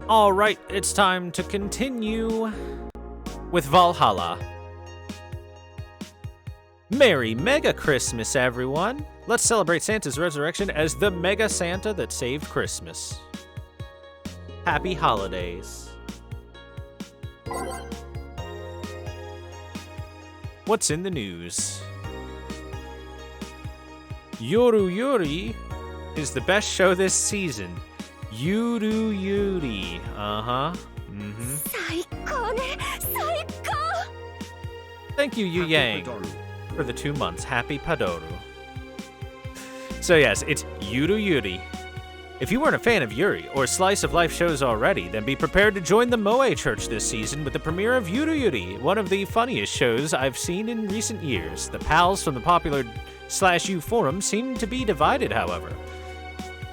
Alright, it's time to continue with Valhalla. Merry Mega Christmas, everyone! Let's celebrate Santa's resurrection as the Mega Santa that saved Christmas. Happy holidays. What's in the news? Yoru Yuri is the best show this season. Yoru Yuri. Thank you, Yu Yang, for the 2 months. Happy Padoru. So yes, it's Yoru Yuri. If you weren't a fan of Yuri or slice of life shows already, then be prepared to join the Moe Church this season with the premiere of Yoru Yuri, one of the funniest shows I've seen in recent years. The pals from the popular /U forum seem to be divided, however.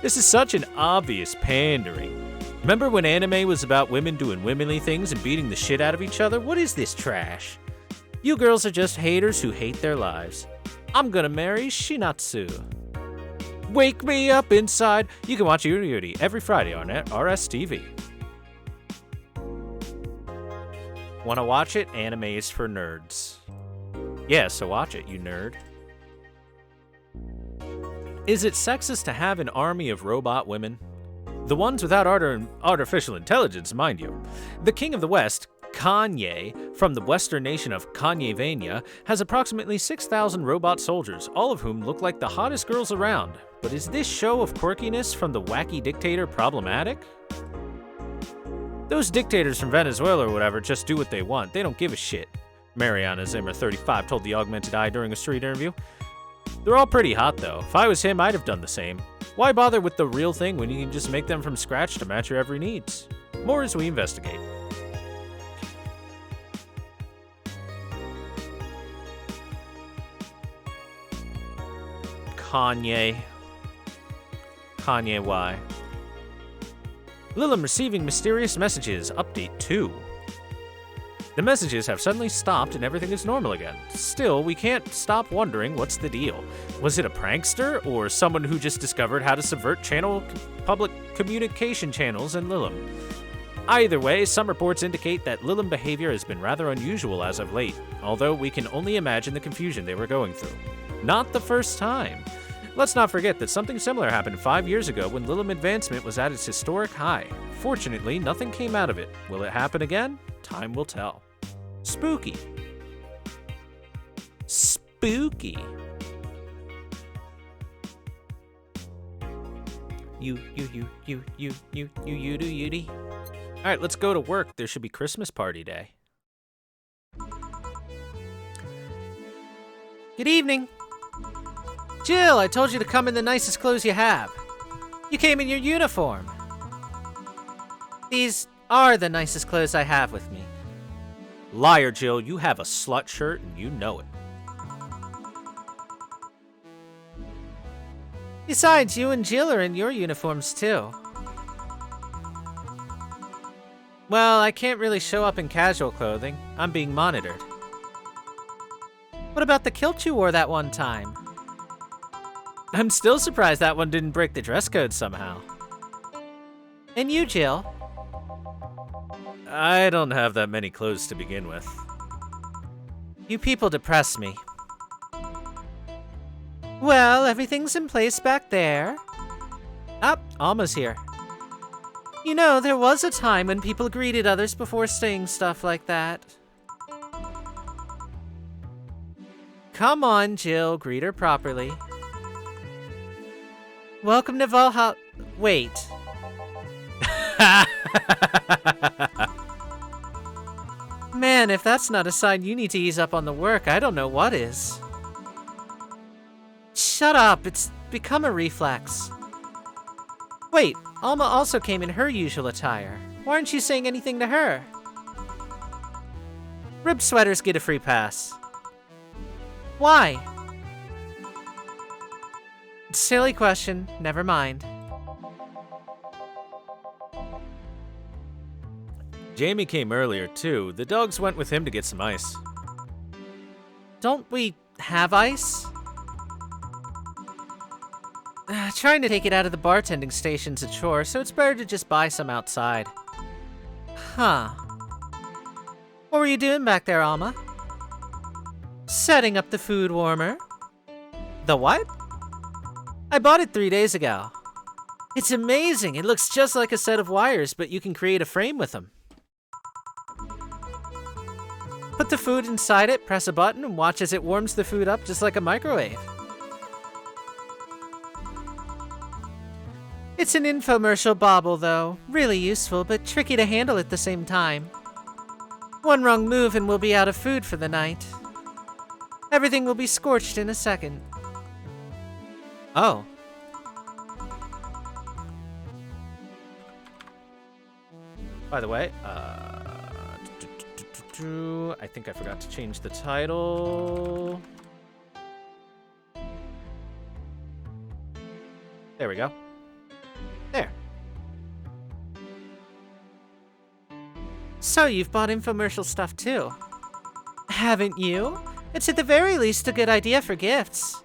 This is such an obvious pandering. Remember when anime was about women doing womanly things and beating the shit out of each other? What is this trash? You girls are just haters who hate their lives. I'm gonna marry Shinatsu. Wake me up inside. You can watch Yoru Yuri every Friday on RSTV. Wanna watch it? Anime is for nerds. Yeah, so watch it, you nerd. Is it sexist to have an army of robot women? The ones without artificial intelligence, mind you. The King of the West, Kanye, from the western nation of Kanyevania, has approximately 6,000 robot soldiers, all of whom look like the hottest girls around. But is this show of quirkiness from the wacky dictator problematic? Those dictators from Venezuela or whatever just do what they want. They don't give a shit. Mariana Zimmer, 35, told the Augmented Eye during a street interview. They're all pretty hot, though. If I was him, I'd have done the same. Why bother with the real thing when you can just make them from scratch to match your every needs? More as we investigate. Kanye, why? Lilim receiving mysterious messages. Update 2. The messages have suddenly stopped and everything is normal again. Still, we can't stop wondering what's the deal. Was it a prankster or someone who just discovered how to subvert public communication channels in Lilim? Either way, some reports indicate that Lilim behavior has been rather unusual as of late, although we can only imagine the confusion they were going through. Not the first time. Let's not forget that something similar happened 5 years ago when Lilim advancement was at its historic high. Fortunately, nothing came out of it. Will it happen again? Time will tell. Spooky. Spooky. You do Yudi. All right, let's go to work. There should be Christmas party day. Good evening. Jill, I told you to come in the nicest clothes you have. You came in your uniform. These are the nicest clothes I have with me. Liar, Jill, you have a slut shirt and you know it. Besides, you and Jill are in your uniforms too. Well, I can't really show up in casual clothing. I'm being monitored. What about the kilt you wore that one time? I'm still surprised that one didn't break the dress code somehow. And you, Jill? I don't have that many clothes to begin with. You people depress me. Well, everything's in place back there. Ah, Alma's here. You know, there was a time when people greeted others before saying stuff like that. Come on, Jill, greet her properly. Welcome to Valhalla. Wait. Man, if that's not a sign you need to ease up on the work, I don't know what is. Shut up, it's become a reflex. Wait, Alma also came in her usual attire. Why aren't you saying anything to her? Rib sweaters get a free pass. Why? Silly question, never mind. Jamie came earlier too. The dogs went with him to get some ice. Don't we have ice? Trying to take it out of the bartending station's a chore, so it's better to just buy some outside. Huh. What were you doing back there, Alma? Setting up the food warmer. The what? I bought it 3 days ago. It's amazing. It looks just like a set of wires, but you can create a frame with them. Put the food inside it, press a button, and watch as it warms the food up just like a microwave. It's an infomercial bauble, though. Really useful, but tricky to handle at the same time. One wrong move and we'll be out of food for the night. Everything will be scorched in a second. Oh. By the way, I think I forgot to change the title. There we go. There. So you've bought infomercial stuff too. Haven't you? It's at the very least a good idea for gifts.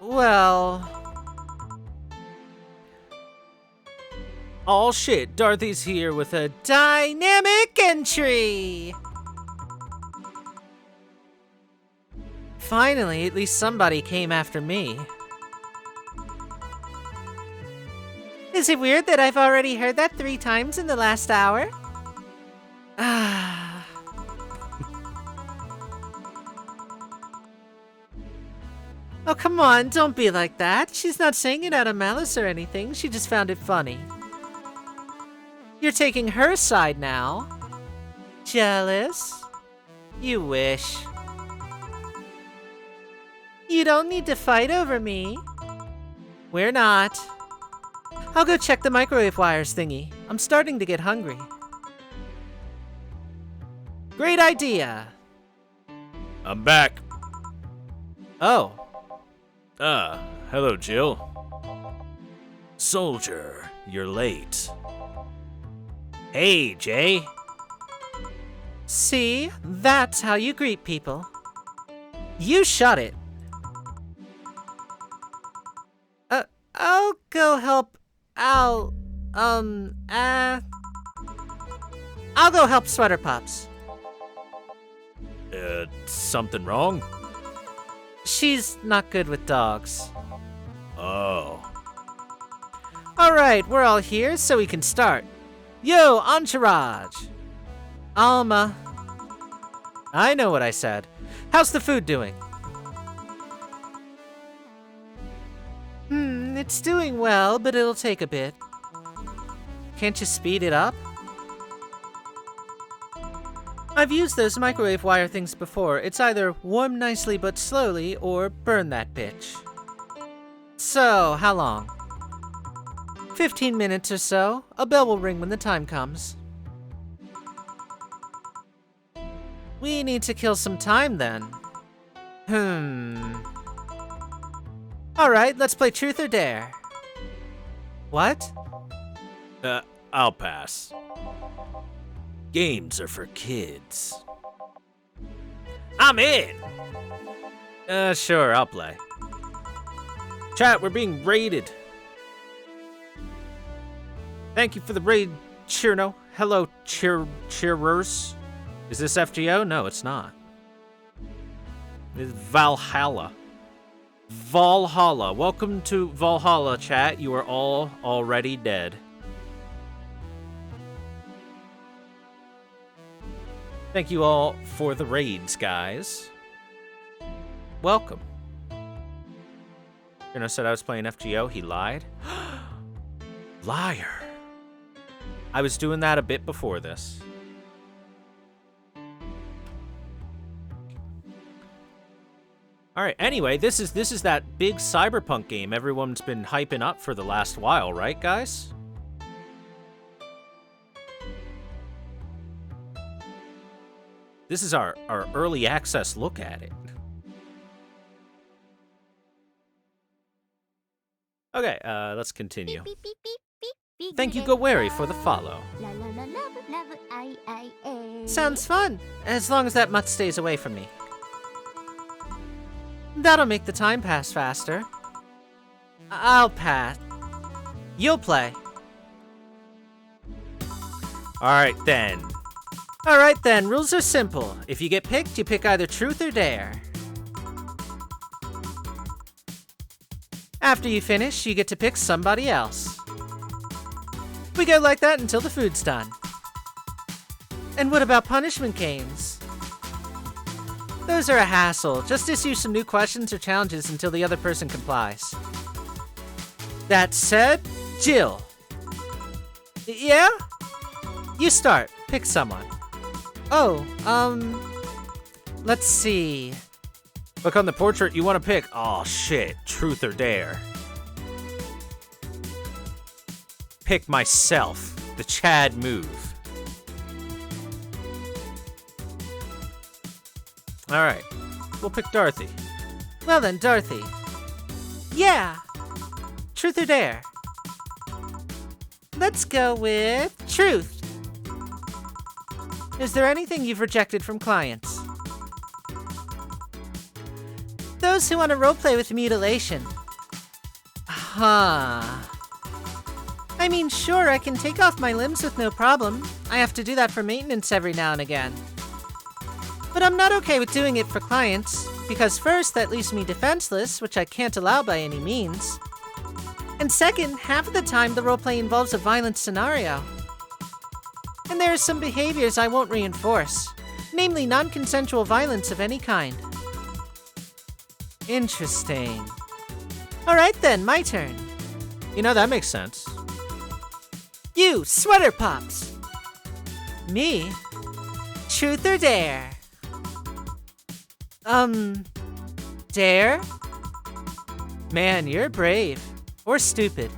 Well... all shit, Dorothy's here with a dynamic entry! Finally, at least somebody came after me. Is it weird that I've already heard that 3 times in the last hour? Ah. Oh, come on, don't be like that. She's not saying it out of malice or anything. She just found it funny. You're taking her side now. Jealous? You wish. You don't need to fight over me. We're not. I'll go check the microwave wires thingy. I'm starting to get hungry. Great idea. I'm back. Oh. Hello, Jill. Soldier, you're late. Hey, Jay. See? That's how you greet people. You shut it. I'll go help I'll go help Sweater Pups. Something wrong? She's not good with dogs. Oh. Alright, we're all here, so we can start. Yo, Entourage! Alma. I know what I said. How's the food doing? It's doing well, but it'll take a bit. Can't you speed it up? I've used those microwave wire things before. It's either warm nicely but slowly, or burn that bitch. So, how long? 15 minutes or so. A bell will ring when the time comes. We need to kill some time then. Alright, let's play Truth or Dare. What? I'll pass. Games are for kids. I'm in! Sure, I'll play. Chat, we're being raided. Thank you for the raid, Chirno. Hello, cheerers. Is this FGO? No, it's not. It's Valhalla. Valhalla. Welcome to Valhalla, chat. You are all already dead. Thank you all for the raids, guys. Welcome. You know, said I was playing FGO. He lied. Liar. I was doing that a bit before this. All right. Anyway, this is that big cyberpunk game everyone's been hyping up for the last while, right, guys? This is our early access look at it. Okay, let's continue. Thank you, Go Wary, for the follow. Sounds fun, as long as that mutt stays away from me. That'll make the time pass faster. I'll pass. You'll play. Alright then. Alright then, rules are simple. If you get picked, you pick either truth or dare. After you finish, you get to pick somebody else. We go like that until the food's done. And what about punishment games? Those are a hassle. Just issue some new questions or challenges until the other person complies. That said, Jill. Yeah? You start. Pick someone. Oh, let's see. Look on the portrait you want to pick. Oh shit, truth or dare. Pick myself, the Chad move. Alright, we'll pick Dorothy. Well then, Dorothy. Yeah. Truth or dare? Let's go with truth. Is there anything you've rejected from clients? Those who want to roleplay with mutilation. Huh. I mean, sure, I can take off my limbs with no problem. I have to do that for maintenance every now and again. But I'm not okay with doing it for clients, because first, that leaves me defenseless, which I can't allow by any means. And second, half of the time the roleplay involves a violent scenario. And there are some behaviors I won't reinforce, namely non-consensual violence of any kind. Interesting. Alright then, my turn. You know, that makes sense. You, Sweater Pops! Me? Truth or dare? Dare? Man, you're brave. Or stupid.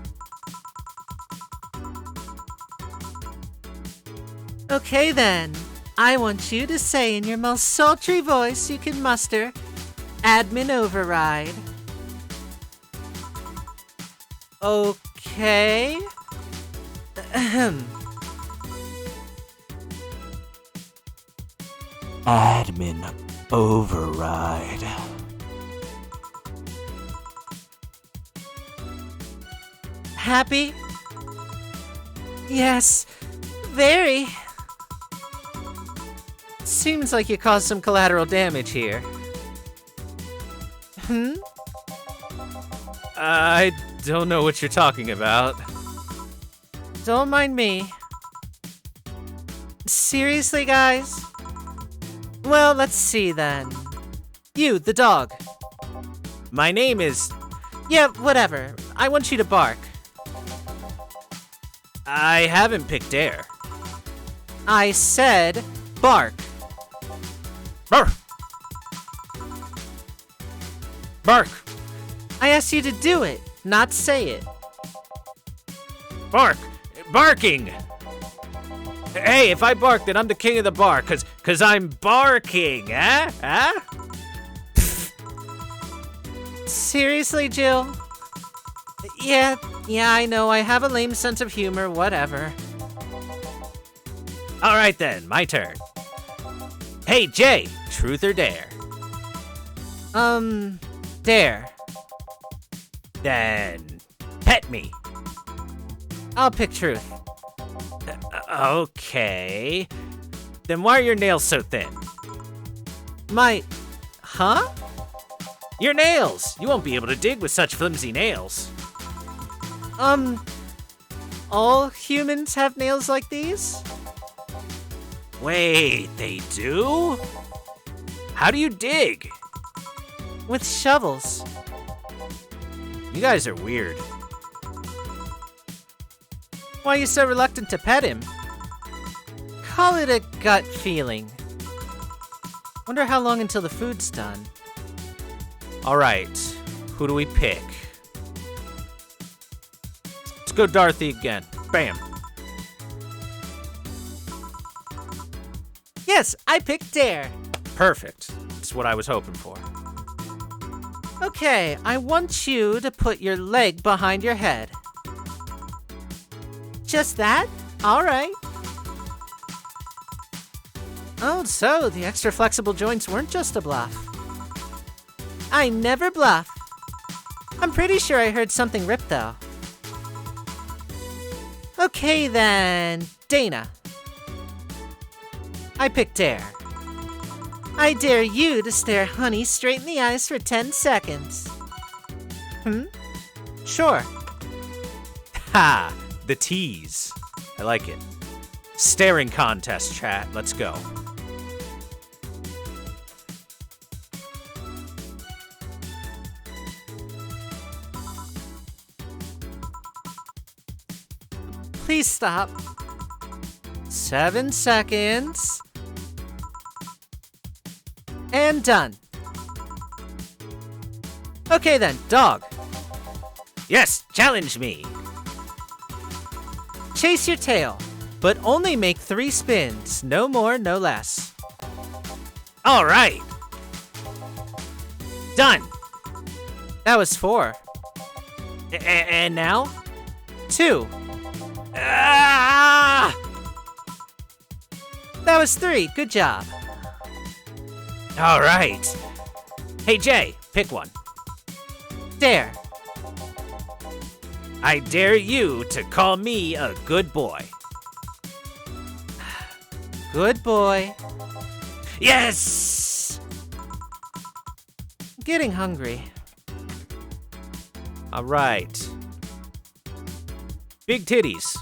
Okay then. I want you to say in your most sultry voice you can muster, admin override. Okay. Ahem. Admin override. Happy? Yes, very. Seems like you caused some collateral damage here. I don't know what you're talking about. Don't mind me. Seriously, guys? Well, let's see then. You, the dog. My name is... Yeah, whatever. I want you to bark. I haven't picked dare. I said bark. Bark! Bark! I asked you to do it, not say it. Bark! Barking! Hey, if I bark, then I'm the king of the bar, cause I'm barking, huh? Huh? Seriously, Jill? Yeah, I know, I have a lame sense of humor, whatever. Alright then, my turn. Hey, Jay, truth or dare? Dare. Then, pet me. I'll pick truth. Okay. Then why are your nails so thin? Huh? Your nails! You won't be able to dig with such flimsy nails. All humans have nails like these? Wait, they do? How do you dig? With shovels. You guys are weird. Why are you so reluctant to pet him? Call it a gut feeling. Wonder how long until the food's done. Alright, who do we pick? Let's go Dorothy again. Bam. Yes, I picked dare. Perfect. That's what I was hoping for. Okay, I want you to put your leg behind your head. Just that? Alright. Oh, so the extra flexible joints weren't just a bluff. I never bluff. I'm pretty sure I heard something rip, though. Okay, then. Dana. I pick Dare. I dare you to stare Honey straight in the eyes for 10 seconds. Sure. Ha! The tease. I like it. Staring contest, chat. Let's go. Please stop. 7 seconds. And done. Okay then, dog. Yes, challenge me. Chase your tail, but only make 3 spins. No more, no less. All right. Done. That was 4. And now? 2. Ah! That was 3. Good job. All right. Hey, Jay, pick one. Dare. I dare you to call me a good boy. Good boy. Yes! Getting hungry. All right. Big titties.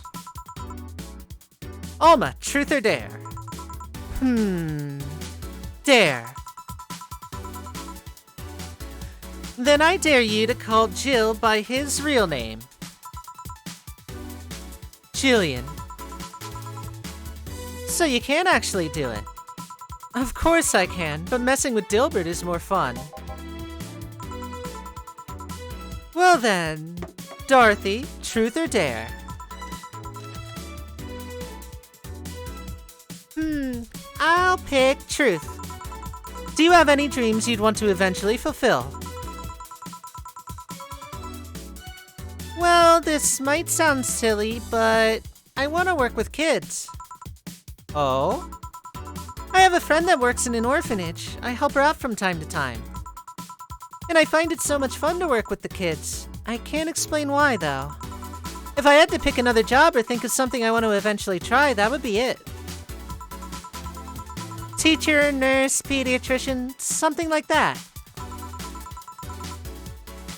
Alma, truth or dare? Dare. Then I dare you to call Jill by his real name. Jillian. So you can actually do it. Of course I can, but messing with Dilbert is more fun. Well then, Dorothy, truth or dare? I'll pick truth. Do you have any dreams you'd want to eventually fulfill? Well, this might sound silly, but I want to work with kids. Oh? I have a friend that works in an orphanage. I help her out from time to time. And I find it so much fun to work with the kids. I can't explain why, though. If I had to pick another job or think of something I want to eventually try, that would be it. Teacher, nurse, pediatrician, something like that.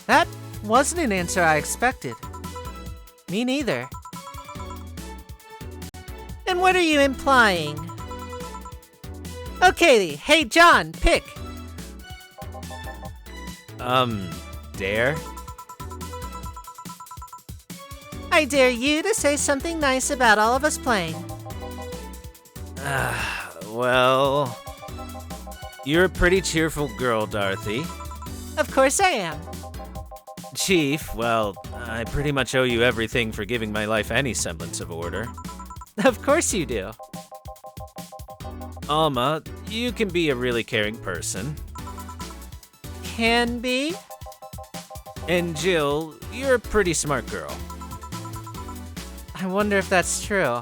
That wasn't an answer I expected. Me neither. And what are you implying? Okay, hey John, pick. Dare? I dare you to say something nice about all of us playing. Well, you're a pretty cheerful girl, Dorothy. Of course I am. Chief, well, I pretty much owe you everything for giving my life any semblance of order. Of course you do. Alma, you can be a really caring person. Can be? And Jill, you're a pretty smart girl. I wonder if that's true.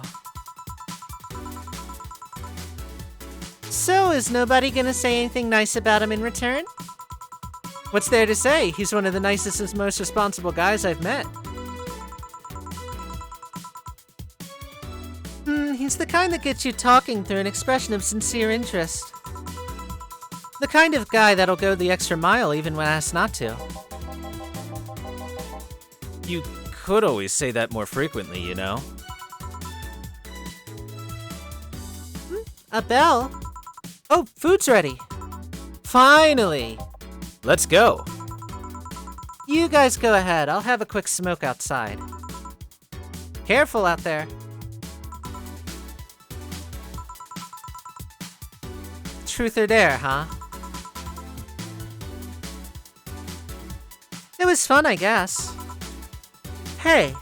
So, is nobody gonna say anything nice about him in return? What's there to say? He's one of the nicest and most responsible guys I've met. He's the kind that gets you talking through an expression of sincere interest. The kind of guy that'll go the extra mile even when asked not to. You could always say that more frequently, you know? A bell? Oh, food's ready. Finally! Let's go. You guys go ahead. I'll have a quick smoke outside. Careful out there. Truth or dare, huh? It was fun, I guess. Hey.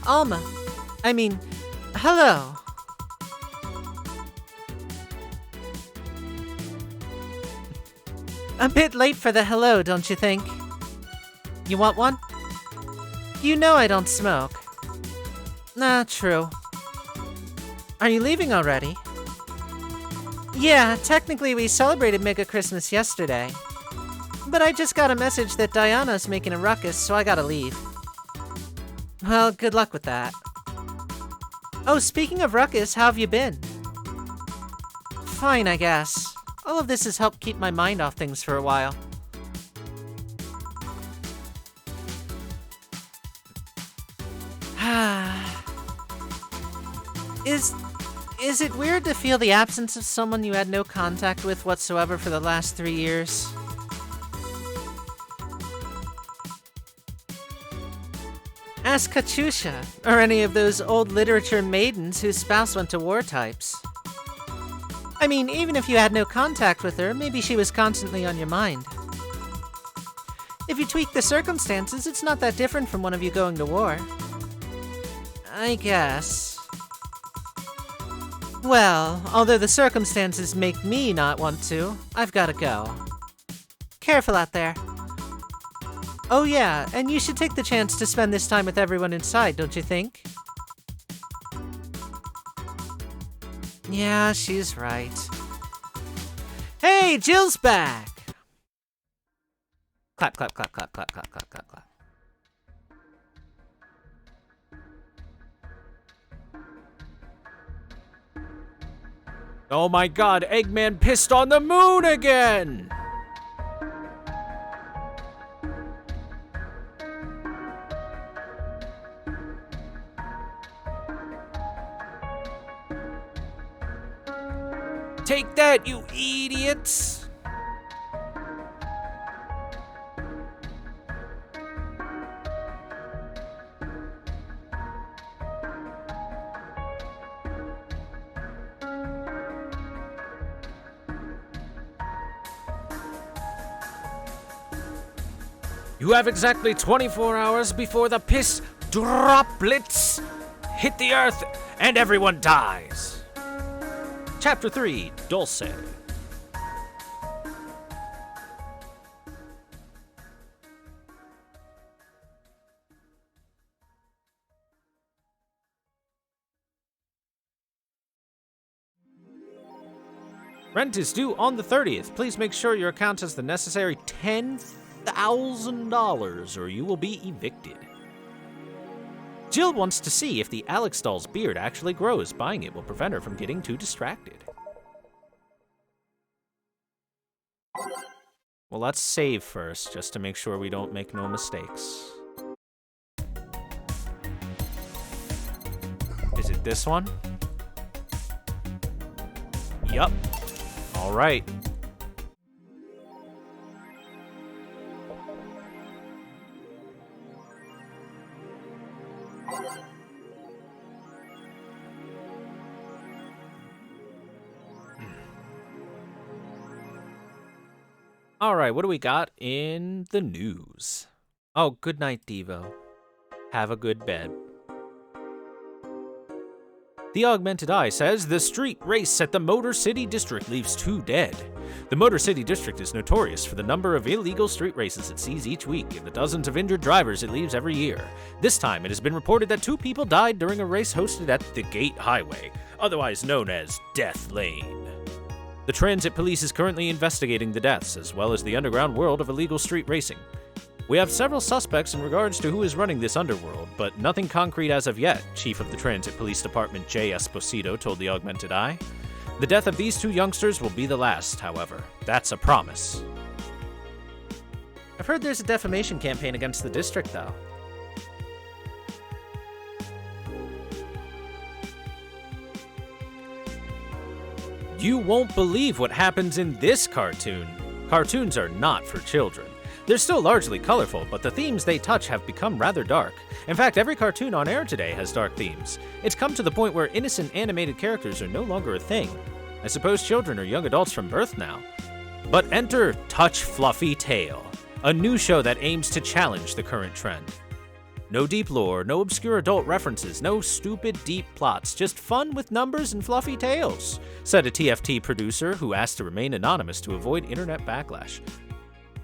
Alma. I mean, hello. A bit late for the hello, don't you think? You want one? You know I don't smoke. Nah, true. Are you leaving already? Yeah, technically we celebrated Mega Christmas yesterday. But I just got a message that Diana's making a ruckus, so I gotta leave. Well, good luck with that. Oh, speaking of ruckus, how have you been? Fine, I guess. All of this has helped keep my mind off things for a while. Is it weird to feel the absence of someone you had no contact with whatsoever for the last 3 years? Ask Katyusha, or any of those old literature maidens whose spouse went to war types. I mean, even if you had no contact with her, maybe she was constantly on your mind. If you tweak the circumstances, it's not that different from one of you going to war. I guess. Well, although the circumstances make me not want to, I've gotta go. Careful out there. Oh yeah, and you should take the chance to spend this time with everyone inside, don't you think? Yeah, she's right. Hey, Jill's back! Clap, clap, clap, clap, clap, clap, clap, clap, clap. Oh my god, Eggman pissed on the moon again! Take that, you idiots! You have exactly 24 hours before the piss droplets hit the earth and everyone dies. Chapter 3, Dulce. Rent is due on the 30th. Please make sure your account has the necessary $10,000 or you will be evicted. Jill wants to see if the Alex doll's beard actually grows. Buying it will prevent her from getting too distracted. Well, let's save first, just to make sure we don't make no mistakes. Is it this one? Yup. All right. All right, what do we got in the news? Oh, good night, Devo. Have a good bed. The Augmented Eye says the street race at the Motor City District leaves 2 dead. The Motor City District is notorious for the number of illegal street races it sees each week and the dozens of injured drivers it leaves every year. This time, it has been reported that 2 people died during a race hosted at the Gate Highway, otherwise known as Death Lane. The Transit Police is currently investigating the deaths, as well as the underground world of illegal street racing. We have several suspects in regards to who is running this underworld, but nothing concrete as of yet, Chief of the Transit Police Department Jay Esposito told the Augmented Eye. The death of these 2 youngsters will be the last, however. That's a promise. I've heard there's a defamation campaign against the district, though. You won't believe what happens in this cartoon. Cartoons are not for children. They're still largely colorful, but the themes they touch have become rather dark. In fact, every cartoon on air today has dark themes. It's come to the point where innocent animated characters are no longer a thing. I suppose children are young adults from birth now. But enter Touch Fluffy Tail, a new show that aims to challenge the current trend. No deep lore, no obscure adult references, no stupid deep plots, just fun with numbers and fluffy tails, said a TFT producer who asked to remain anonymous to avoid internet backlash.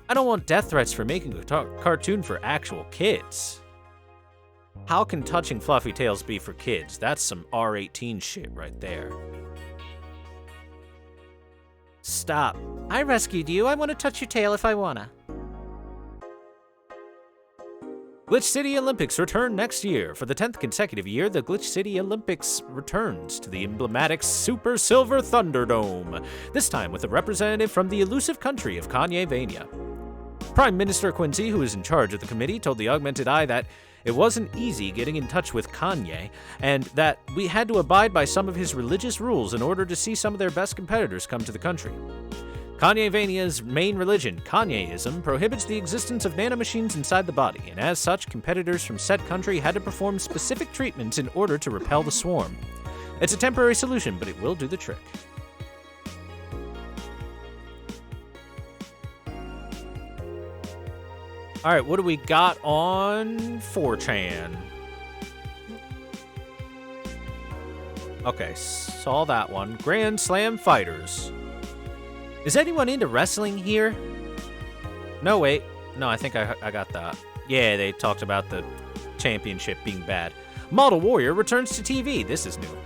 I don't want death threats for making a cartoon for actual kids. How can touching fluffy tails be for kids? That's some R18 shit right there. Stop. I rescued you. I want to touch your tail if I wanna. Glitch City Olympics return next year. For the 10th consecutive year, the Glitch City Olympics returns to the emblematic Super Silver Thunderdome, this time with a representative from the elusive country of Kanye-vania. Prime Minister Quincy, who is in charge of the committee, told the Augmented Eye that it wasn't easy getting in touch with Kanye, and that we had to abide by some of his religious rules in order to see some of their best competitors come to the country. Kanye-vania's main religion, Kanyeism, prohibits the existence of nanomachines inside the body, and as such, competitors from said country had to perform specific treatments in order to repel the swarm. It's a temporary solution, but it will do the trick. Alright, what do we got on 4chan? Okay, saw that one. Grand Slam Fighters. Is anyone into wrestling here? No, wait. No, I think I got that. Yeah, they talked about the championship being bad. Model Warrior returns to TV. This is new.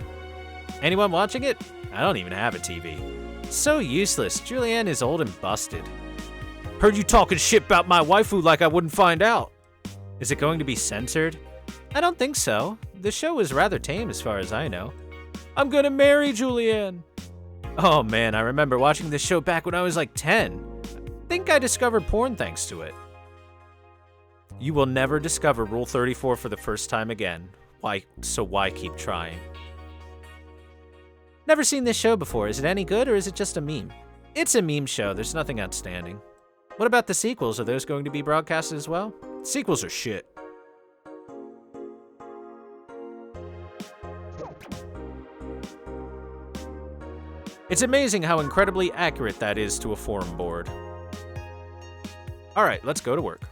Anyone watching it? I don't even have a TV. So useless. Julianne is old and busted. Heard you talking shit about my waifu like I wouldn't find out. Is it going to be censored? I don't think so. The show is rather tame as far as I know. I'm gonna marry Julianne. Oh man, I remember watching this show back when I was like 10. I think I discovered porn thanks to it. You will never discover Rule 34 for the first time again. Why keep trying? Never seen this show before. Is it any good or is it just a meme? It's a meme show. There's nothing outstanding. What about the sequels? Are those going to be broadcasted as well? Sequels are shit. It's amazing how incredibly accurate that is to a forum board. Alright, let's go to work.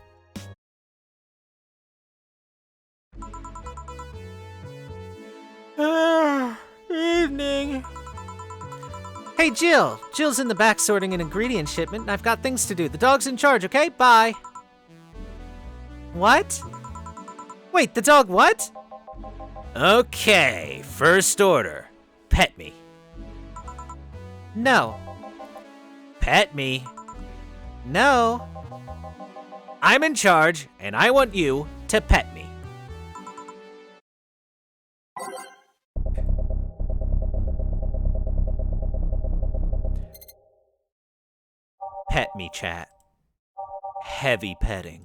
Evening. Hey, Jill. Jill's in the back sorting an ingredient shipment, and I've got things to do. The dog's in charge, okay? Bye. What? Wait, the dog what? Okay, first order. Pet me. No. Pet me. No. I'm in charge, and I want you to pet me. Pet me, chat. Heavy petting.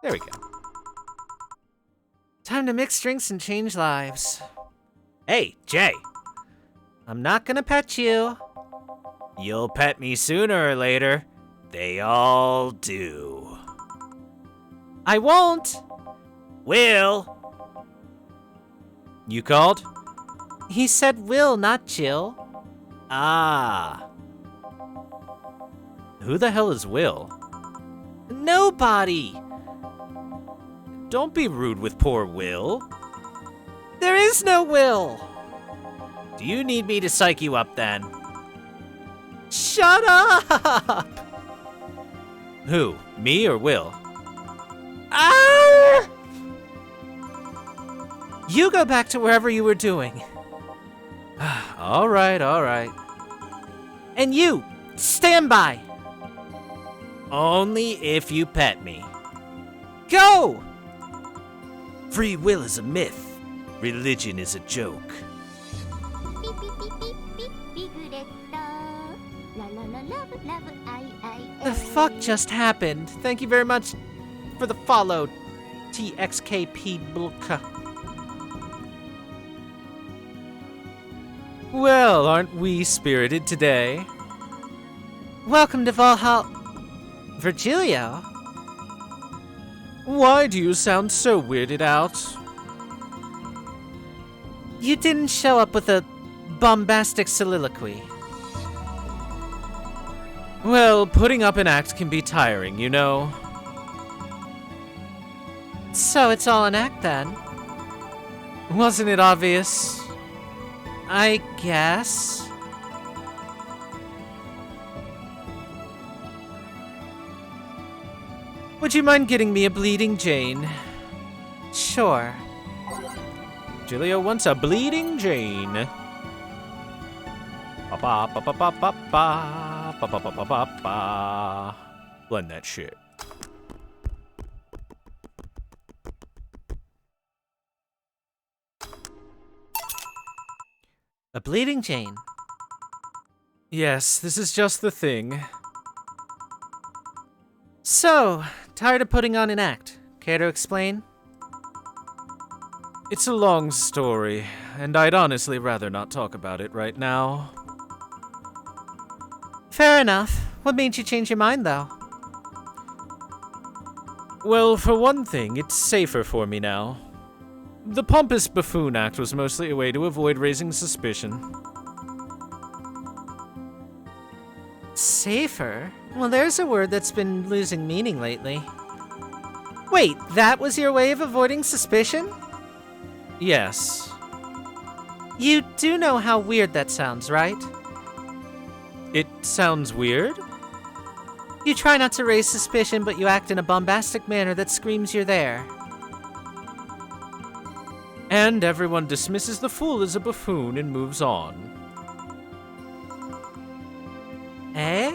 There we go. Time to mix drinks and change lives. Hey, Jay. I'm not gonna pet you. You'll pet me sooner or later. They all do. I won't. Will. You called? He said Will, not Jill. Ah. Who the hell is Will? Nobody. Don't be rude with poor Will. There is no Will. Do you need me to psych you up then? Shut up. Who, me or Will? Ah! You go back to wherever you were doing. All right. And you, stand by. Only if you pet me. Go! Free will is a myth. Religion is a joke. The fuck just happened? Thank you very much for the follow, TXKP Blka. Well, aren't we spirited today? Welcome to Valhalla. Virgilio? Why do you sound so weirded out? You didn't show up with a bombastic soliloquy. Well, putting up an act can be tiring, you know. So it's all an act then? Wasn't it obvious? I guess. Would you mind getting me a bleeding Jane? Sure. Julio wants a bleeding Jane. Ba ba ba ba ba ba ba ba ba ba ba ba. Blend that shit. A bleeding chain. Yes, this is just the thing. So, tired of putting on an act. Care to explain? It's a long story, and I'd honestly rather not talk about it right now. Fair enough. What made you change your mind, though? Well, for one thing, it's safer for me now. The pompous buffoon act was mostly a way to avoid raising suspicion. Safer? Well, there's a word that's been losing meaning lately. Wait, that was your way of avoiding suspicion? Yes. You do know how weird that sounds, right? It sounds weird? You try not to raise suspicion, but you act in a bombastic manner that screams you're there. And everyone dismisses the fool as a buffoon and moves on. Eh?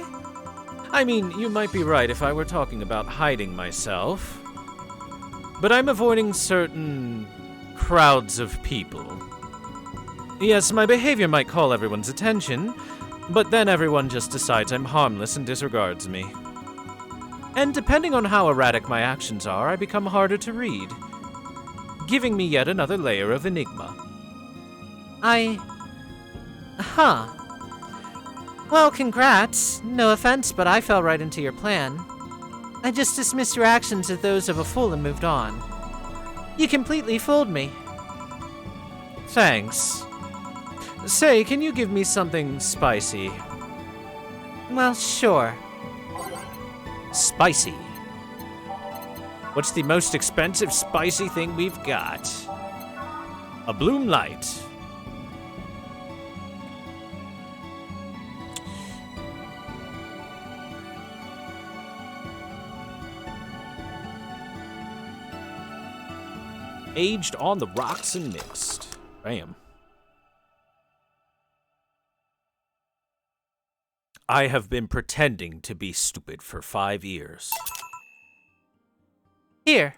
I mean, you might be right if I were talking about hiding myself. But I'm avoiding certain crowds of people. Yes, my behavior might call everyone's attention, but then everyone just decides I'm harmless and disregards me. And depending on how erratic my actions are, I become harder to read, giving me yet another layer of enigma. Huh. Well, congrats. No offense, but I fell right into your plan. I just dismissed your actions as those of a fool and moved on. You completely fooled me. Thanks. Say, can you give me something spicy? Well, sure. Spicy. What's the most expensive spicy thing we've got? A Bloom Light. Aged on the rocks and mixed. Bam. I have been pretending to be stupid for 5 years. Here.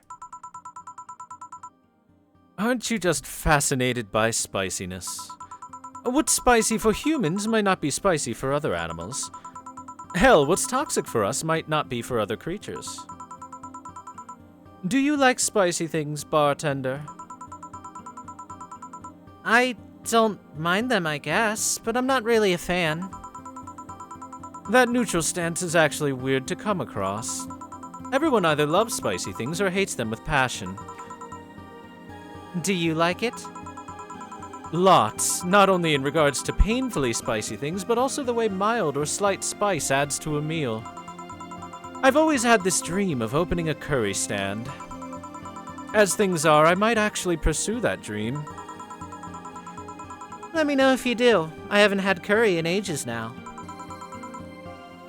Aren't you just fascinated by spiciness? What's spicy for humans might not be spicy for other animals. Hell, what's toxic for us might not be for other creatures. Do you like spicy things, bartender? I don't mind them, I guess, but I'm not really a fan. That neutral stance is actually weird to come across. Everyone either loves spicy things or hates them with passion. Do you like it? Lots, not only in regards to painfully spicy things, but also the way mild or slight spice adds to a meal. I've always had this dream of opening a curry stand. As things are, I might actually pursue that dream. Let me know if you do. I haven't had curry in ages now.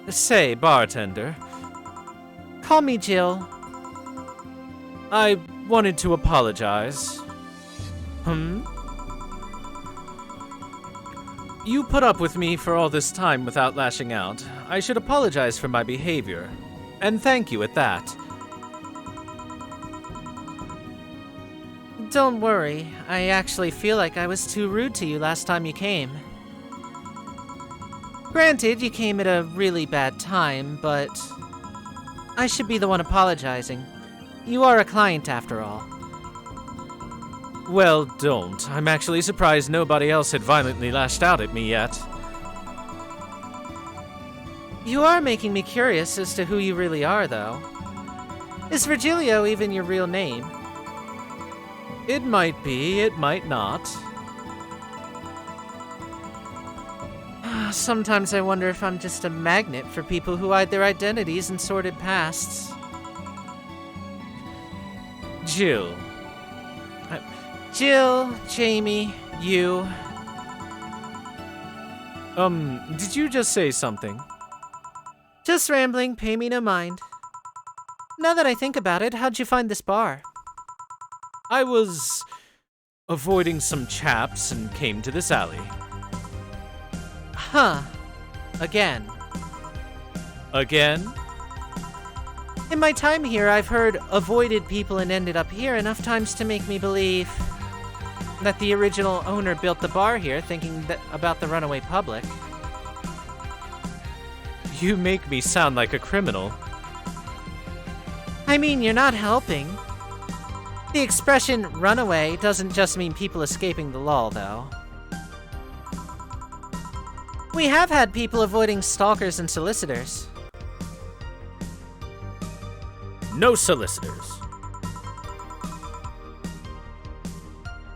Say, bartender. Call me Jill. I wanted to apologize. You put up with me for all this time without lashing out. I should apologize for my behavior. And thank you at that. Don't worry. I actually feel like I was too rude to you last time you came. Granted, you came at a really bad time, but I should be the one apologizing. You are a client after all. Well, don't. I'm actually surprised nobody else had violently lashed out at me yet. You are making me curious as to who you really are, though. Is Virgilio even your real name? It might be, it might not. Sometimes I wonder if I'm just a magnet for people who hide their identities and sordid pasts. Jill. Jill, Jamie, you. Did you just say something? Just rambling, pay me no mind. Now that I think about it, how'd you find this bar? I was avoiding some chaps and came to this alley. Huh. Again. Again? In my time here, I've heard avoided people and ended up here enough times to make me believe that the original owner built the bar here thinking about the runaway public. You make me sound like a criminal. I mean, you're not helping. The expression runaway doesn't just mean people escaping the law, though. We have had people avoiding stalkers and solicitors. No solicitors.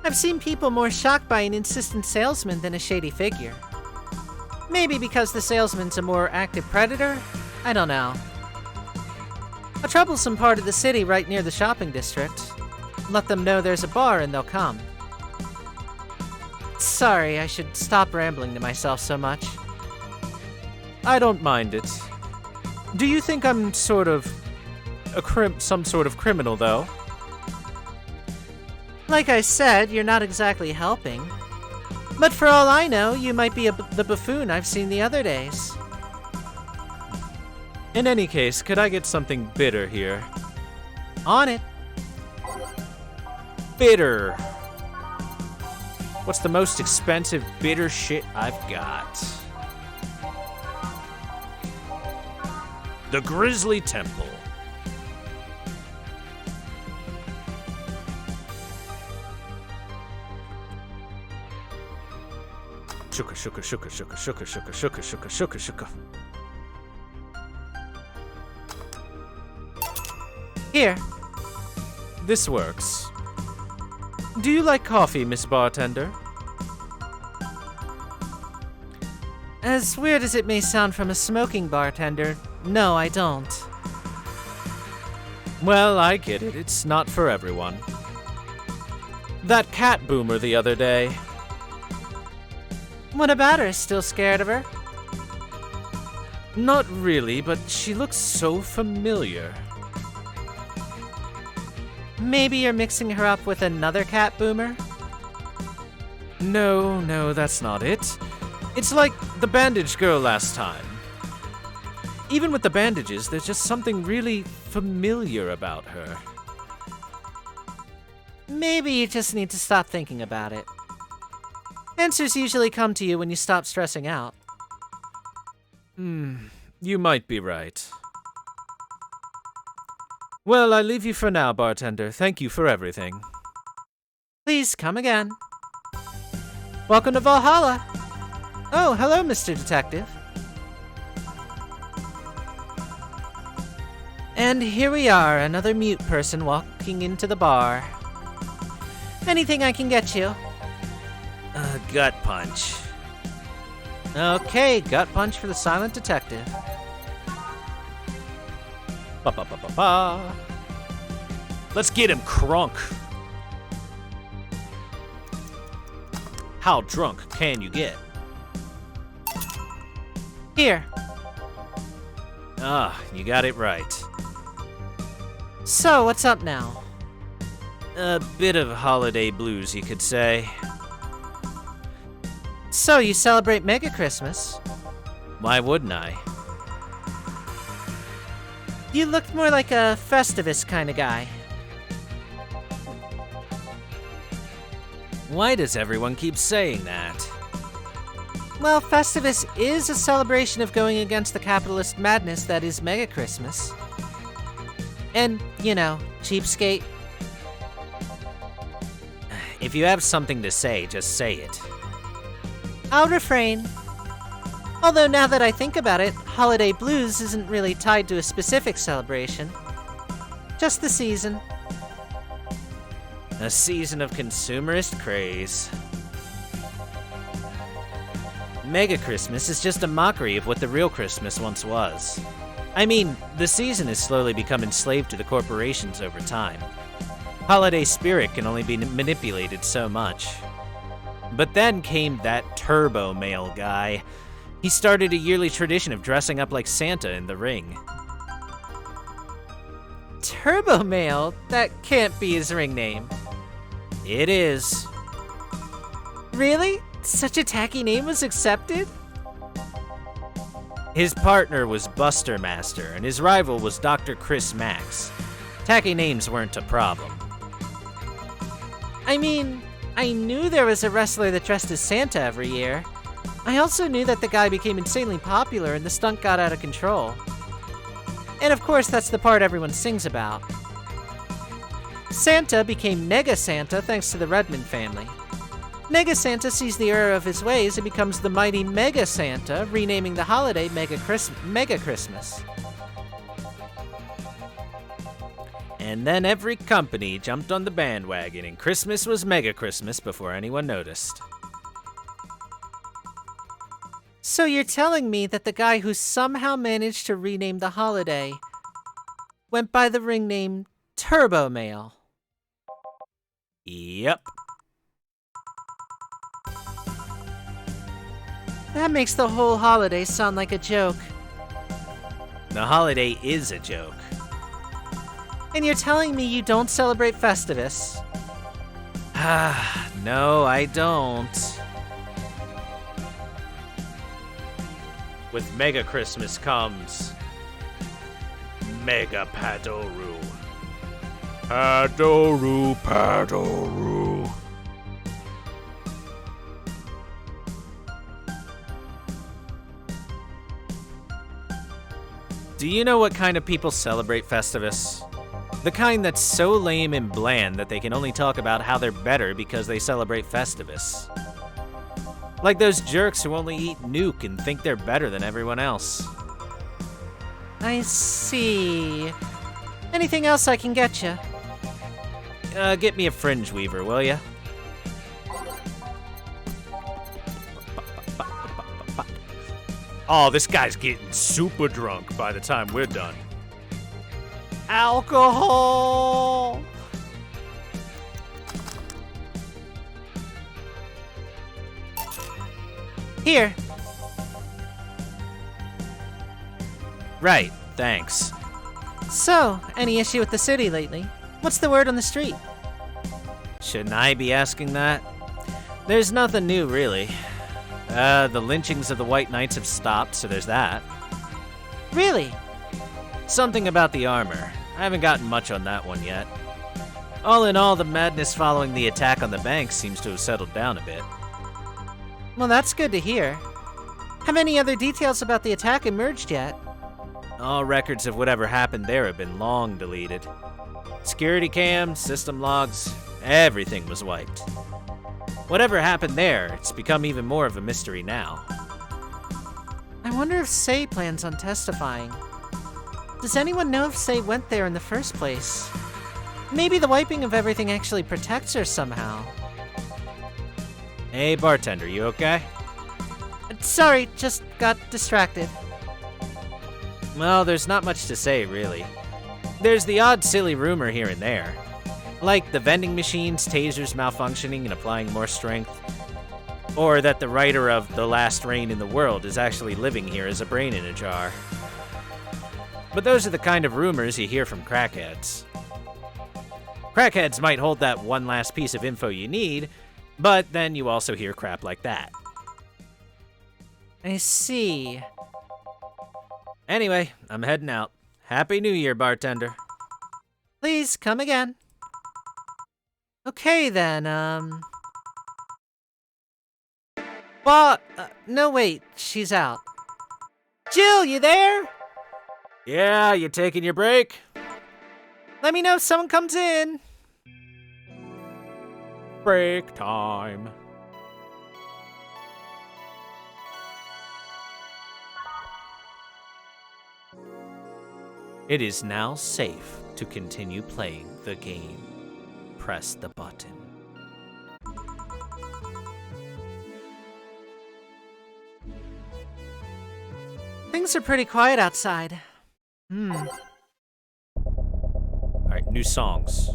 I've seen people more shocked by an insistent salesman than a shady figure. Maybe because the salesman's a more active predator? I don't know. A troublesome part of the city right near the shopping district. Let them know there's a bar and they'll come. Sorry, I should stop rambling to myself so much. I don't mind it. Do you think I'm sort of some sort of criminal, though? Like I said, you're not exactly helping. But for all I know, you might be the buffoon I've seen the other days. In any case, could I get something bitter here? On it. Bitter. What's the most expensive bitter shit I've got? The Grizzly Temple. Shuka, shuka, shuka, shuka, shuka, shuka, shuka, shuka, shuka, shuka. Here. This works. Do you like coffee, Miss Bartender? As weird as it may sound from a smoking bartender, no, I don't. Well, I get it. It's not for everyone. That cat boomer the other day. What about her? Still scared of her? Not really, but she looks so familiar. Maybe you're mixing her up with another cat boomer? No, that's not it. It's like the bandaged girl last time. Even with the bandages, there's just something really familiar about her. Maybe you just need to stop thinking about it. Answers usually come to you when you stop stressing out. You might be right. Well, I leave you for now, bartender. Thank you for everything. Please come again. Welcome to Valhalla. Oh, hello, Mr. Detective. And here we are, another mute person walking into the bar. Anything I can get you? A gut punch. Okay, gut punch for the silent detective. Ba ba ba ba ba. Let's get him crunk. How drunk can you get? Here. Ah, you got it right. So, what's up now? A bit of holiday blues, you could say. So, you celebrate Mega Christmas? Why wouldn't I? You looked more like a Festivus kind of guy. Why does everyone keep saying that? Well, Festivus is a celebration of going against the capitalist madness that is Mega Christmas. And, you know, cheapskate. If you have something to say, just say it. I'll refrain. Although now that I think about it, Holiday Blues isn't really tied to a specific celebration. Just the season. A season of consumerist craze. Mega Christmas is just a mockery of what the real Christmas once was. I mean, the season has slowly become enslaved to the corporations over time. Holiday spirit can only be manipulated so much. But then came that Turbo Male guy. He started a yearly tradition of dressing up like Santa in the ring. Turbo Male? That can't be his ring name. It is. Really? Such a tacky name was accepted? His partner was Buster Master, and his rival was Dr. Chris Max. Tacky names weren't a problem. I mean, I knew there was a wrestler that dressed as Santa every year. I also knew that the guy became insanely popular and the stunt got out of control. And of course, that's the part everyone sings about. Santa became Nega Santa thanks to the Redmond family. Nega Santa sees the error of his ways and becomes the mighty Mega Santa, renaming the holiday Mega Christmas. And then every company jumped on the bandwagon, and Christmas was Mega Christmas before anyone noticed. So you're telling me that the guy who somehow managed to rename the holiday went by the ring name Turbo Male? Yep. That makes the whole holiday sound like a joke. The holiday is a joke. And you're telling me you don't celebrate Festivus? No, I don't. With Mega Christmas comes Mega Padoru. Padoru, Padoru. Do you know what kind of people celebrate Festivus? The kind that's so lame and bland that they can only talk about how they're better because they celebrate Festivus. Like those jerks who only eat Nuke and think they're better than everyone else. I see. Anything else I can get you? Get me a fringe weaver, will ya? Oh, this guy's getting super drunk by the time we're done. Alcohol! Here. Right, thanks. So, any issue with the city lately? What's the word on the street? Shouldn't I be asking that? There's nothing new, really. The lynchings of the White Knights have stopped, so there's that. Really? Something about the armor. I haven't gotten much on that one yet. All in all, the madness following the attack on the bank seems to have settled down a bit. Well, that's good to hear. Have any other details about the attack emerged yet? All records of whatever happened there have been long deleted. Security cams, system logs, everything was wiped. Whatever happened there, it's become even more of a mystery now. I wonder if Sei plans on testifying. Does anyone know if Sei went there in the first place? Maybe the wiping of everything actually protects her somehow. Hey, bartender, you okay? Sorry, just got distracted. Well, there's not much to say, really. There's the odd silly rumor here and there. Like the vending machines, tasers malfunctioning and applying more strength. Or that the writer of The Last Rain in the World is actually living here as a brain in a jar. But those are the kind of rumors you hear from crackheads. Crackheads might hold that one last piece of info you need, but then you also hear crap like that. I see. Anyway, I'm heading out. Happy New Year, bartender. Please, come again. Okay then, no wait, she's out. Jill, you there? Yeah, you taking your break? Let me know if someone comes in. Break time. It is now safe to continue playing the game. Press the button. Things are pretty quiet outside. Alright, new songs.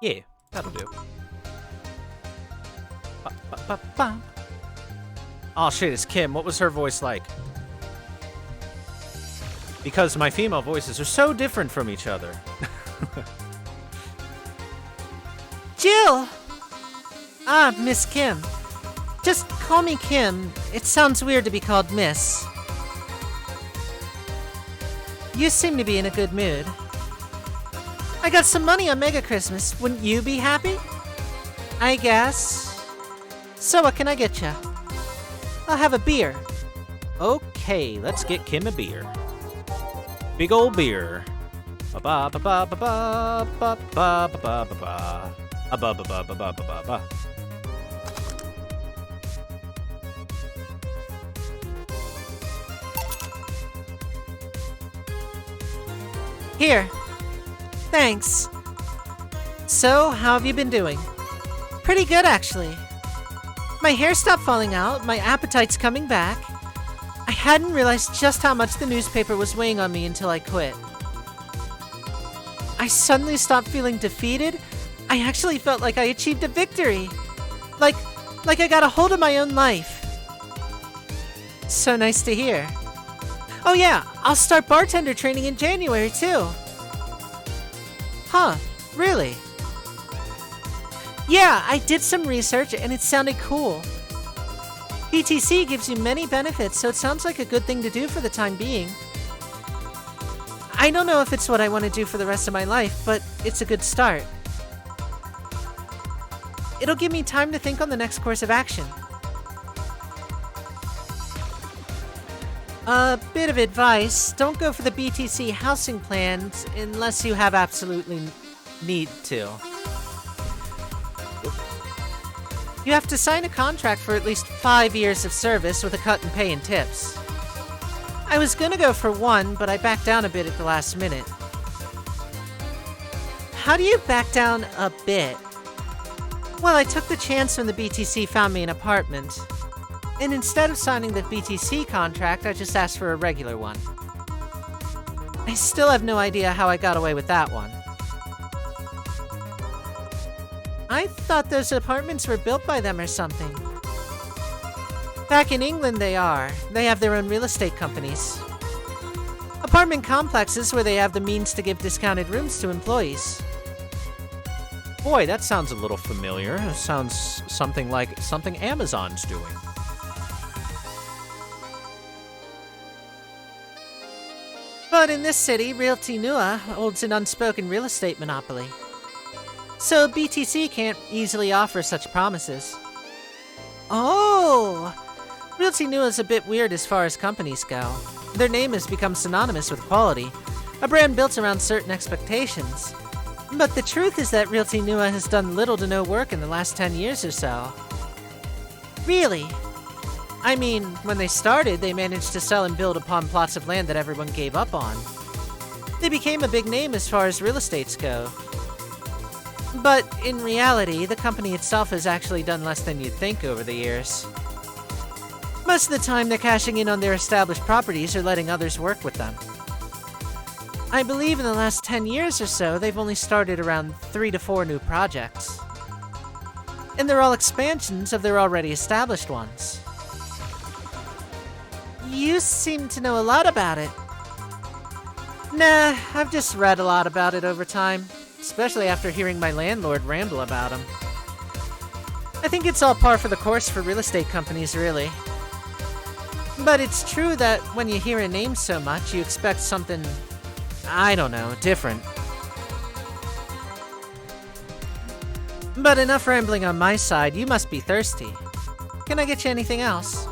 Yeah, that'll do. Ba-ba-ba-ba. Oh shit, it's Kim. What was her voice like? Because my female voices are so different from each other. Jill! Ah, Miss Kim. Just call me Kim. It sounds weird to be called Miss. You seem to be in a good mood. I got some money on Mega Christmas. Wouldn't you be happy? I guess. So what can I get you? I'll have a beer. Okay, let's get Kim a beer. Big old beer. Ba ba ba ba ba ba ba ba ba ba ba ba. A ba ba ba ba ba ba ba. Here. Thanks. So, how have you been doing? Pretty good, actually. My hair stopped falling out, my appetite's coming back. I hadn't realized just how much the newspaper was weighing on me until I quit. I suddenly stopped feeling defeated. I actually felt like I achieved a victory. Like I got a hold of my own life. So nice to hear. Oh yeah, I'll start bartender training in January too. Huh, really? Yeah, I did some research and it sounded cool. BTC gives you many benefits, so it sounds like a good thing to do for the time being. I don't know if it's what I want to do for the rest of my life, but it's a good start. It'll give me time to think on the next course of action. A bit of advice, don't go for the BTC housing plans unless you have absolutely need to. You have to sign a contract for at least 5 years of service with a cut in pay and tips. I was gonna go for 1, but I backed down a bit at the last minute. How do you back down a bit? Well, I took the chance when the BTC found me an apartment. And instead of signing the BTC contract, I just asked for a regular one. I still have no idea how I got away with that one. I thought those apartments were built by them or something. Back in England they are. They have their own real estate companies. Apartment complexes where they have the means to give discounted rooms to employees. Boy, that sounds a little familiar. It sounds something like something Amazon's doing. But in this city, Realty Nua holds an unspoken real estate monopoly. So BTC can't easily offer such promises. Oh! Realty Nua is a bit weird as far as companies go. Their name has become synonymous with quality, a brand built around certain expectations. But the truth is that Realty Nua has done little to no work in the last 10 years or so. Really? I mean, when they started, they managed to sell and build upon plots of land that everyone gave up on. They became a big name as far as real estates go. But in reality, the company itself has actually done less than you'd think over the years. Most of the time, they're cashing in on their established properties or letting others work with them. I believe in the last 10 years or so, they've only started around 3 to 4 new projects. And they're all expansions of their already established ones. You seem to know a lot about it. Nah, I've just read a lot about it over time, especially after hearing my landlord ramble about them. I think it's all par for the course for real estate companies, really. But it's true that when you hear a name so much, you expect something, I don't know, different. But enough rambling on my side, you must be thirsty. Can I get you anything else?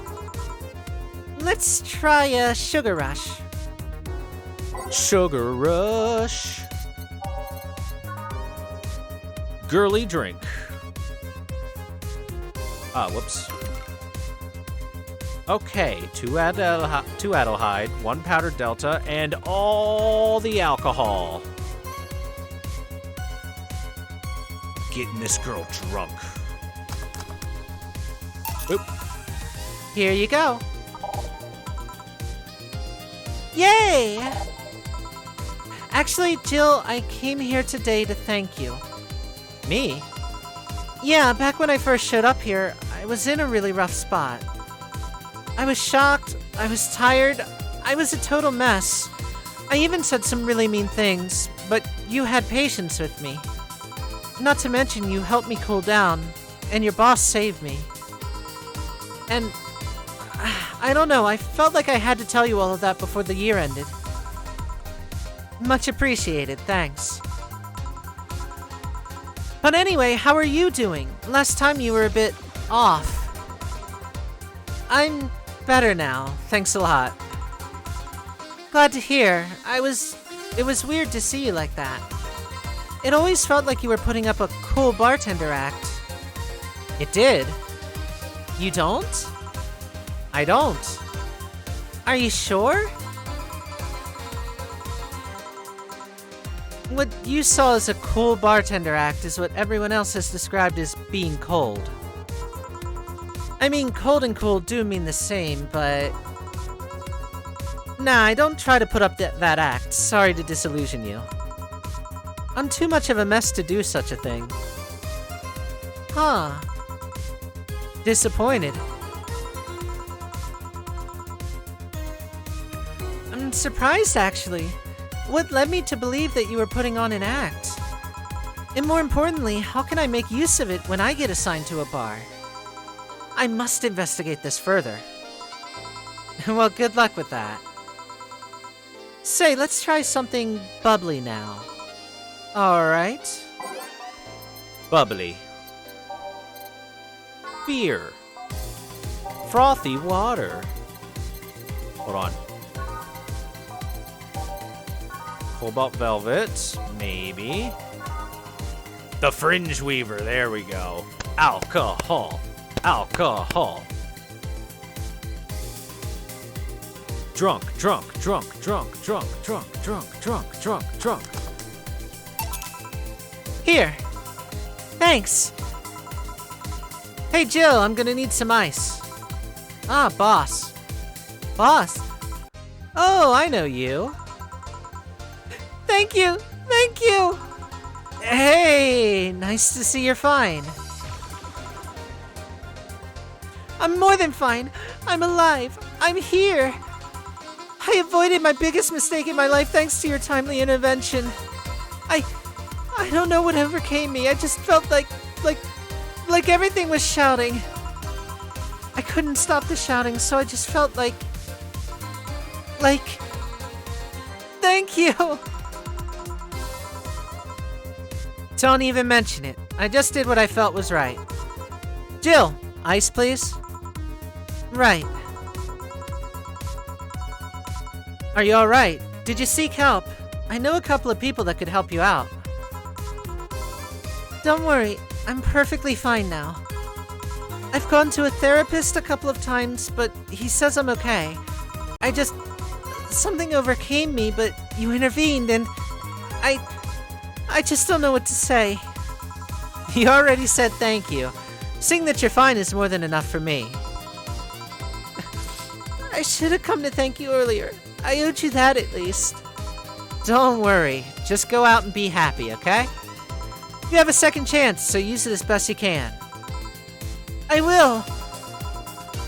Let's try a sugar rush. Sugar rush. Girly drink. Whoops. Okay, 2 Adelhyde, 1 powdered Delta, and all the alcohol. Getting this girl drunk. Oop. Here you go. Yay! Actually, Jill, I came here today to thank you. Me? Yeah, back when I first showed up here, I was in a really rough spot. I was shocked, I was tired, I was a total mess. I even said some really mean things, but you had patience with me. Not to mention you helped me cool down, and your boss saved me. And I don't know, I felt like I had to tell you all of that before the year ended. Much appreciated, thanks. But anyway, how are you doing? Last time you were a bit off. I'm better now, thanks a lot. Glad to hear. It was weird to see you like that. It always felt like you were putting up a cool bartender act. It did? You don't? I don't. Are you sure? What you saw as a cool bartender act is what everyone else has described as being cold. I mean, cold and cool do mean the same, but... Nah, I don't try to put up that act. Sorry to disillusion you. I'm too much of a mess to do such a thing. Huh. Disappointed. I'm surprised, actually. What led me to believe that you were putting on an act? And more importantly, how can I make use of it when I get assigned to a bar? I must investigate this further. Well, good luck with that. Say, let's try something bubbly now. Alright. Bubbly. Beer. Frothy water. Hold on. Cobalt velvet, maybe. The fringe weaver, there we go. Alcohol. Alcohol. Drunk, drunk, drunk, drunk, drunk, drunk, drunk, drunk, drunk, drunk. Here. Thanks. Hey, Jill, I'm gonna need some ice. Ah, boss. Boss? Oh, I know you. Thank you! Thank you! Hey, nice to see you're fine. I'm more than fine. I'm alive. I'm here. I avoided my biggest mistake in my life thanks to your timely intervention. I don't know what overcame me. I just felt like everything was shouting. I couldn't stop the shouting, so I just felt like, thank you. Don't even mention it. I just did what I felt was right. Jill, ice please. Right. Are you alright? Did you seek help? I know a couple of people that could help you out. Don't worry, I'm perfectly fine now. I've gone to a therapist a couple of times, but he says I'm okay. Something overcame me, but you intervened and I just don't know what to say. You already said thank you. Seeing that you're fine is more than enough for me. I should have come to thank you earlier. I owed you that at least. Don't worry. Just go out and be happy, okay? You have a second chance, so use it as best you can. I will.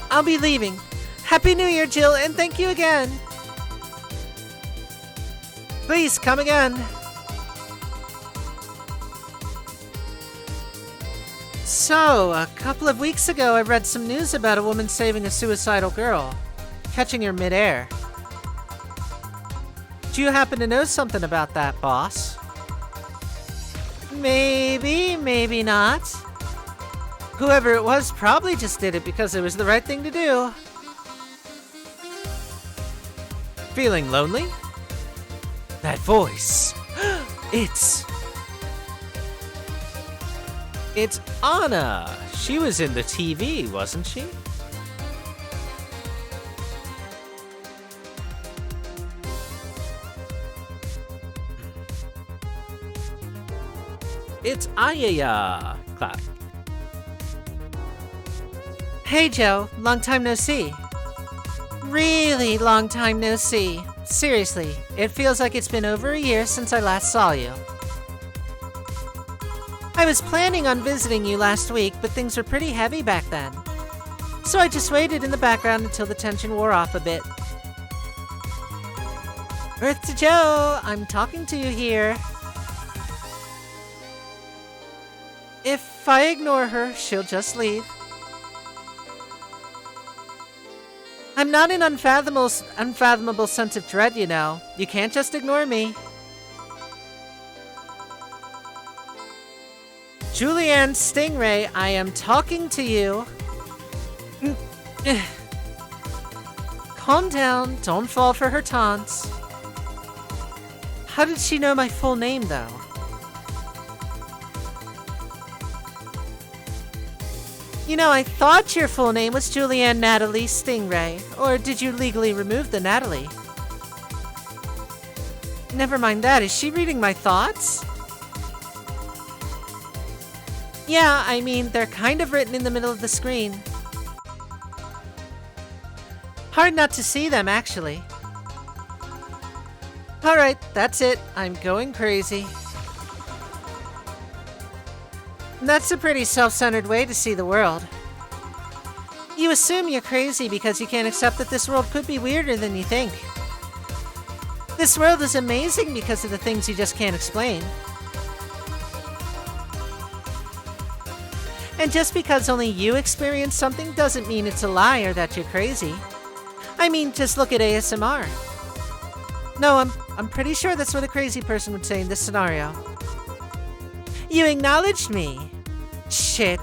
I'll be leaving. Happy New Year, Jill, and thank you again. Please, come again. So, a couple of weeks ago, I read some news about a woman saving a suicidal girl, catching her midair. Do you happen to know something about that, boss? Maybe, maybe not. Whoever it was probably just did it because it was the right thing to do. Feeling lonely? That voice. It's Anna. She was in the TV, wasn't she? It's Ayaya. Clap. Hey, Joe. Long time no see. Really long time no see. Seriously, it feels like it's been over a year since I last saw you. I was planning on visiting you last week, but things were pretty heavy back then. So I just waited in the background until the tension wore off a bit. Earth to Joe, I'm talking to you here. If I ignore her, she'll just leave. I'm not an unfathomable sense of dread, you know. You can't just ignore me. Julianne Stingray, I am talking to you. Calm down, don't fall for her taunts. How did she know my full name, though? You know, I thought your full name was Julianne Natalie Stingray. Or did you legally remove the Natalie? Never mind that, is she reading my thoughts? Yeah, I mean, they're kind of written in the middle of the screen. Hard not to see them, actually. Alright, that's it. I'm going crazy. That's a pretty self-centered way to see the world. You assume you're crazy because you can't accept that this world could be weirder than you think. This world is amazing because of the things you just can't explain. And just because only you experience something doesn't mean it's a lie or that you're crazy. I mean, just look at ASMR. No, I'm pretty sure that's what a crazy person would say in this scenario. You acknowledged me. Shit.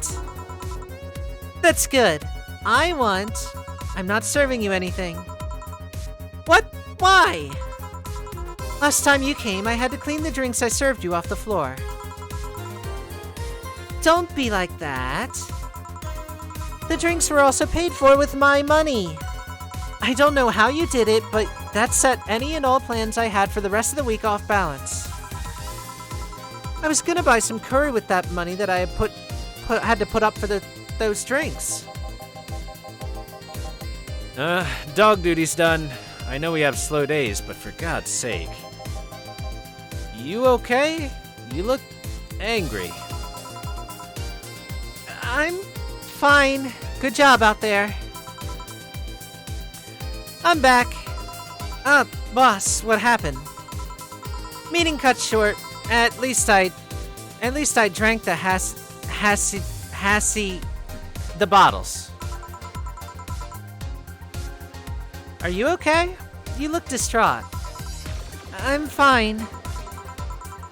That's good. I'm not serving you anything. What? Why? Last time you came, I had to clean the drinks I served you off the floor. Don't be like that. The drinks were also paid for with my money. I don't know how you did it, but that set any and all plans I had for the rest of the week off balance. I was gonna buy some curry with that money that I had to put up for those drinks. Dog duty's done. I know we have slow days, but for God's sake. You okay? You look angry. I'm fine. Good job out there. I'm back. Boss, what happened? Meeting cut short. At least I drank the The bottles. Are you okay? You look distraught. I'm fine.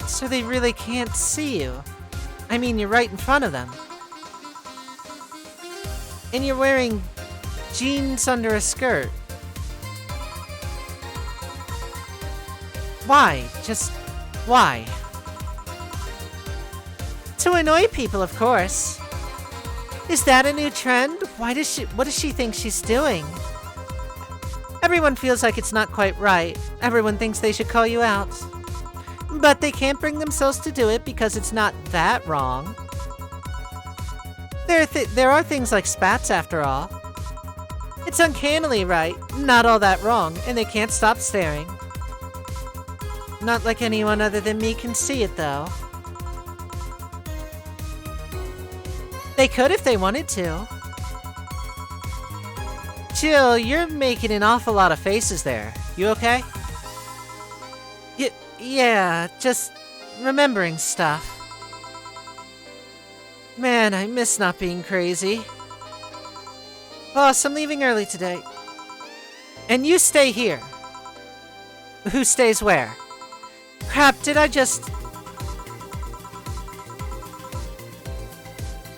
So they really can't see you. I mean, you're right in front of them. And you're wearing jeans under a skirt. Why? Just why? To annoy people, of course. Is that a new trend? What does she think she's doing? Everyone feels like it's not quite right. Everyone thinks they should call you out. But they can't bring themselves to do it because it's not that wrong. There are things like spats, after all. It's uncannily right, not all that wrong, and they can't stop staring. Not like anyone other than me can see it, though. They could if they wanted to. Jill, you're making an awful lot of faces there. You okay? Yeah, just remembering stuff. Man, I miss not being crazy. Boss, I'm leaving early today. And you stay here. Who stays where? Crap, did I just...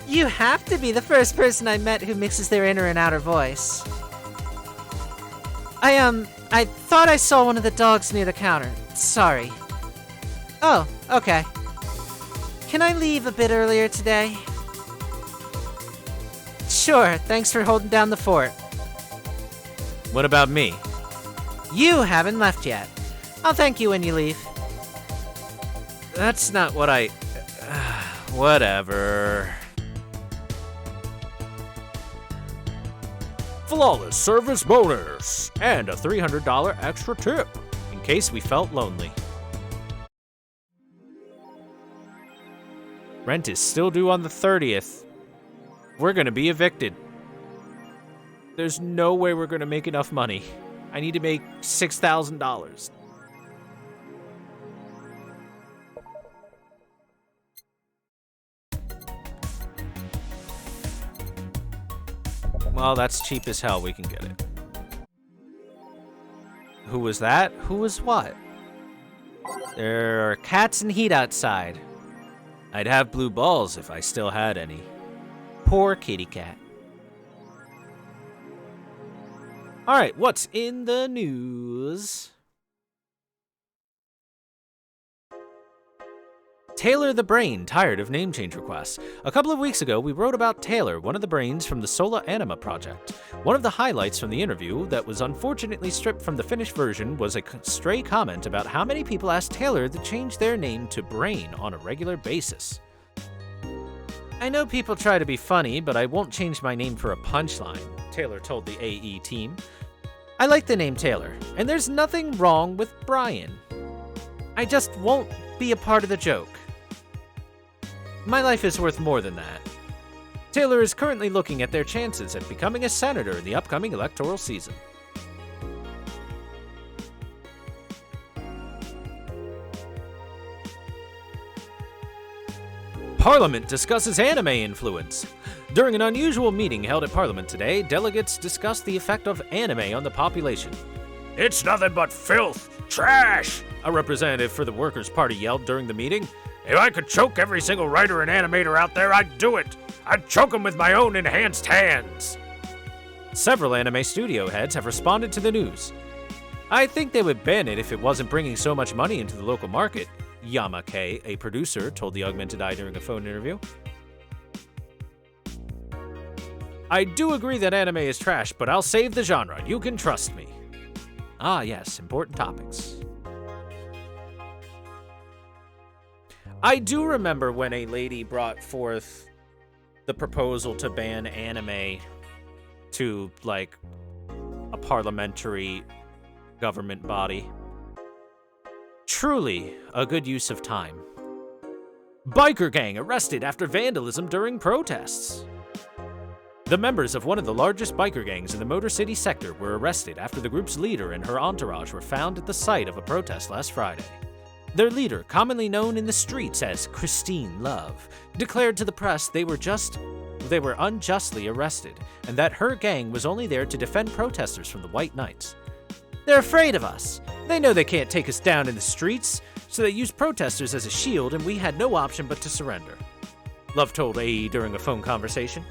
You have to be the first person I met who mixes their inner and outer voice. I thought I saw one of the dogs near the counter. Sorry. Oh, okay. Can I leave a bit earlier today? Sure, thanks for holding down the fort. What about me? You haven't left yet. I'll thank you when you leave. That's not what I... whatever. Flawless service bonus! And a $300 extra tip, in case we felt lonely. Rent is still due on the 30th. We're gonna be evicted. There's no way we're gonna make enough money. I need to make $6,000. Well, that's cheap as hell. We can get it. Who was that? Who was what? There are cats and heat outside. I'd have blue balls if I still had any. Poor kitty cat. All right, what's in the news? Taylor the Brain, tired of name change requests. A couple of weeks ago, we wrote about Taylor, one of the brains from the Sola Anima project. One of the highlights from the interview that was unfortunately stripped from the finished version was a stray comment about how many people asked Taylor to change their name to Brain on a regular basis. I know people try to be funny, but I won't change my name for a punchline, Taylor told the AE team. I like the name Taylor, and there's nothing wrong with Brian. I just won't be a part of the joke. My life is worth more than that. Taylor is currently looking at their chances at becoming a senator in the upcoming electoral season. Parliament discusses anime influence. During an unusual meeting held at Parliament today, delegates discussed the effect of anime on the population. It's nothing but filth, trash, a representative for the Workers' Party yelled during the meeting. If I could choke every single writer and animator out there, I'd do it. I'd choke them with my own enhanced hands. Several anime studio heads have responded to the news. I think they would ban it if it wasn't bringing so much money into the local market, Yamake, a producer, told the Augmented Eye during a phone interview. I do agree that anime is trash, but I'll save the genre. You can trust me. Ah, yes, important topics. I do remember when a lady brought forth the proposal to ban anime to, like, a parliamentary government body. Truly a good use of time. Biker gang arrested after vandalism during protests. The members of one of the largest biker gangs in the Motor City sector were arrested after the group's leader and her entourage were found at the site of a protest last Friday. Their leader, commonly known in the streets as Christine Love, declared to the press they were unjustly arrested, and that her gang was only there to defend protesters from the White Knights. They're afraid of us. They know they can't take us down in the streets, so they use protesters as a shield, and we had no option but to surrender. Love told AE during a phone conversation.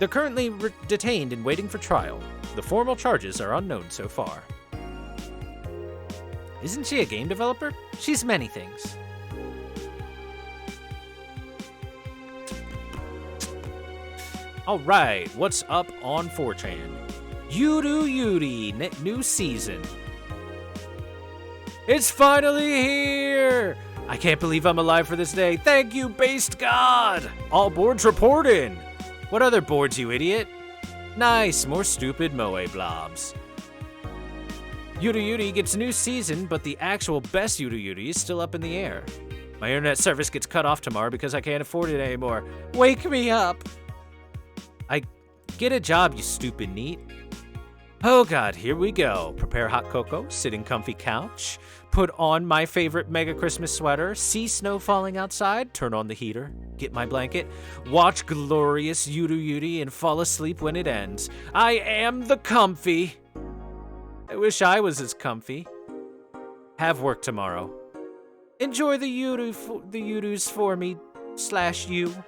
They're currently detained and waiting for trial. The formal charges are unknown so far. Isn't she a game developer? She's many things. Alright, what's up on 4chan? Yudu Yuri, new season. It's finally here! I can't believe I'm alive for this day. Thank you, based god! All boards report in! What other boards, you idiot? Nice, more stupid moe blobs. Yudu Yuri gets a new season, but the actual best Yudu Yuri is still up in the air. My internet service gets cut off tomorrow because I can't afford it anymore. Wake me up! I get a job, you stupid neat. Oh god, here we go. Prepare hot cocoa, sit in comfy couch, put on my favorite mega Christmas sweater, see snow falling outside, turn on the heater, get my blanket, watch glorious Yudu Yuri and fall asleep when it ends. I am the comfy. I wish I was as comfy. Have work tomorrow. Enjoy the Yudus for me, /you.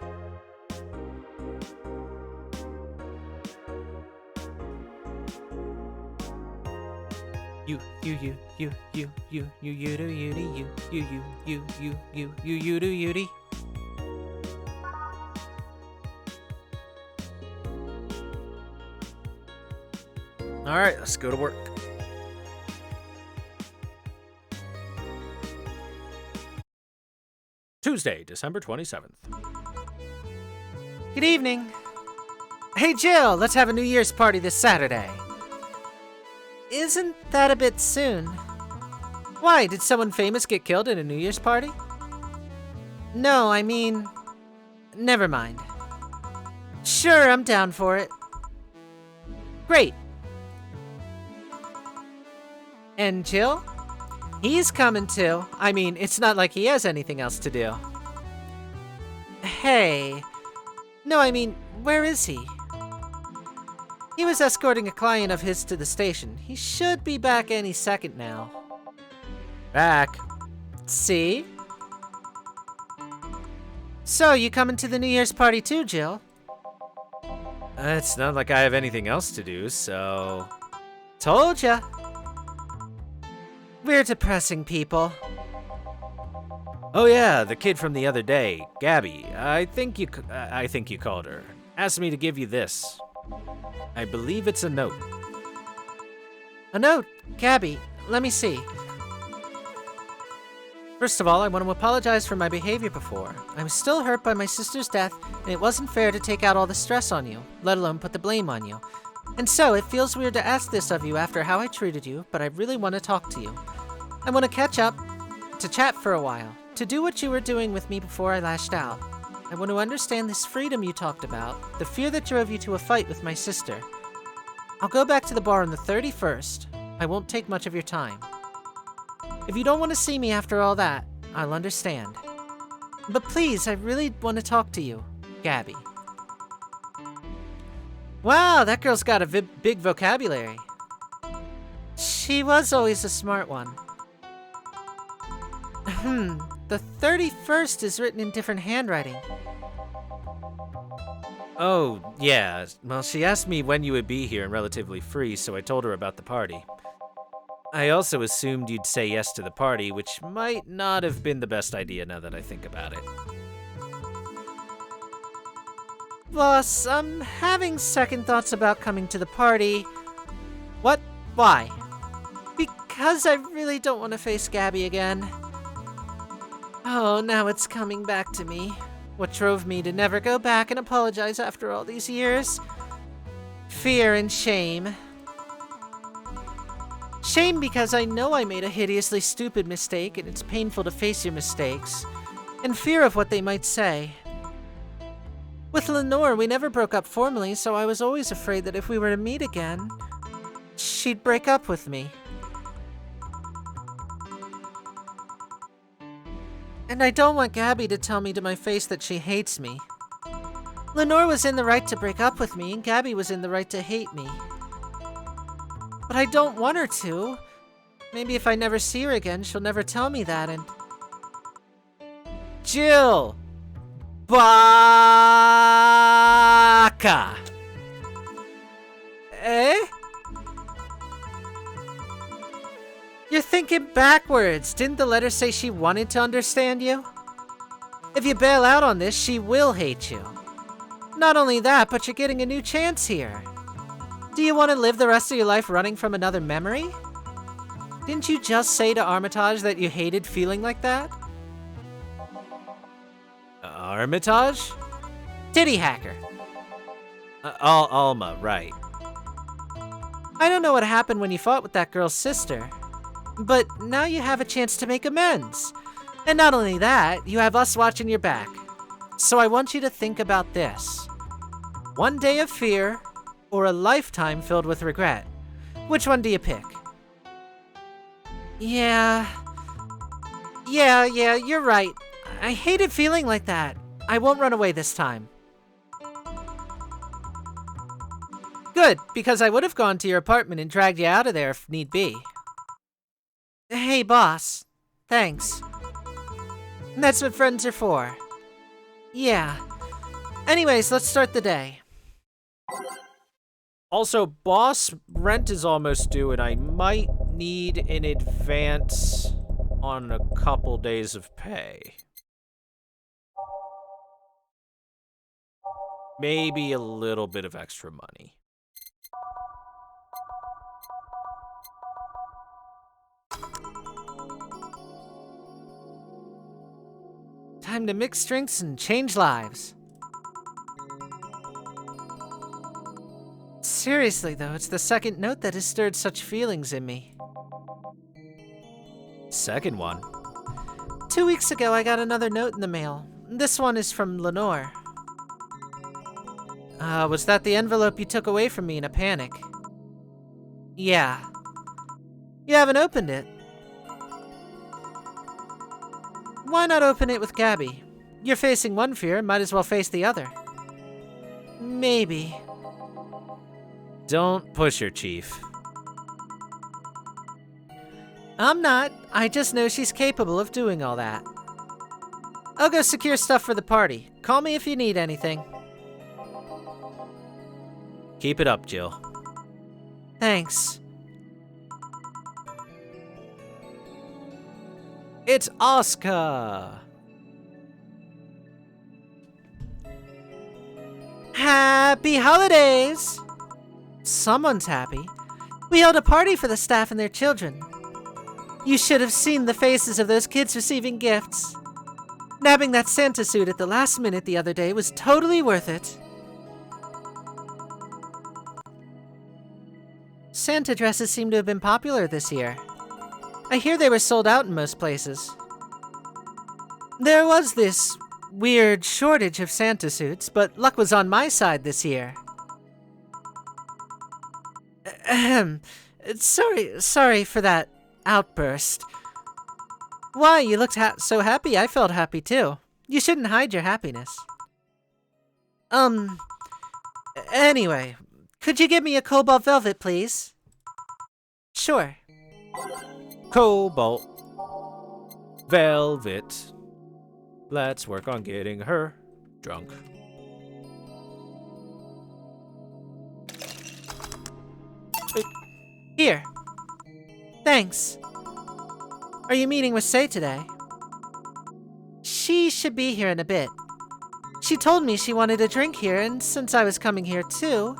You do Yudi. All right, let's go to work. Tuesday, December 27th. Good evening. Hey Jill, let's have a New Year's party this Saturday. Isn't that a bit soon? Why, did someone famous get killed at a New Year's party? No, I mean... Never mind. Sure, I'm down for it. Great. And Jill? He's coming too. I mean, it's not like he has anything else to do. Hey. No, I mean, where is he? He was escorting a client of his to the station. He should be back any second now. Back. See? So, you coming to the New Year's party too, Jill? It's not like I have anything else to do, so... Told ya. We're depressing people. Oh yeah, the kid from the other day, Gabby. I think you called her. Asked me to give you this. I believe it's a note. A note? Gabby, let me see. First of all, I want to apologize for my behavior before. I'm still hurt by my sister's death, and it wasn't fair to take out all the stress on you, let alone put the blame on you. And so, it feels weird to ask this of you after how I treated you, but I really want to talk to you. I want to catch up, to chat for a while, to do what you were doing with me before I lashed out. I want to understand this freedom you talked about, the fear that drove you to a fight with my sister. I'll go back to the bar on the 31st. I won't take much of your time. If you don't want to see me after all that, I'll understand. But please, I really want to talk to you, Gabby. Wow, that girl's got a big vocabulary. She was always a smart one. The 31st is written in different handwriting. Oh, yeah. Well, she asked me when you would be here and relatively free, so I told her about the party. I also assumed you'd say yes to the party, which might not have been the best idea now that I think about it. Boss, I'm having second thoughts about coming to the party. What? Why? Because I really don't want to face Gabby again. Oh, now it's coming back to me. What drove me to never go back and apologize after all these years? Fear and shame. Shame because I know I made a hideously stupid mistake and it's painful to face your mistakes. And fear of what they might say. With Lenore, we never broke up formally, so I was always afraid that if we were to meet again, she'd break up with me. And I don't want Gabby to tell me to my face that she hates me. Lenore was in the right to break up with me, and Gabby was in the right to hate me. But I don't want her to. Maybe if I never see her again, she'll never tell me that, and... Jill! Baka! Eh? You're thinking backwards. Didn't the letter say she wanted to understand you? If you bail out on this, she will hate you. Not only that, but you're getting a new chance here. Do you want to live the rest of your life running from another memory? Didn't you just say to Armitage that you hated feeling like that? Armitage? Titty hacker. Alma, right. I don't know what happened when you fought with that girl's sister, but now you have a chance to make amends. And not only that, you have us watching your back. So I want you to think about this. One day of fear, or a lifetime filled with regret. Which one do you pick? Yeah, you're right. I hated feeling like that. I won't run away this time. Good, because I would have gone to your apartment and dragged you out of there if need be. Hey, boss. Thanks. That's what friends are for. Yeah. Anyways, let's start the day. Also, boss, rent is almost due and I might need an advance on a couple days of pay. Maybe a little bit of extra money. Time to mix drinks and change lives. Seriously, though, it's the second note that has stirred such feelings in me. Second one? 2 weeks ago, I got another note in the mail. This one is from Lenore. Was that the envelope you took away from me in a panic? Yeah. You haven't opened it. Why not open it with Gabby? You're facing one fear, might as well face the other. Maybe. Don't push her, Chief. I'm not. I just know she's capable of doing all that. I'll go secure stuff for the party. Call me if you need anything. Keep it up, Jill. Thanks. It's Oscar! Happy holidays! Someone's happy. We held a party for the staff and their children. You should have seen the faces of those kids receiving gifts. Nabbing that Santa suit at the last minute the other day was totally worth it. Santa dresses seem to have been popular this year. I hear they were sold out in most places. There was this weird shortage of Santa suits, but luck was on my side this year. Ahem. Sorry for that outburst. Why, you looked so happy, I felt happy too. You shouldn't hide your happiness. Anyway, could you give me a cobalt velvet, please? Sure. Cobalt. Velvet. Let's work on getting her drunk. Here. Thanks. Are you meeting with Say today? She should be here in a bit. She told me she wanted a drink here, and since I was coming here too...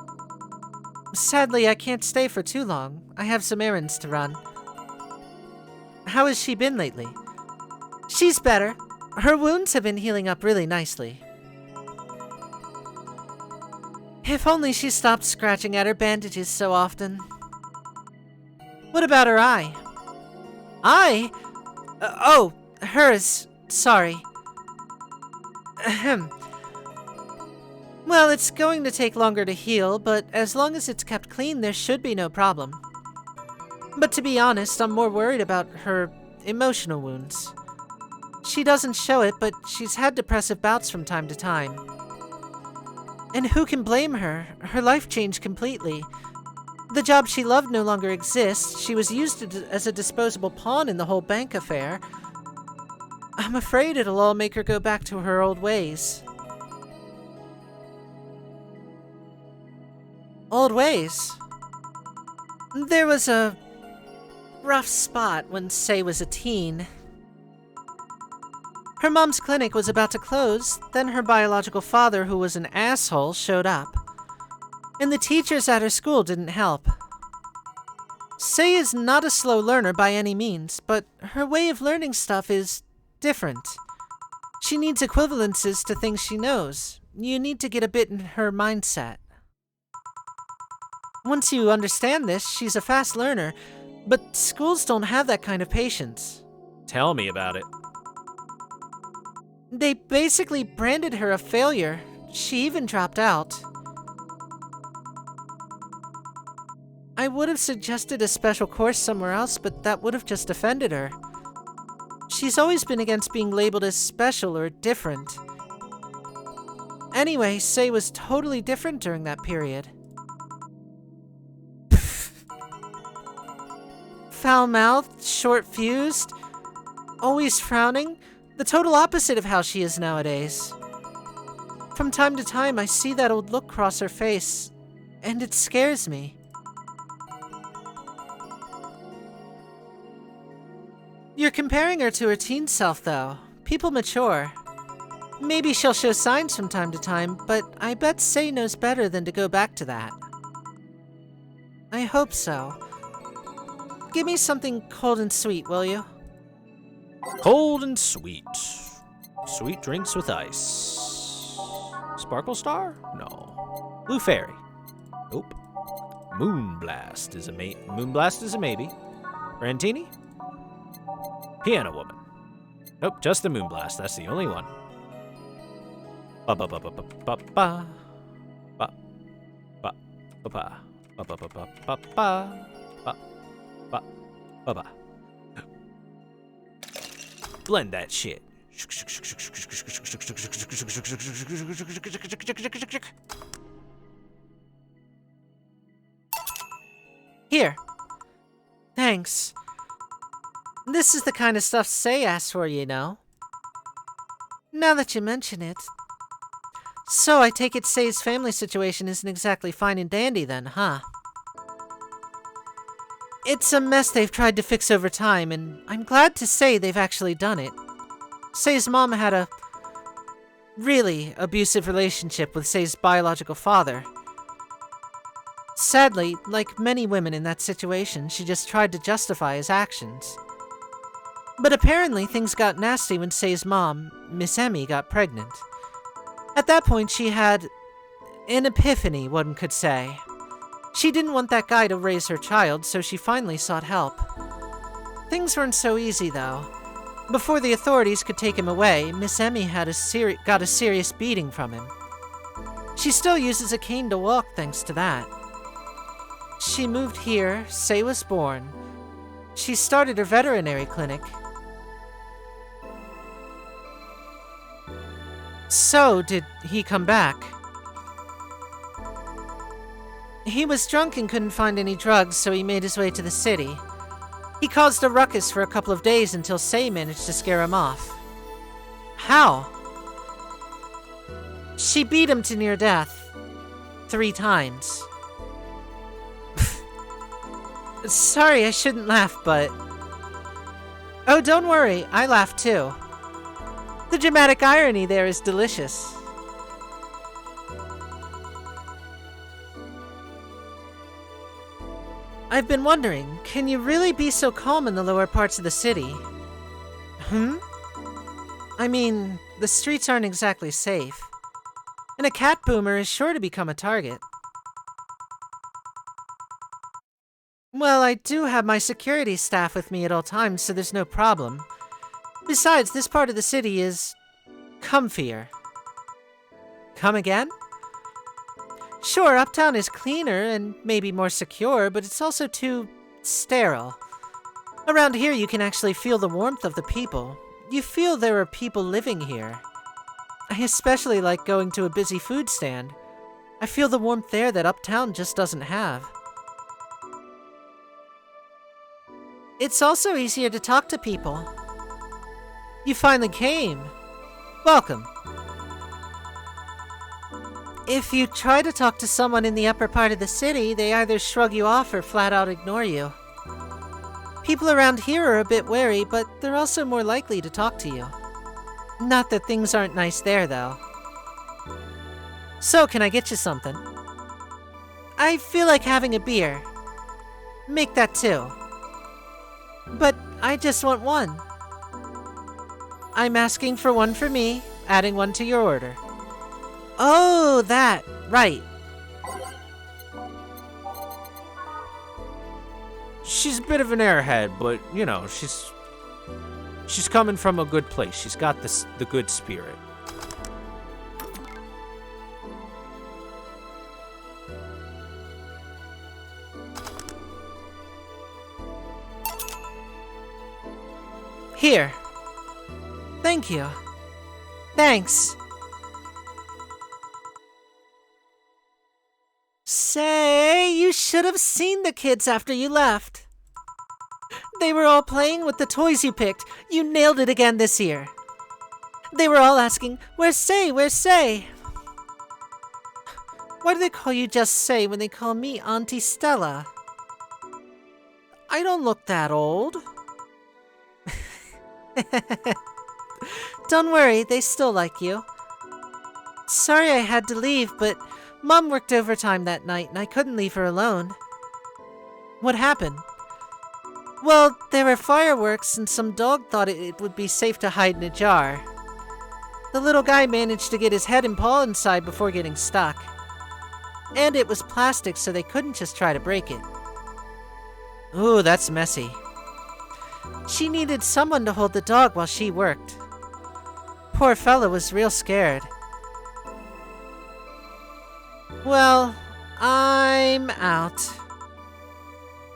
Sadly, I can't stay for too long. I have some errands to run. How has she been lately? She's better. Her wounds have been healing up really nicely. If only she stopped scratching at her bandages so often. What about her eye? Eye? Oh, hers. Sorry. Ahem. Well, it's going to take longer to heal, but as long as it's kept clean, there should be no problem. But to be honest, I'm more worried about her emotional wounds. She doesn't show it, but she's had depressive bouts from time to time. And who can blame her? Her life changed completely. The job she loved no longer exists. She was used as a disposable pawn in the whole bank affair. I'm afraid it'll all make her go back to her old ways. Old ways? There was a rough spot when Say was a teen. Her mom's clinic was about to close, then her biological father, who was an asshole, showed up. And the teachers at her school didn't help. Say is not a slow learner by any means, but her way of learning stuff is different. She needs equivalences to things she knows. You need to get a bit in her mindset. Once you understand this, she's a fast learner, but schools don't have that kind of patience. Tell me about it. They basically branded her a failure. She even dropped out. I would have suggested a special course somewhere else, but that would have just offended her. She's always been against being labeled as special or different. Anyway, Say was totally different during that period. Foul-mouthed, short-fused, always frowning, the total opposite of how she is nowadays. From time to time, I see that old look cross her face, and it scares me. You're comparing her to her teen self, though. People mature. Maybe she'll show signs from time to time, but I bet Say knows better than to go back to that. I hope so. Give me something cold and sweet, will you? Cold and sweet. Sweet drinks with ice. Sparkle Star? No. Blue Fairy? Nope. Moonblast is a maybe. Rantini? Piano Woman? Nope, just the Moonblast. That's the only one. Ba ba ba ba ba ba ba ba ba ba ba ba ba ba ba ba ba ba ba. Blend that shit. Here. Thanks. This is the kind of stuff Say asked for, you know. Now that you mention it. So I take it Say's family situation isn't exactly fine and dandy then, huh? It's a mess they've tried to fix over time, and I'm glad to say they've actually done it. Say's mom had a really abusive relationship with Say's biological father. Sadly, like many women in that situation, she just tried to justify his actions. But apparently things got nasty when Say's mom, Miss Emmy, got pregnant. At that point, she had an epiphany, one could say. She didn't want that guy to raise her child, so she finally sought help. Things weren't so easy, though. Before the authorities could take him away, Miss Emmy got a serious beating from him. She still uses a cane to walk thanks to that. She moved here, Say was born. She started her veterinary clinic. So, did he come back? He was drunk and couldn't find any drugs, so he made his way to the city. He caused a ruckus for a couple of days until Say managed to scare him off. How? She beat him to near death. 3 times. Sorry, I shouldn't laugh, but... Oh, don't worry, I laugh too. The dramatic irony there is delicious. I've been wondering, can you really be so calm in the lower parts of the city? I mean, the streets aren't exactly safe. And a cat boomer is sure to become a target. Well, I do have my security staff with me at all times, so there's no problem. Besides, this part of the city is... comfier. Come again? Sure, uptown is cleaner and maybe more secure, but it's also too... sterile. Around here you can actually feel the warmth of the people. You feel there are people living here. I especially like going to a busy food stand. I feel the warmth there that uptown just doesn't have. It's also easier to talk to people. You finally came. Welcome. If you try to talk to someone in the upper part of the city, they either shrug you off or flat out ignore you. People around here are a bit wary, but they're also more likely to talk to you. Not that things aren't nice there, though. So, can I get you something? I feel like having a beer. Make that 2. But I just want 1. I'm asking for 1 for me, adding 1 to your order. Oh, that. Right. She's a bit of an airhead, but, you know, she's coming from a good place. She's got the good spirit. Here. Thank you. Thanks. Say, you should have seen the kids after you left. They were all playing with the toys you picked. You nailed it again this year. They were all asking, "Where's Say? Where's Say?" Why do they call you just Say when they call me Auntie Stella? I don't look that old. Don't worry, they still like you. Sorry I had to leave, but Mom worked overtime that night and I couldn't leave her alone. What happened? Well, there were fireworks and some dog thought it would be safe to hide in a jar. The little guy managed to get his head and paw inside before getting stuck. And it was plastic, so they couldn't just try to break it. Ooh, that's messy. She needed someone to hold the dog while she worked. Poor fella was real scared. Well, I'm out.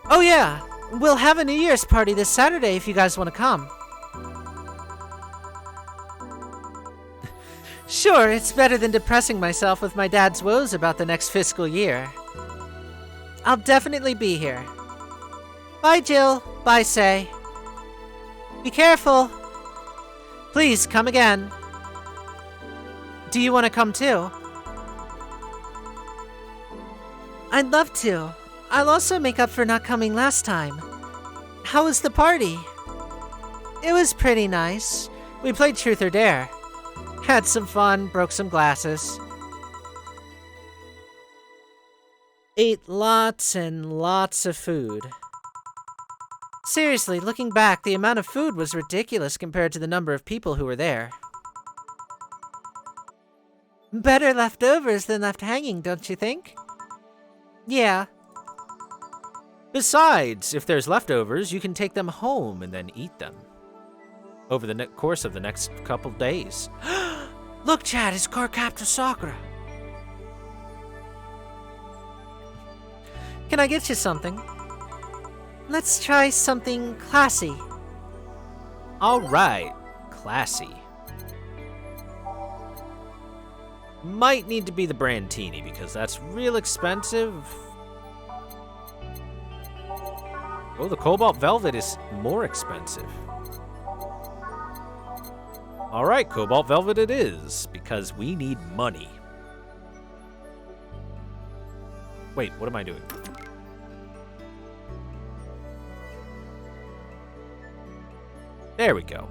Oh yeah, we'll have a New Year's party this Saturday if you guys want to come. Sure, it's better than depressing myself with my dad's woes about the next fiscal year. I'll definitely be here. Bye, Jill. Bye, Say. Be careful. Please, come again. Do you want to come too? I'd love to. I'll also make up for not coming last time. How was the party? It was pretty nice. We played Truth or Dare. Had some fun, broke some glasses. Ate lots and lots of food. Seriously, looking back, the amount of food was ridiculous compared to the number of people who were there. Better leftovers than left hanging, don't you think? Yeah. Besides, if there's leftovers, you can take them home and then eat them. Over the course of the next couple days. Look, Chad, it's Car Captain Sakura. Can I get you something? Let's try something classy. All right, classy. Might need to be the Brandtini because that's real expensive. Oh, the Cobalt Velvet is more expensive. All right, Cobalt Velvet it is because we need money. Wait, what am I doing? There we go.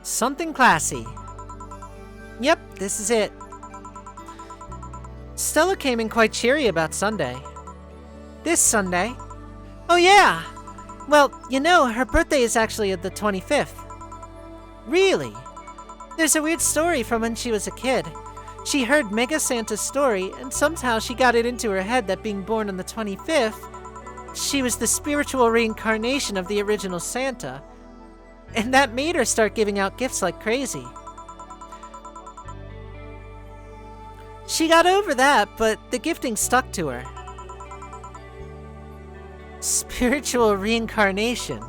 Something classy. Yep, this is it. Stella came in quite cheery about Sunday. This Sunday? Oh yeah! Well, you know, her birthday is actually the 25th. Really? There's a weird story from when she was a kid. She heard Mega Santa's story, and somehow she got it into her head that being born on the 25th, she was the spiritual reincarnation of the original Santa. And that made her start giving out gifts like crazy. She got over that, but the gifting stuck to her. Spiritual reincarnation.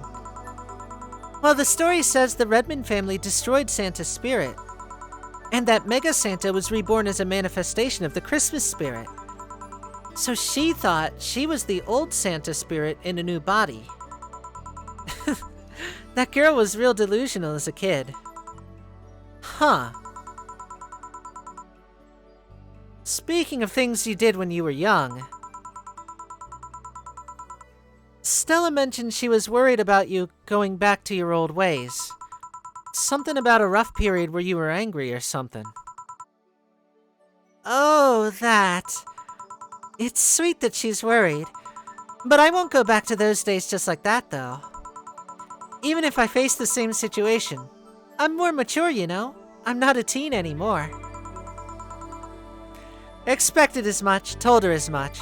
Well, the story says the Redmond family destroyed Santa's spirit, and that Mega Santa was reborn as a manifestation of the Christmas spirit. So she thought she was the old Santa spirit in a new body. That girl was real delusional as a kid. Huh. Speaking of things you did when you were young, Stella mentioned she was worried about you going back to your old ways. Something about a rough period where you were angry or something. Oh, that. It's sweet that she's worried, but I won't go back to those days just like that, though. Even if I face the same situation, I'm more mature, you know? I'm not a teen anymore. Expected as much, told her as much.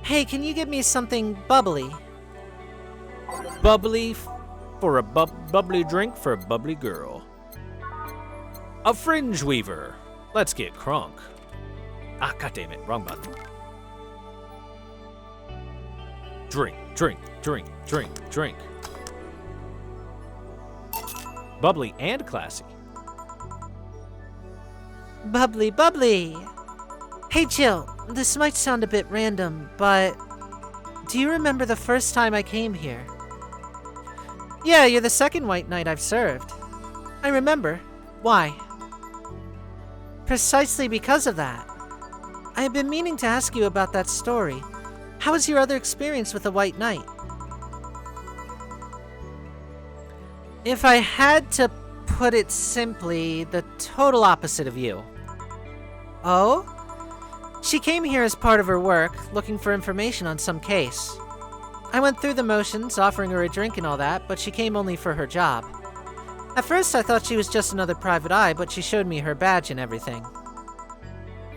Hey, can you get me something bubbly? Bubbly for a bubbly drink for a bubbly girl. A fringe weaver. Let's get crunk. Ah, goddammit, wrong button. Drink, drink, drink, drink, drink. Bubbly and classy. Bubbly, bubbly. Hey, Jill, this might sound a bit random, but do you remember the first time I came here? Yeah, you're the second white knight I've served. I remember. Why? Precisely because of that. I've been meaning to ask you about that story. How was your other experience with the White Knight? If I had to put it simply, the total opposite of you. Oh? She came here as part of her work, looking for information on some case. I went through the motions, offering her a drink and all that, but she came only for her job. At first I thought she was just another private eye, but she showed me her badge and everything.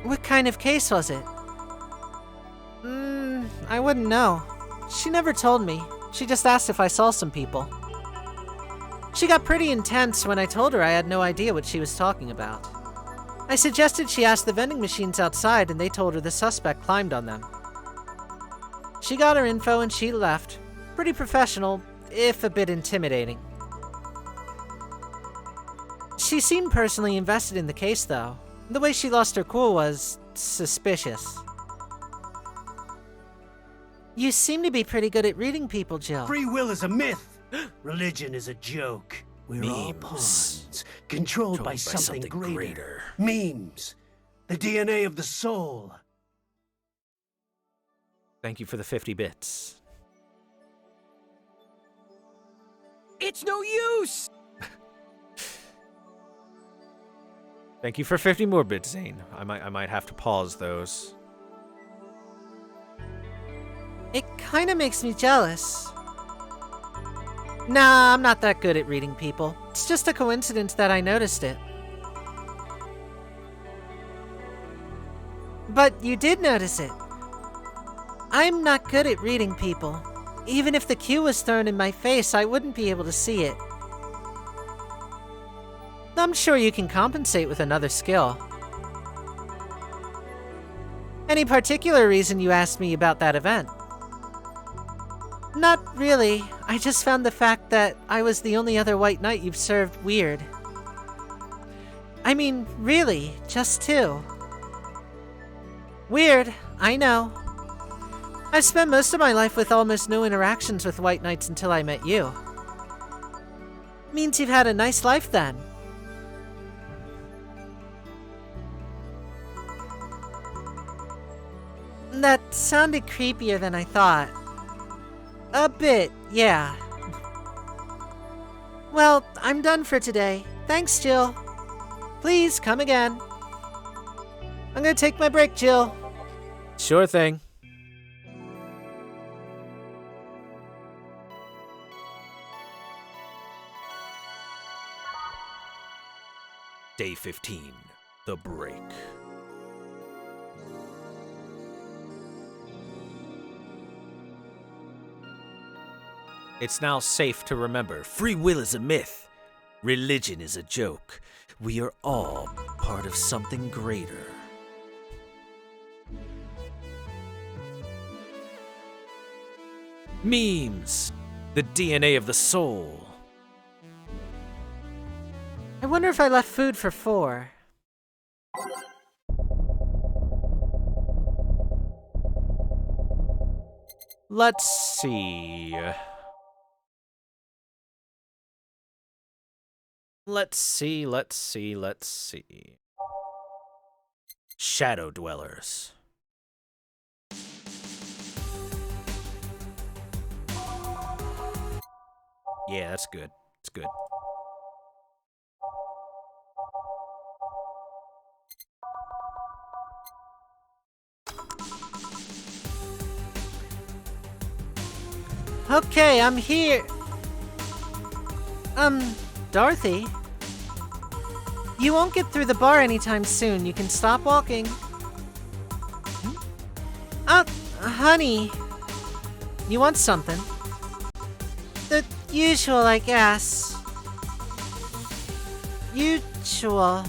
What kind of case was it? I wouldn't know. She never told me. She just asked if I saw some people. She got pretty intense when I told her I had no idea what she was talking about. I suggested she ask the vending machines outside, and they told her the suspect climbed on them. She got her info and she left. Pretty professional, if a bit intimidating. She seemed personally invested in the case, though. The way she lost her cool was suspicious. You seem to be pretty good at reading people, Jill. Free will is a myth. Religion is a joke. We're all Memes. pawns, controlled by something greater. Memes. The DNA of the soul. Thank you for the 50 bits. It's no use! Thank you for 50 more bits, Zane. I might have to pause those. It kinda makes me jealous. Nah, I'm not that good at reading people. It's just a coincidence that I noticed it. But you did notice it. I'm not good at reading people. Even if the cue was thrown in my face, I wouldn't be able to see it. I'm sure you can compensate with another skill. Any particular reason you asked me about that event? Not really. I just found the fact that I was the only other white knight you've served weird. I mean, really, just two. Weird, I know. I've spent most of my life with almost no interactions with white knights until I met you. Means you've had a nice life then. That sounded creepier than I thought. A bit, yeah. Well, I'm done for today. Thanks, Jill. Please, come again. I'm gonna take my break, Jill. Sure thing. Day 15, the break. It's now safe to remember, free will is a myth. Religion is a joke. We are all part of something greater. Memes, the DNA of the soul. I wonder if I left food for 4. Let's see. Let's see. Shadow Dwellers. Yeah, that's good. It's good. Okay, I'm here. Dorothy? You won't get through the bar anytime soon. You can stop walking. Honey. You want something? The usual, I guess. Usual.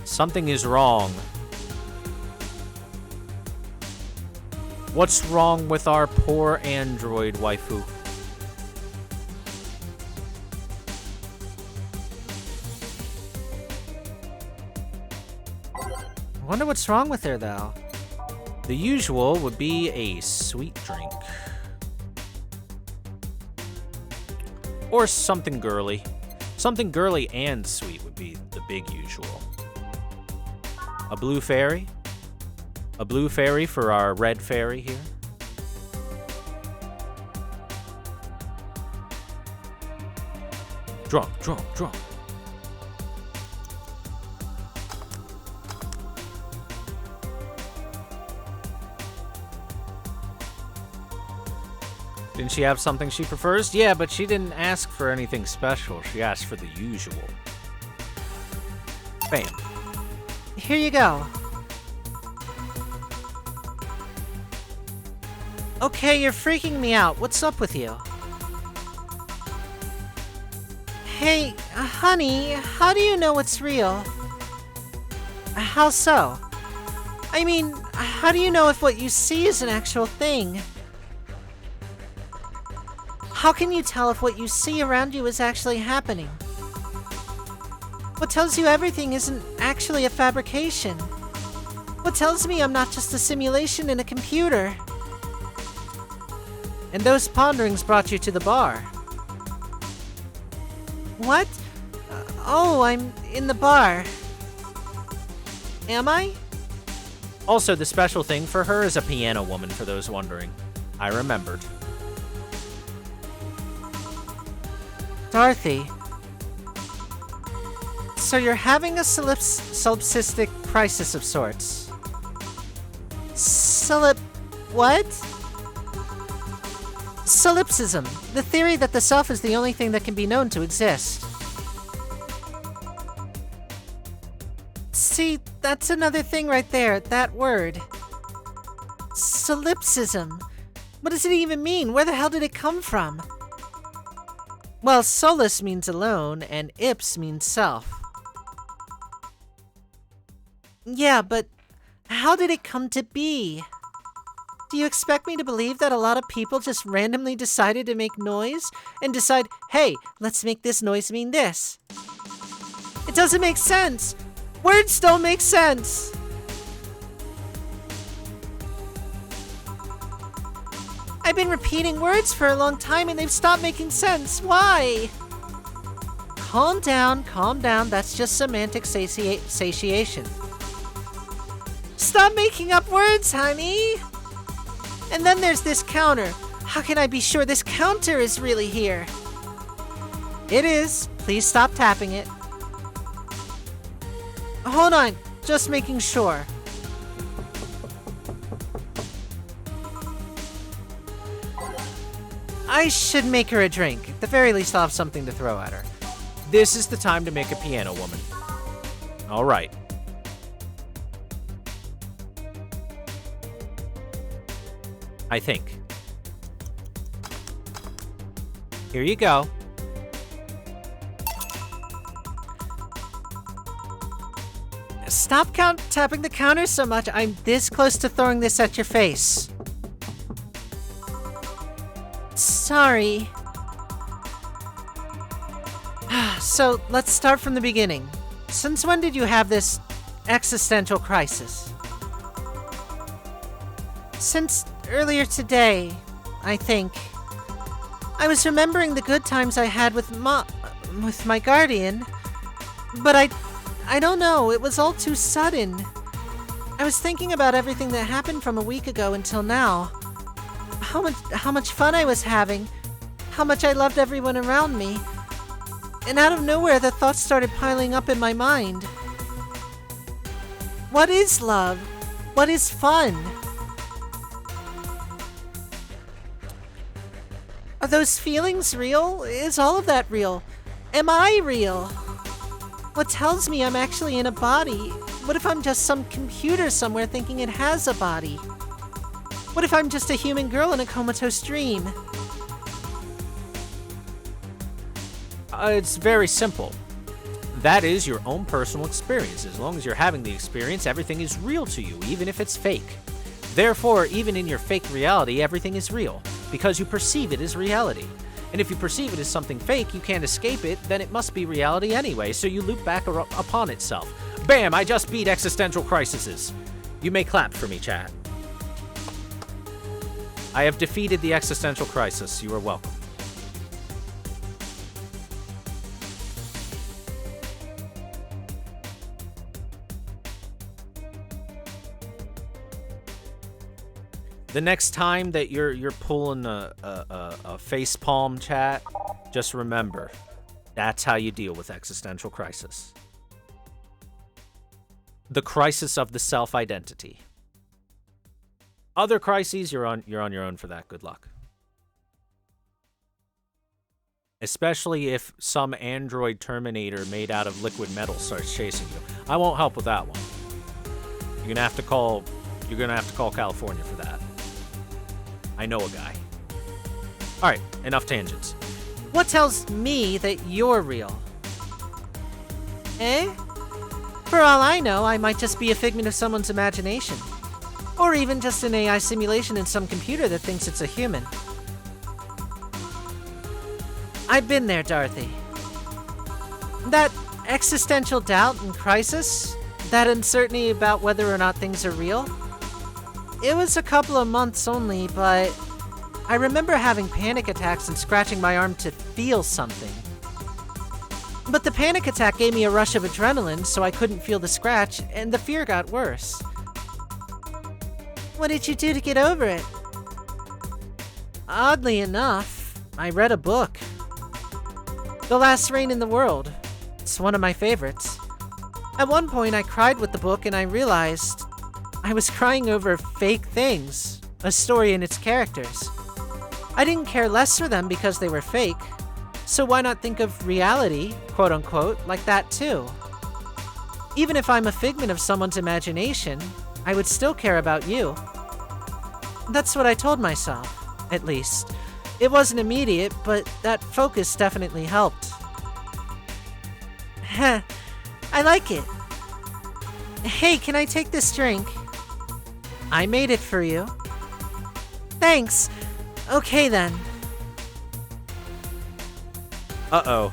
Something is wrong. What's wrong with our poor android waifu? I wonder what's wrong with her, though. The usual would be a sweet drink. Or something girly. Something girly and sweet would be the big usual. A blue fairy? A blue fairy for our red fairy here? Drunk. Didn't she have something she prefers? Yeah, but she didn't ask for anything special. She asked for the usual. Bam. Here you go. Okay, you're freaking me out. What's up with you? Hey, honey, how do you know it's real? How so? I mean, how do you know if what you see is an actual thing? How can you tell if what you see around you is actually happening? What tells you everything isn't actually a fabrication? What tells me I'm not just a simulation in a computer? And those ponderings brought you to the bar. What? Oh, I'm in the bar. Am I? Also, the special thing for her is a piano woman, for those wondering. I remembered. Dorothy. So you're having a solipsistic crisis of sorts. What? Solipsism, the theory that the self is the only thing that can be known to exist. See, that's another thing right there, that word. Solipsism. What does it even mean? Where the hell did it come from? Well, solus means alone, and ips means self. Yeah, but how did it come to be? Do you expect me to believe that a lot of people just randomly decided to make noise and decide, hey, let's make this noise mean this? It doesn't make sense. Words don't make sense. I've been repeating words for a long time and they've stopped making sense. Why? Calm down. That's just semantic satiation. Stop making up words, honey. And then there's this counter. How can I be sure this counter is really here? It is. Please stop tapping it. Hold on. Just making sure. I should make her a drink. At the very least, I'll have something to throw at her. This is the time to make a piano woman. All right. I think. Here you go. Stop tapping the counter so much. I'm this close to throwing this at your face. Sorry. So, let's start from the beginning. Since when did you have this existential crisis? Since earlier today, I think. I was remembering the good times I had with my guardian, but I don't know, it was all too sudden. I was thinking about everything that happened from a week ago until now. How much fun I was having, how much I loved everyone around me. And out of nowhere, the thoughts started piling up in my mind. What is love? What is fun? Are those feelings real? Is all of that real? Am I real? What tells me I'm actually in a body? What if I'm just some computer somewhere thinking it has a body? What if I'm just a human girl in a comatose dream? It's very simple. That is your own personal experience. As long as you're having the experience, everything is real to you, even if it's fake. Therefore, even in your fake reality, everything is real, because you perceive it as reality. And if you perceive it as something fake, you can't escape it, then it must be reality anyway, so you loop back upon itself. Bam! I just beat existential crises. You may clap for me, chat. I have defeated the existential crisis. You are welcome. The next time that you're pulling a face palm, chat, just remember, that's how you deal with existential crisis. The crisis of the self-identity. Other crises, you're on your own for that. Good luck. Especially if some android Terminator made out of liquid metal starts chasing you. I won't help with that one. You're gonna have to call California for that. I know a guy. All right, enough tangents. What tells me that you're real? Eh? For all I know, I might just be a figment of someone's imagination. Or even just an AI simulation in some computer that thinks it's a human. I've been there, Dorothy. That existential doubt and crisis, that uncertainty about whether or not things are real, it was a couple of months only, but I remember having panic attacks and scratching my arm to feel something. But the panic attack gave me a rush of adrenaline, so I couldn't feel the scratch, and the fear got worse. What did you do to get over it? Oddly enough, I read a book. The Last Reign in the World. It's one of my favorites. At one point, I cried with the book and I realized I was crying over fake things, a story and its characters. I didn't care less for them because they were fake, so why not think of reality, quote unquote, like that too? Even if I'm a figment of someone's imagination, I would still care about you. That's what I told myself, at least. It wasn't immediate, but that focus definitely helped. Heh, I like it. Hey, can I take this drink? I made it for you. Thanks. Okay then. Uh-oh.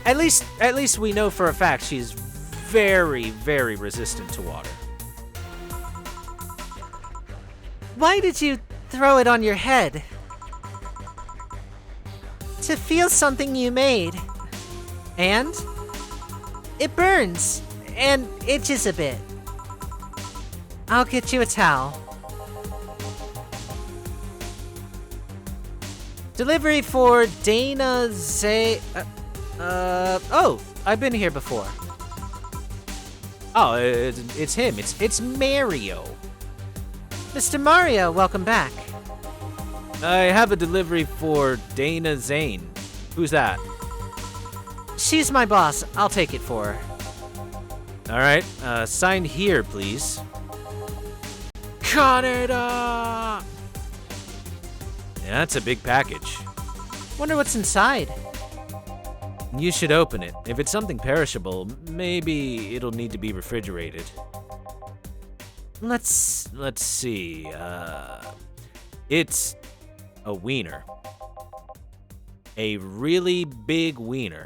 At least we know for a fact she's very, very resistant to water. Why did you throw it on your head? To feel something you made. And? It burns and itches a bit. I'll get you a towel. Delivery for Dana oh, I've been here before. Oh, it's him. It's Mario. Mr. Mario, welcome back. I have a delivery for Dana Zane. Who's that? She's my boss. I'll take it for her. All right, sign here, please. Canada! Yeah, that's a big package. Wonder what's inside. You should open it. If it's something perishable, maybe it'll need to be refrigerated. Let's see. It's a wiener. A really big wiener.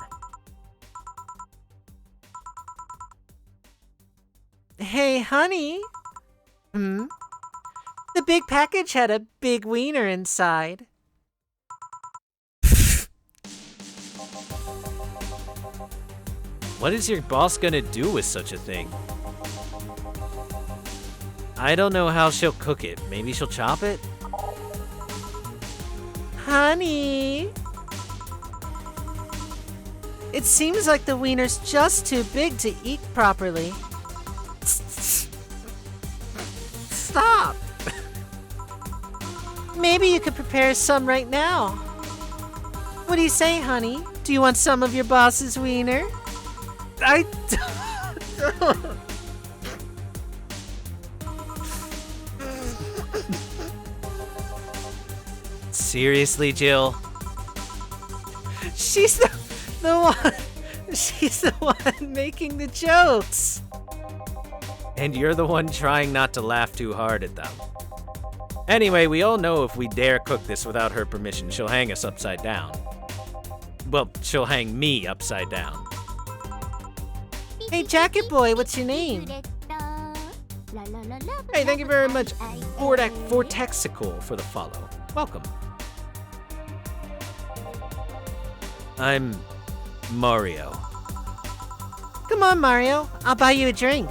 Hey, honey. The big package had a big wiener inside. What is your boss gonna do with such a thing? I don't know how she'll cook it. Maybe she'll chop it? Honey. It seems like the wiener's just too big to eat properly. Stop. Maybe you could prepare some right now. What do you say, honey? Do you want some of your boss's wiener? I Seriously, Jill? She's the one. She's the one making the jokes. And you're the one trying not to laugh too hard at them. Anyway, we all know if we dare cook this without her permission, she'll hang us upside down. Well, she'll hang me upside down. Hey, Jacket Boy, what's your name? Hey, thank you very much, Vortexical, for the follow. Welcome. I'm Mario. Come on, Mario. I'll buy you a drink.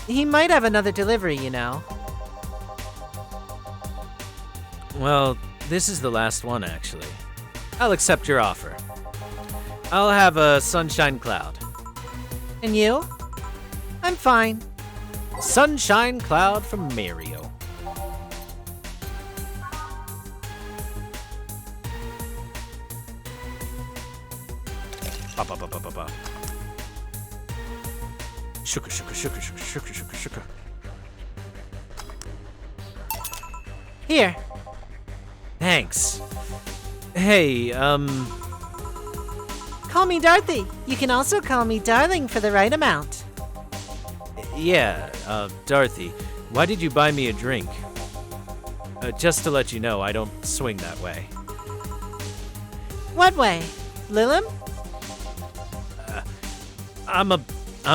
He might have another delivery, you know. Well, this is the last one, actually. I'll accept your offer. I'll have a sunshine cloud. And you? I'm fine. Sunshine cloud from Mario. Ba ba ba ba ba ba. Sugar, sugar, sugar, sugar, sugar, sugar, sugar. Here. Thanks. Hey, Call me Dorothy. You can also call me Darling for the right amount. yeah, Dorothy, why did you buy me a drink? Just to let you know, I don't swing that way. What way? Lilim? I'm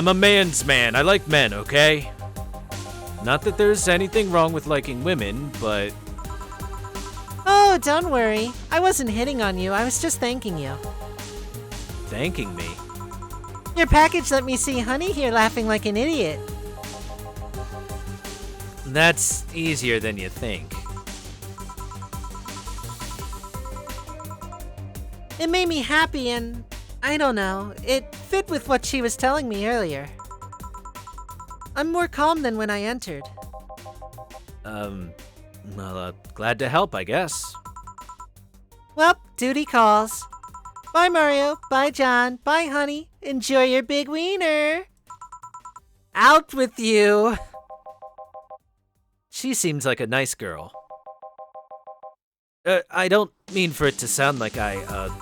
a man's man. I like men, okay? Not that there's anything wrong with liking women, but... Oh, don't worry. I wasn't hitting on you. I was just thanking you. Thanking me? Your package let me see Honey here laughing like an idiot. That's easier than you think. It made me happy and, I don't know, it fit with what she was telling me earlier. I'm more calm than when I entered. Well, glad to help, I guess. Well, duty calls. Bye, Mario. Bye, John. Bye, Honey. Enjoy your big wiener. Out with you. She seems like a nice girl. I don't mean for it to sound like I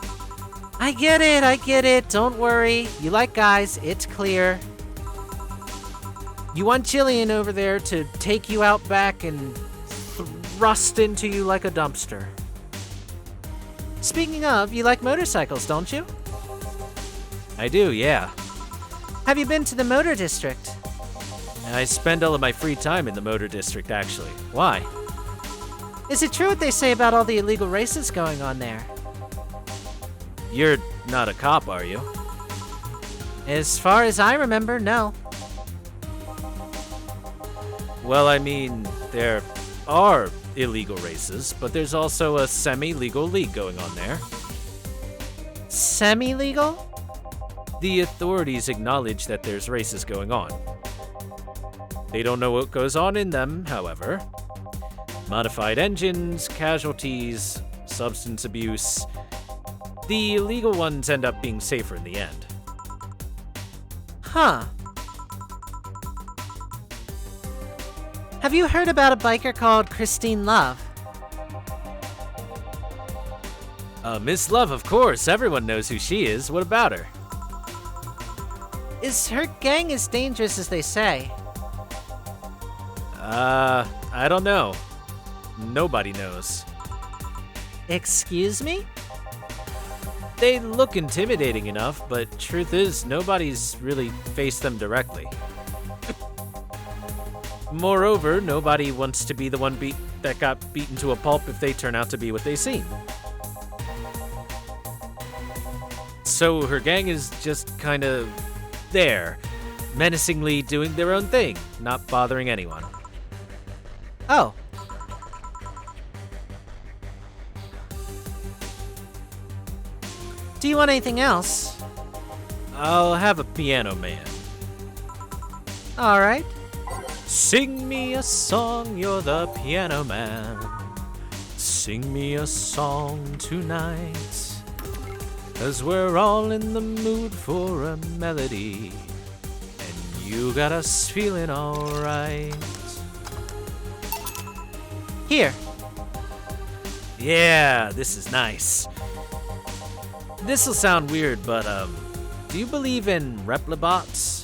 get it. Don't worry. You like guys, it's clear. You want Jillian over there to take you out back and thrust into you like a dumpster. Speaking of, you like motorcycles, don't you? I do, yeah. Have you been to the Motor District? I spend all of my free time in the Motor District, actually. Why? Is it true what they say about all the illegal races going on there? You're not a cop, are you? As far as I remember, no. Well, I mean, there are illegal races, but there's also a semi-legal league going on there. Semi-legal? The authorities acknowledge that there's races going on. They don't know what goes on in them, however. Modified engines, casualties, substance abuse. The illegal ones end up being safer in the end. Huh. Have you heard about a biker called Christine Love? Miss Love, of course. Everyone knows who she is. What about her? Is her gang as dangerous as they say? I don't know. Nobody knows. Excuse me? They look intimidating enough, but truth is, nobody's really faced them directly. Moreover, nobody wants to be the one that got beaten to a pulp if they turn out to be what they seem. So her gang is just kind of there, menacingly doing their own thing, not bothering anyone. Oh. Do you want anything else? I'll have a piano man. All right. Sing me a song, you're the piano man. Sing me a song tonight, 'cause we're all in the mood for a melody, and you got us feeling alright. Here. Yeah, this is nice. This'll sound weird, but, do you believe in replibots?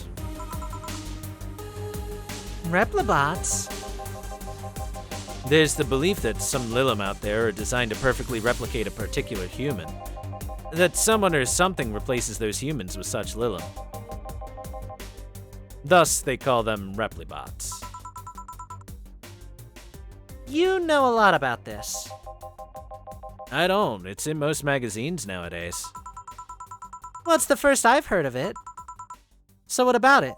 Replibots? There's the belief that some Lilim out there are designed to perfectly replicate a particular human. That someone or something replaces those humans with such Lilim. Thus, they call them replibots. You know a lot about this. I don't. It's in most magazines nowadays. Well, it's the first I've heard of it. So what about it?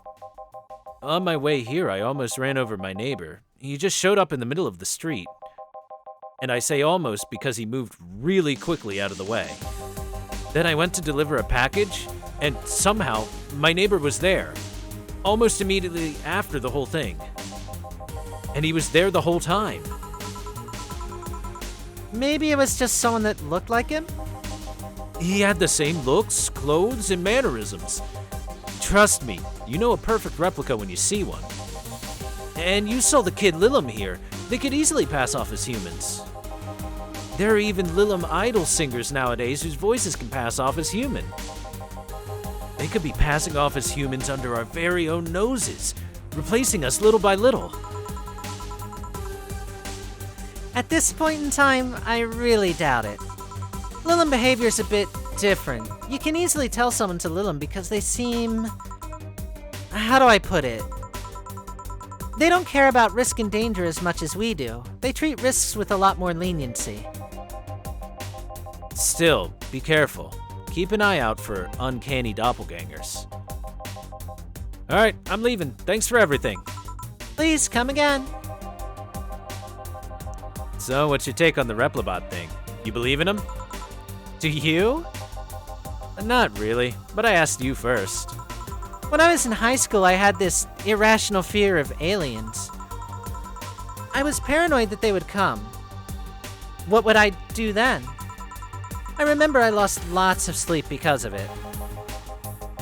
On my way here, I almost ran over my neighbor. He just showed up in the middle of the street. And I say almost because he moved really quickly out of the way. Then I went to deliver a package, and somehow my neighbor was there, almost immediately after the whole thing. And he was there the whole time. Maybe it was just someone that looked like him? He had the same looks, clothes, and mannerisms. Trust me, you know a perfect replica when you see one. And you saw the kid Lilim here. They could easily pass off as humans. There are even Lilim idol singers nowadays whose voices can pass off as human. They could be passing off as humans under our very own noses, replacing us little by little. At this point in time, I really doubt it. Lilim behavior's a bit different. You can easily tell someone's a Lilim because they seem... How do I put it? They don't care about risk and danger as much as we do. They treat risks with a lot more leniency. Still, be careful. Keep an eye out for uncanny doppelgangers. Alright, I'm leaving. Thanks for everything. Please, come again. So, what's your take on the Replibot thing? You believe in him? Do you? Not really, but I asked you first. When I was in high school, I had this irrational fear of aliens. I was paranoid that they would come. What would I do then? I remember I lost lots of sleep because of it.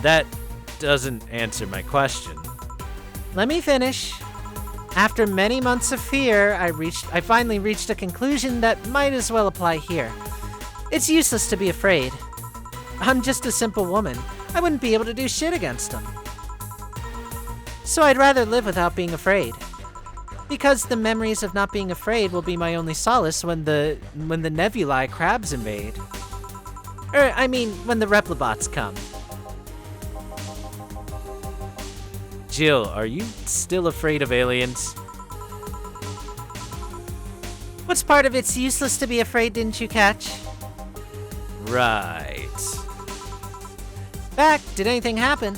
That doesn't answer my question. Let me finish. After many months of fear, I finally reached a conclusion that might as well apply here. It's useless to be afraid. I'm just a simple woman. I wouldn't be able to do shit against them. So I'd rather live without being afraid. Because the memories of not being afraid will be my only solace when the nebulae crabs invade. When the Replibots come. Jill, are you still afraid of aliens? What's part of it's useless to be afraid, didn't you catch? Right. Back, did anything happen?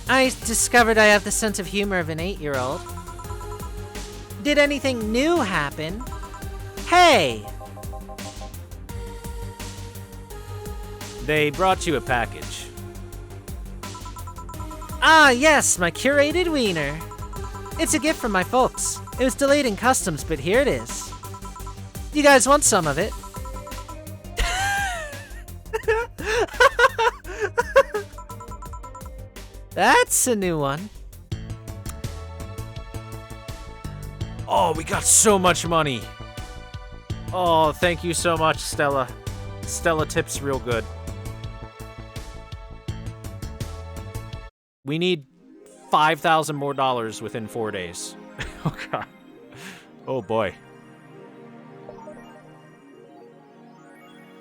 I discovered I have the sense of humor of an 8-year-old. Did anything new happen? Hey! They brought you a package. Ah, yes, my curated wiener. It's a gift from my folks. It was delayed in customs, but here it is. You guys want some of it? That's a new one. Oh, we got so much money. Oh, thank you so much, Stella. Stella tips real good. We need $5,000 more within 4 days. Oh, God. Oh, boy.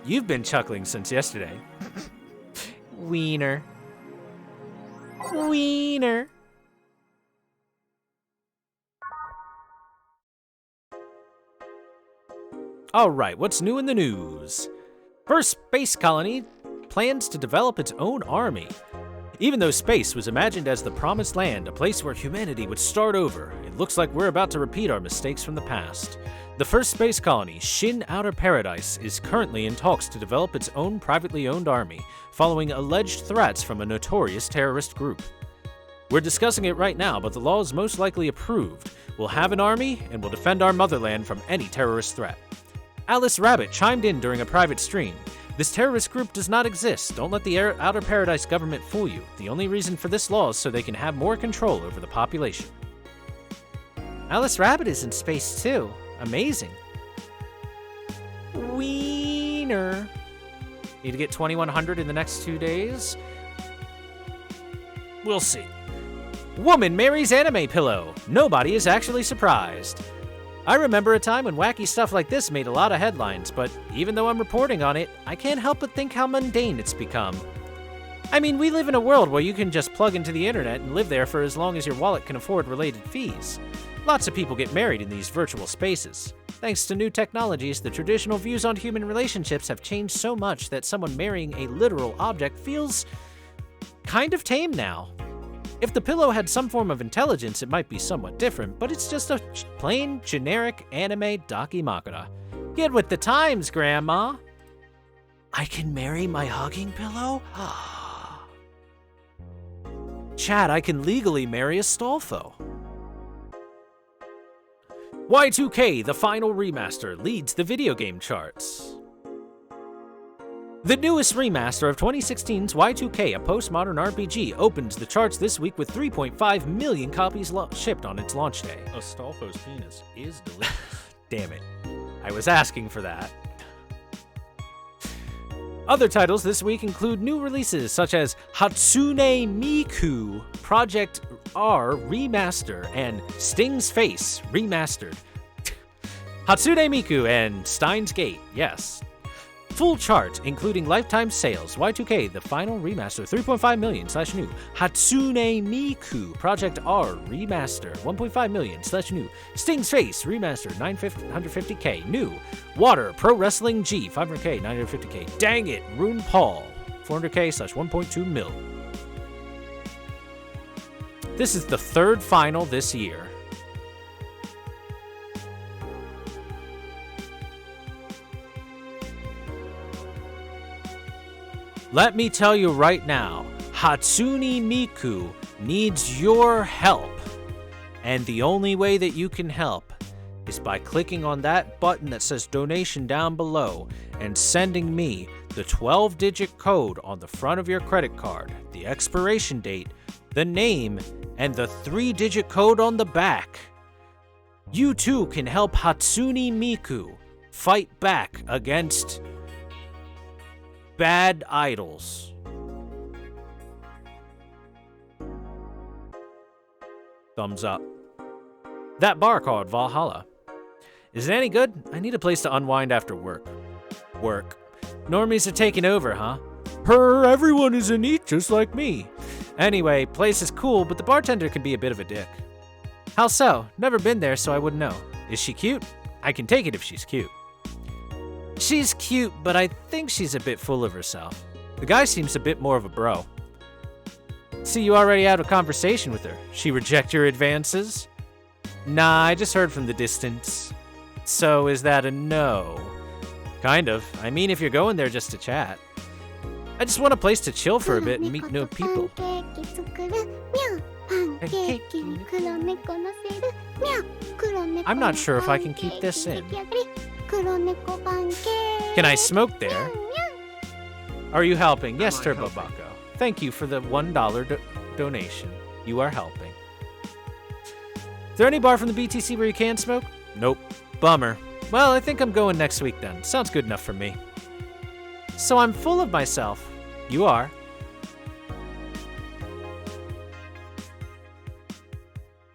You've been chuckling since yesterday. Wiener. Wiener. All right, what's new in the news? First space colony plans to develop its own army. Even though space was imagined as the promised land, a place where humanity would start over, it looks like we're about to repeat our mistakes from the past. The first space colony, Shin Outer Paradise, is currently in talks to develop its own privately owned army, following alleged threats from a notorious terrorist group. We're discussing it right now, but the law is most likely approved. We'll have an army, and we'll defend our motherland from any terrorist threat. Alice Rabbit chimed in during a private stream. This terrorist group does not exist. Don't let the Outer Paradise government fool you. The only reason for this law is so they can have more control over the population. Alice Rabbit is in space too. Amazing. Wiener. Need to get 2,100 in the next 2 days? We'll see. Woman marries anime pillow. Nobody is actually surprised. I remember a time when wacky stuff like this made a lot of headlines, but even though I'm reporting on it, I can't help but think how mundane it's become. I mean, we live in a world where you can just plug into the internet and live there for as long as your wallet can afford related fees. Lots of people get married in these virtual spaces. Thanks to new technologies, the traditional views on human relationships have changed so much that someone marrying a literal object feels kind of tame now. If the pillow had some form of intelligence, it might be somewhat different, but it's just a plain, generic anime dakimakura. Get with the times, Grandma! I can marry my hugging pillow? Chad, I can legally marry a Stolfo. Y2K, the final remaster, leads the video game charts. The newest remaster of 2016's Y2K, a postmodern RPG, opens the charts this week with 3.5 million copies shipped on its launch day. Astolfo's penis is delicious. Damn it. I was asking for that. Other titles this week include new releases such as Hatsune Miku Project R Remaster and Sting's Face Remastered. Hatsune Miku and Steins Gate, yes. Full chart, including lifetime sales. Y2K, the final remaster, 3.5 million / new. Hatsune Miku, Project R remaster, 1.5 million / new. Sting's Face remaster, 950K, new. Water Pro Wrestling G, 500K, 950K. Dang it, Rune Paul, 400K / 1.2 mil. This is the third final this year. Let me tell you right now, Hatsune Miku needs your help. And the only way that you can help is by clicking on that button that says donation down below and sending me the 12-digit code on the front of your credit card, the expiration date, the name, and the 3-digit code on the back. You too can help Hatsune Miku fight back against bad idols. Thumbs up. That bar called Valhalla. Is it any good? I need a place to unwind after work. Work. Normies are taking over, huh? Everyone is in eat just like me. Anyway, place is cool, but the bartender can be a bit of a dick. How so? Never been there, so I wouldn't know. Is she cute? I can take it if she's cute. She's cute, but I think she's a bit full of herself. The guy seems a bit more of a bro. See, you already had a conversation with her. She reject your advances? Nah, I just heard from the distance. So is that a no? Kind of. I mean, if you're going there just to chat. I just want a place to chill for a bit and meet new people. I'm not sure if I can keep this in. Can I smoke there? Are you helping? Yes, Turbo Bucko. Thank you for the $1 donation. You are helping. Is there any bar from the BTC where you can smoke? Nope. Bummer. Well, I think I'm going next week then. Sounds good enough for me. So I'm full of myself. You are.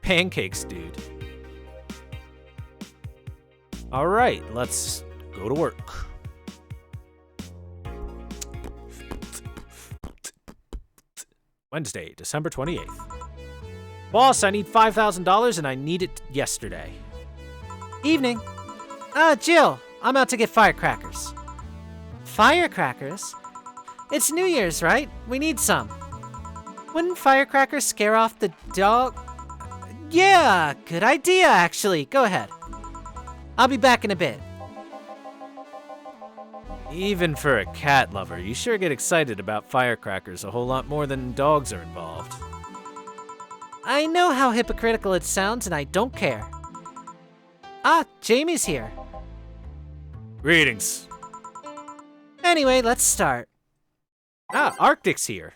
Pancakes, dude. All right, let's go to work. Wednesday, December 28th. Boss, I need $5,000 and I need it yesterday. Evening. Jill, I'm out to get firecrackers. Firecrackers? It's New Year's, right? We need some. Wouldn't firecrackers scare off the dog? Yeah, good idea, actually. Go ahead. I'll be back in a bit. Even for a cat lover, you sure get excited about firecrackers a whole lot more than dogs are involved. I know how hypocritical it sounds, and I don't care. Jamie's here. Greetings. Anyway, let's start. Arctic's here.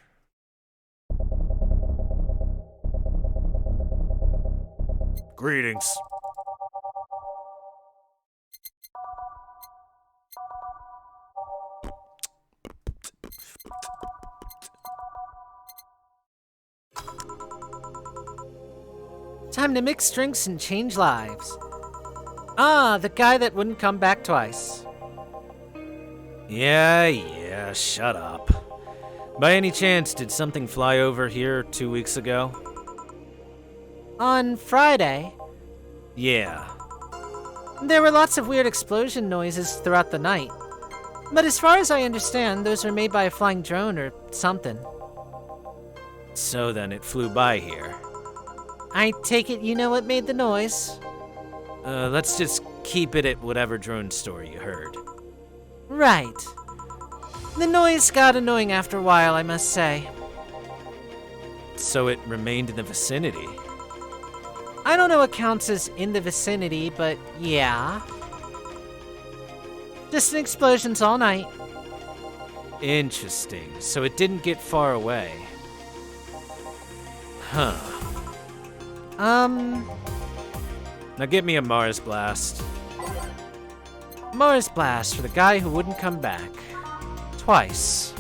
Greetings. Time to mix drinks and change lives. The guy that wouldn't come back twice. Yeah, shut up. By any chance, did something fly over here 2 weeks ago? On Friday, Yeah. there were lots of weird explosion noises throughout the night. But as far as I understand, those are made by a flying drone or something. So then it flew by here. I take it you know what made the noise? Let's just keep it at whatever drone story you heard. Right. The noise got annoying after a while, I must say. So it remained in the vicinity. I don't know what counts as in the vicinity, but yeah. Distant explosions all night. Interesting. So it didn't get far away. Huh. Now give me a Mars Blast. Mars Blast for the guy who wouldn't come back. Twice.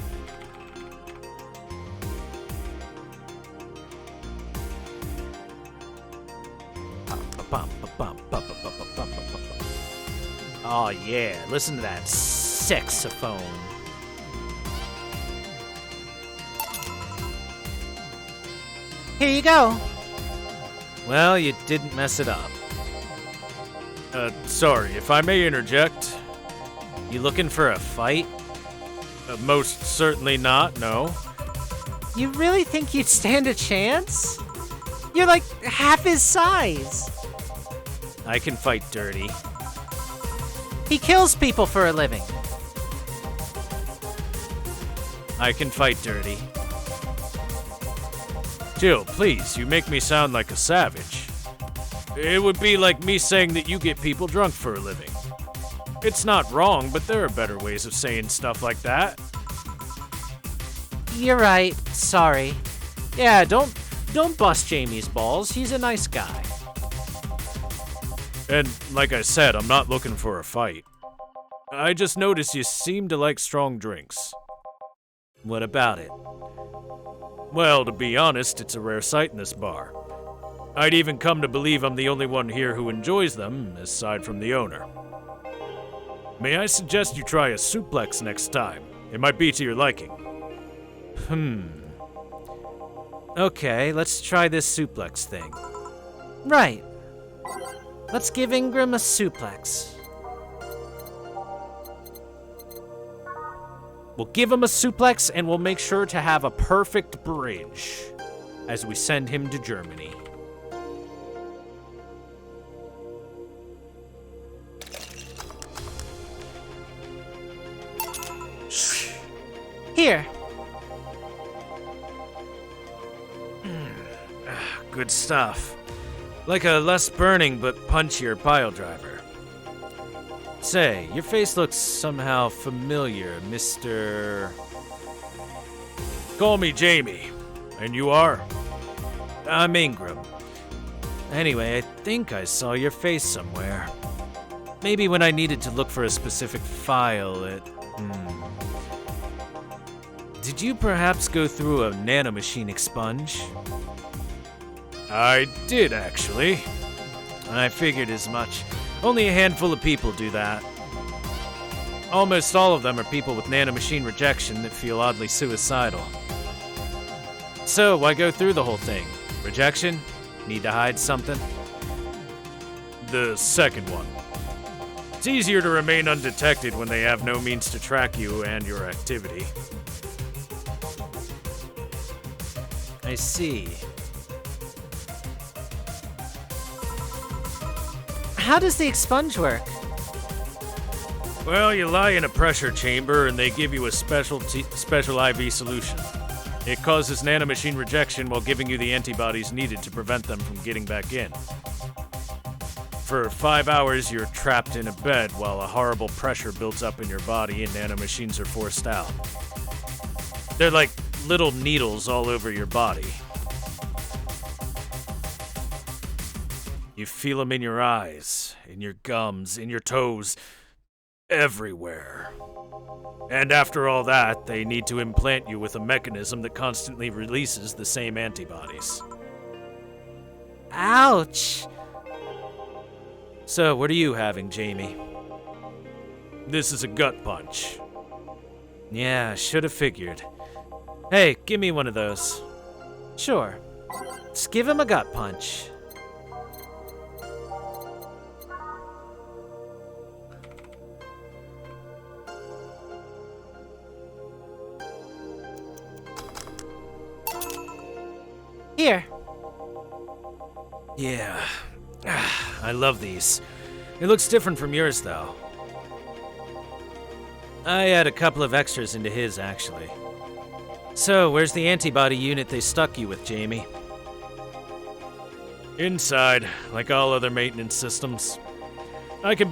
Oh yeah, listen to that saxophone. Here you go. Well, you didn't mess it up. Sorry, if I may interject. You looking for a fight? Most certainly not, no. You really think you'd stand a chance? You're like half his size. I can fight dirty. He kills people for a living. I can fight dirty. Jill, please, you make me sound like a savage. It would be like me saying that you get people drunk for a living. It's not wrong, but there are better ways of saying stuff like that. You're right. Sorry. Yeah, don't bust Jamie's balls. He's a nice guy. And like I said, I'm not looking for a fight. I just noticed you seem to like strong drinks. What about it? Well, to be honest, it's a rare sight in this bar. I'd even come to believe I'm the only one here who enjoys them, aside from the owner. May I suggest you try a suplex next time? It might be to your liking. Okay, let's try this suplex thing. Right. Let's give Ingram a suplex. We'll give him a suplex and we'll make sure to have a perfect bridge as we send him to Germany. Here. Good stuff. Like a less burning but punchier pile driver. Say, your face looks somehow familiar, Mr. Call me Jamie. And you are? I'm Ingram. Anyway, I think I saw your face somewhere. Maybe when I needed to look for a specific file at... Did you perhaps go through a nanomachine expunge? I did, actually. I figured as much. Only a handful of people do that. Almost all of them are people with nanomachine rejection that feel oddly suicidal. So, why go through the whole thing? Rejection? Need to hide something? The second one. It's easier to remain undetected when they have no means to track you and your activity. I see. How does the expunge work? Well, you lie in a pressure chamber and they give you a special IV solution. It causes nanomachine rejection while giving you the antibodies needed to prevent them from getting back in. For 5 hours, you're trapped in a bed while a horrible pressure builds up in your body and nanomachines are forced out. They're like little needles all over your body. You feel them in your eyes, in your gums, in your toes, everywhere. And after all that, they need to implant you with a mechanism that constantly releases the same antibodies. Ouch! So, what are you having, Jamie? This is a gut punch. Yeah, should have figured. Hey, give me one of those. Sure. Just give him a gut punch. Here. Yeah. I love these. It looks different from yours, though. I add a couple of extras into his, actually. So, where's the antibody unit they stuck you with, Jamie? Inside, like all other maintenance systems. It can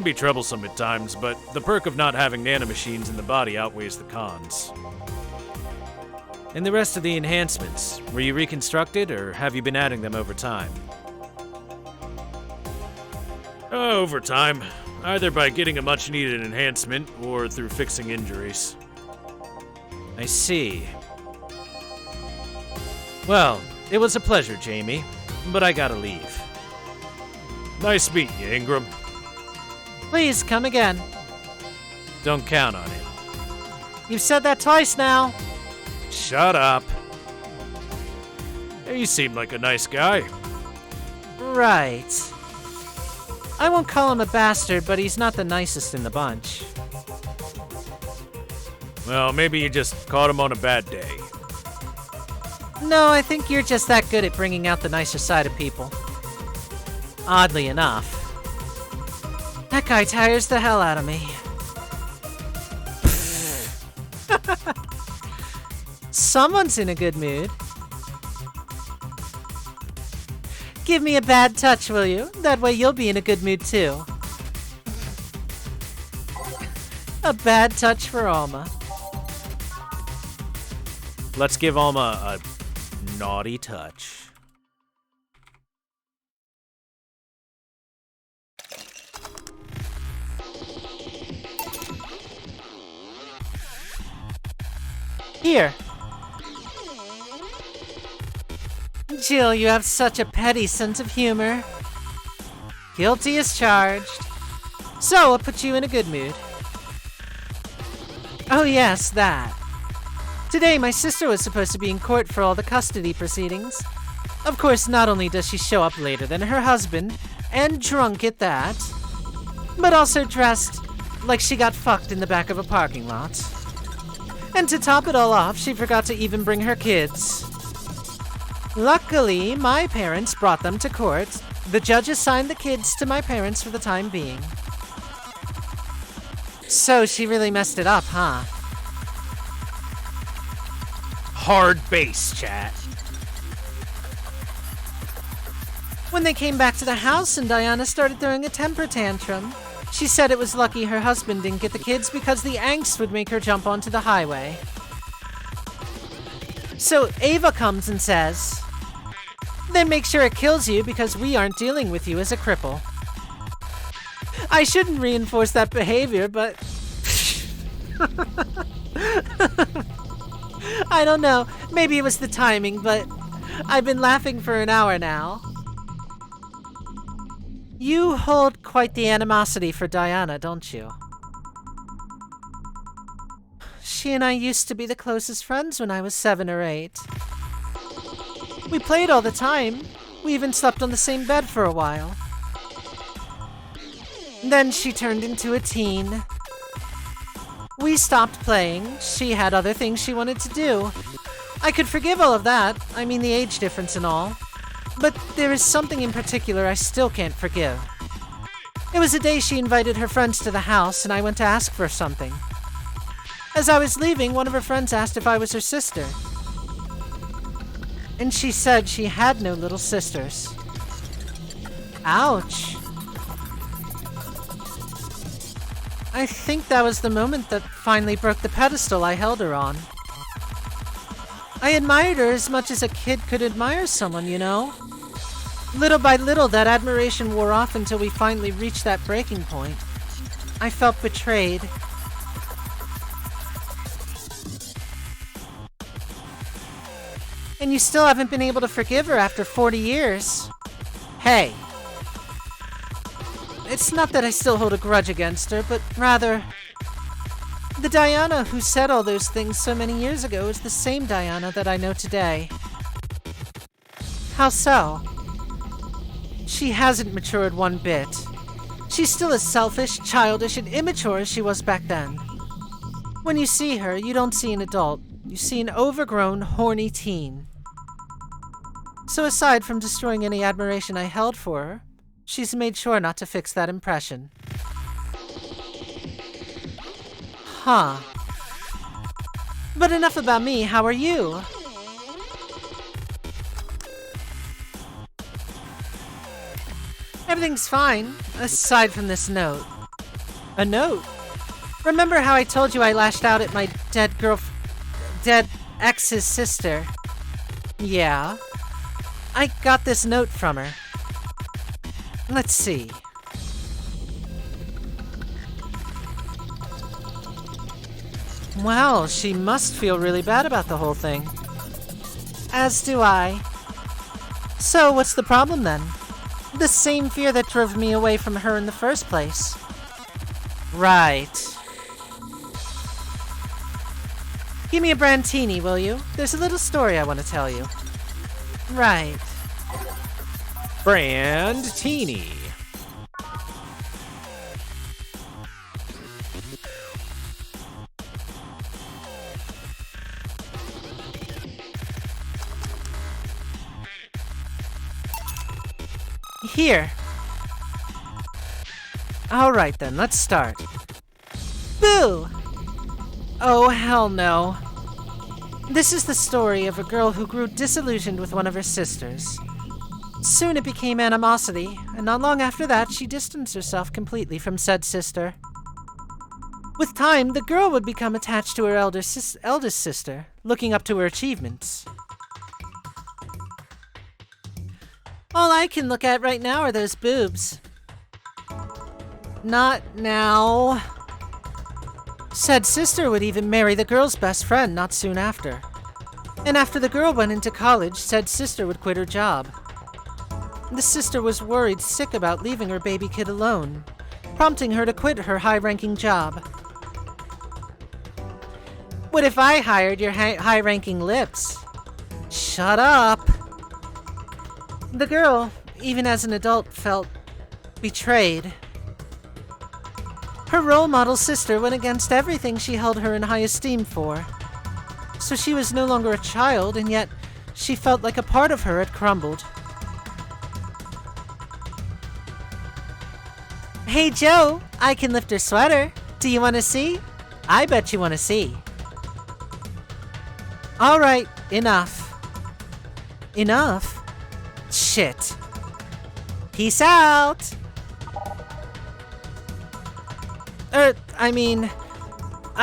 be troublesome at times, but the perk of not having nanomachines in the body outweighs the cons. And the rest of the enhancements, were you reconstructed, or have you been adding them over time? Over time, either by getting a much-needed enhancement or through fixing injuries. I see. Well, it was a pleasure, Jamie, but I gotta leave. Nice meeting you, Ingram. Please, come again. Don't count on it. You've said that twice now. Shut up. Hey, you seem like a nice guy. Right. I won't call him a bastard, but he's not the nicest in the bunch. Well, maybe you just caught him on a bad day. No, I think you're just that good at bringing out the nicer side of people. Oddly enough. That guy tires the hell out of me. Someone's in a good mood. Give me a bad touch, will you? That way you'll be in a good mood too. A bad touch for Alma. Let's give Alma a naughty touch. Here. Jill, you have such a petty sense of humor. Guilty as charged. So, I'll put you in a good mood. Oh yes, that. Today, my sister was supposed to be in court for all the custody proceedings. Of course, not only does she show up later than her husband, and drunk at that, but also dressed like she got fucked in the back of a parking lot. And to top it all off, she forgot to even bring her kids. Luckily, my parents brought them to court. The judge assigned the kids to my parents for the time being. So she really messed it up, huh? Hard base, chat. When they came back to the house and Diana started throwing a temper tantrum, she said it was lucky her husband didn't get the kids because the angst would make her jump onto the highway. So Ava comes and says, "Then make sure it kills you because we aren't dealing with you as a cripple." I shouldn't reinforce that behavior, but... I don't know, maybe it was the timing, but I've been laughing for an hour now. You hold quite the animosity for Diana, don't you? She and I used to be the closest friends when I was 7 or 8. We played all the time. We even slept on the same bed for a while. Then she turned into a teen. We stopped playing. She had other things she wanted to do. I could forgive all of that. I mean, the age difference and all. But there is something in particular I still can't forgive. It was a day she invited her friends to the house, and I went to ask for something. As I was leaving, one of her friends asked if I was her sister. And she said she had no little sisters. Ouch. I think that was the moment that finally broke the pedestal I held her on. I admired her as much as a kid could admire someone, you know? Little by little, that admiration wore off until we finally reached that breaking point. I felt betrayed. And you still haven't been able to forgive her after 40 years. Hey. It's not that I still hold a grudge against her, but rather... the Diana who said all those things so many years ago is the same Diana that I know today. How so? She hasn't matured one bit. She's still as selfish, childish, and immature as she was back then. When you see her, you don't see an adult. You see an overgrown, horny teen. So aside from destroying any admiration I held for her, she's made sure not to fix that impression. Huh. But enough about me, how are you? Everything's fine, aside from this note. A note? Remember how I told you I lashed out at my dead ex's sister? Yeah. I got this note from her. Let's see. Wow, she must feel really bad about the whole thing. As do I. So, what's the problem then? The same fear that drove me away from her in the first place. Right. Give me a brandini, will you? There's a little story I want to tell you. Right. Brandini. Here. Alright then, let's start. Boo! Oh, hell no. This is the story of a girl who grew disillusioned with one of her sisters. Soon it became animosity, and not long after that, she distanced herself completely from said sister. With time, the girl would become attached to her eldest sister, looking up to her achievements. All I can look at right now are those boobs. Not now. Said sister would even marry the girl's best friend not soon after. And after the girl went into college, said sister would quit her job. The sister was worried sick about leaving her baby kid alone, prompting her to quit her high-ranking job. What if I hired your high-ranking lips? Shut up! The girl, even as an adult, felt betrayed. Her role model sister went against everything she held her in high esteem for. So she was no longer a child, and yet she felt like a part of her had crumbled. Hey Joe, I can lift her sweater. Do you want to see? I bet you want to see. Alright, enough. Enough? Shit. Peace out! I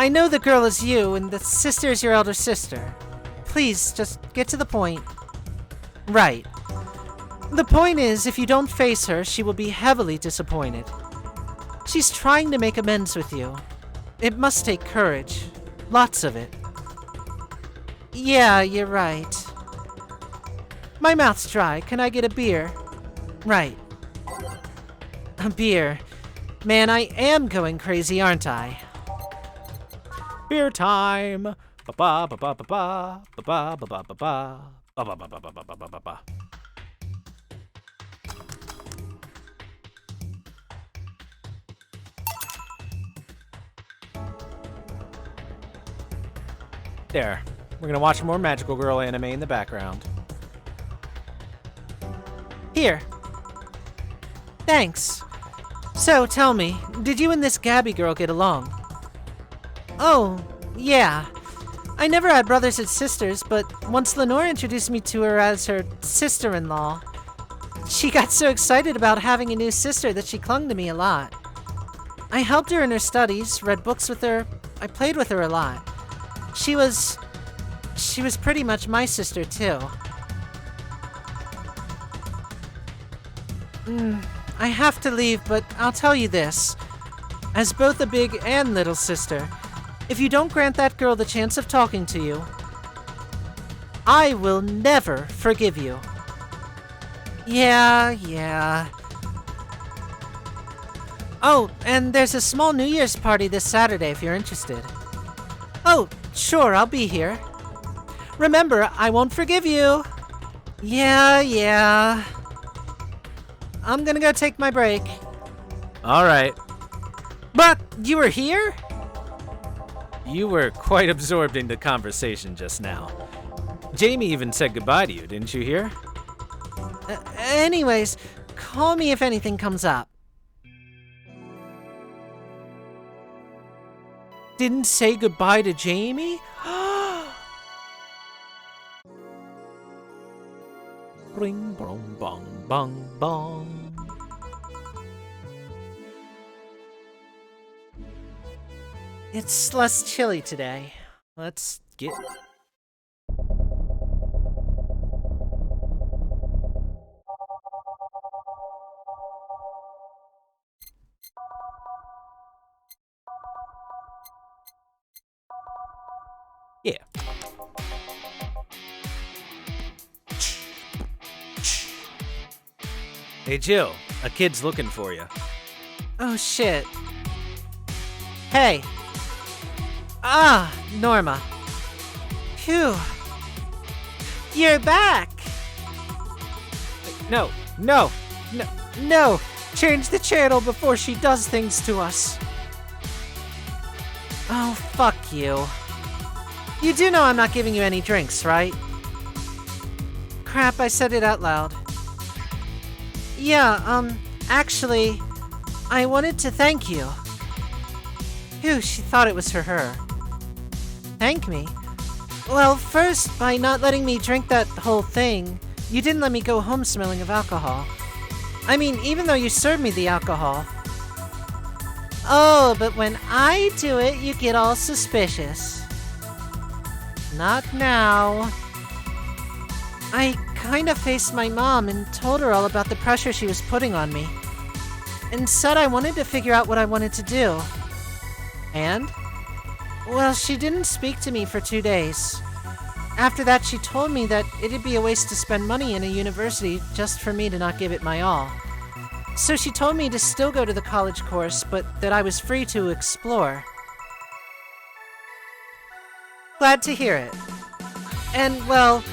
know the girl is you, and the sister is your elder sister. Please, just get to the point. Right. The point is, if you don't face her, she will be heavily disappointed. She's trying to make amends with you. It must take courage. Lots of it. Yeah, you're right. My mouth's dry. Can I get a beer? Right. A beer. Man, I am going crazy, aren't I? Beer time. Ba ba ba ba ba ba ba ba ba ba ba ba ba ba ba ba ba ba ba ba. There. We're gonna watch more Magical Girl anime in the background. Here. Thanks. So, tell me, did you and this Gabby girl get along? Oh, yeah. I never had brothers and sisters, but once Lenore introduced me to her as her sister-in-law, she got so excited about having a new sister that she clung to me a lot. I helped her in her studies, read books with her, I played with her a lot. She was pretty much my sister, too. I have to leave, but I'll tell you this. As both a big and little sister, if you don't grant that girl the chance of talking to you, I will never forgive you. Yeah. Oh, and there's a small New Year's party this Saturday if you're interested. Oh, sure, I'll be here. Remember, I won't forgive you. Yeah. I'm gonna go take my break. All right. But you were here? You were quite absorbed in the conversation just now. Jamie even said goodbye to you, didn't you hear? Anyways, call me if anything comes up. Didn't say goodbye to Jamie? Ring, bong, bong, bong, bong. It's less chilly today. Let's get... Yeah. Hey Jill, a kid's looking for you. Oh shit. Hey. Ah, Norma. Phew. You're back. No, no, no. No. Change the channel before she does things to us. Oh, fuck you. You do know I'm not giving you any drinks, right? Crap, I said it out loud. Yeah, actually, I wanted to thank you. Phew, she thought it was for her. Thank me? Well, first, by not letting me drink that whole thing, you didn't let me go home smelling of alcohol. I mean, even though you served me the alcohol. Oh, but when I do it, you get all suspicious. Not now. I kinda faced my mom and told her all about the pressure she was putting on me. And said I wanted to figure out what I wanted to do. And? Well, she didn't speak to me for 2 days. After that, she told me that it'd be a waste to spend money in a university just for me to not give it my all. So she told me to still go to the college course, but that I was free to explore. Glad to hear it. And, well,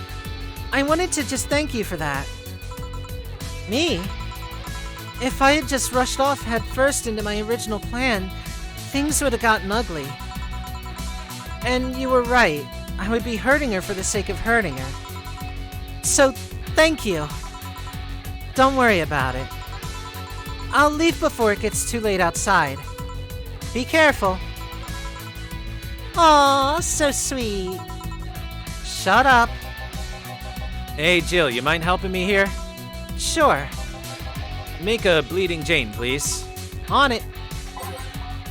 I wanted to just thank you for that. Me? If I had just rushed off head first into my original plan, things would have gotten ugly. And you were right. I would be hurting her for the sake of hurting her. So, thank you. Don't worry about it. I'll leave before it gets too late outside. Be careful. Aw, so sweet. Shut up. Hey, Jill, you mind helping me here? Sure. Make a Bleeding Jane, please. On it.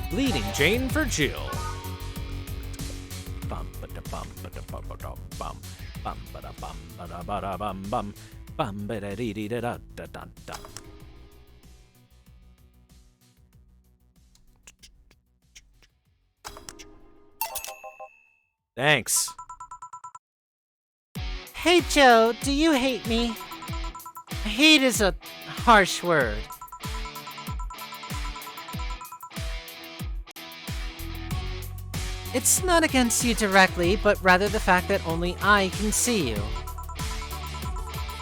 Bleeding Jane for Jill. Thanks. Hey, Joe, do you hate me? Hate is a harsh word. It's not against you directly, but rather the fact that only I can see you.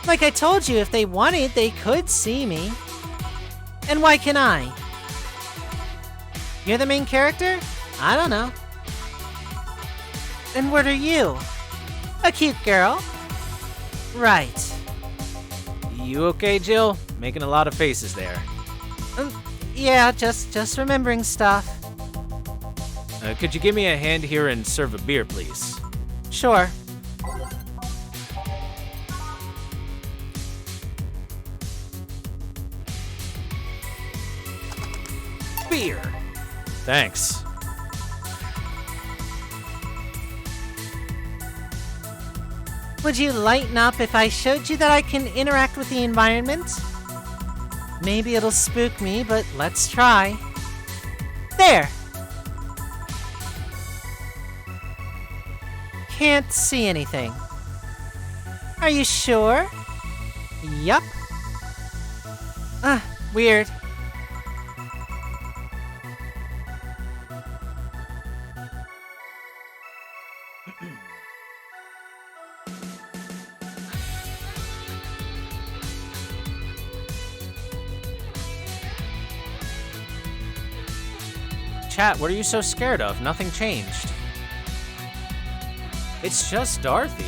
Like I told you, if they wanted, they could see me. And why can I? You're the main character? I don't know. Then what are you? A cute girl? Right. You okay, Jill? Making a lot of faces there. Yeah, just remembering stuff. Could you give me a hand here and serve a beer, please? Sure. Beer. Thanks. Would you lighten up if I showed you that I can interact with the environment? Maybe it'll spook me, but let's try. There! Can't see anything. Are you sure? Yup. Weird. Chat, what are you so scared of? Nothing changed. It's just Dorothy.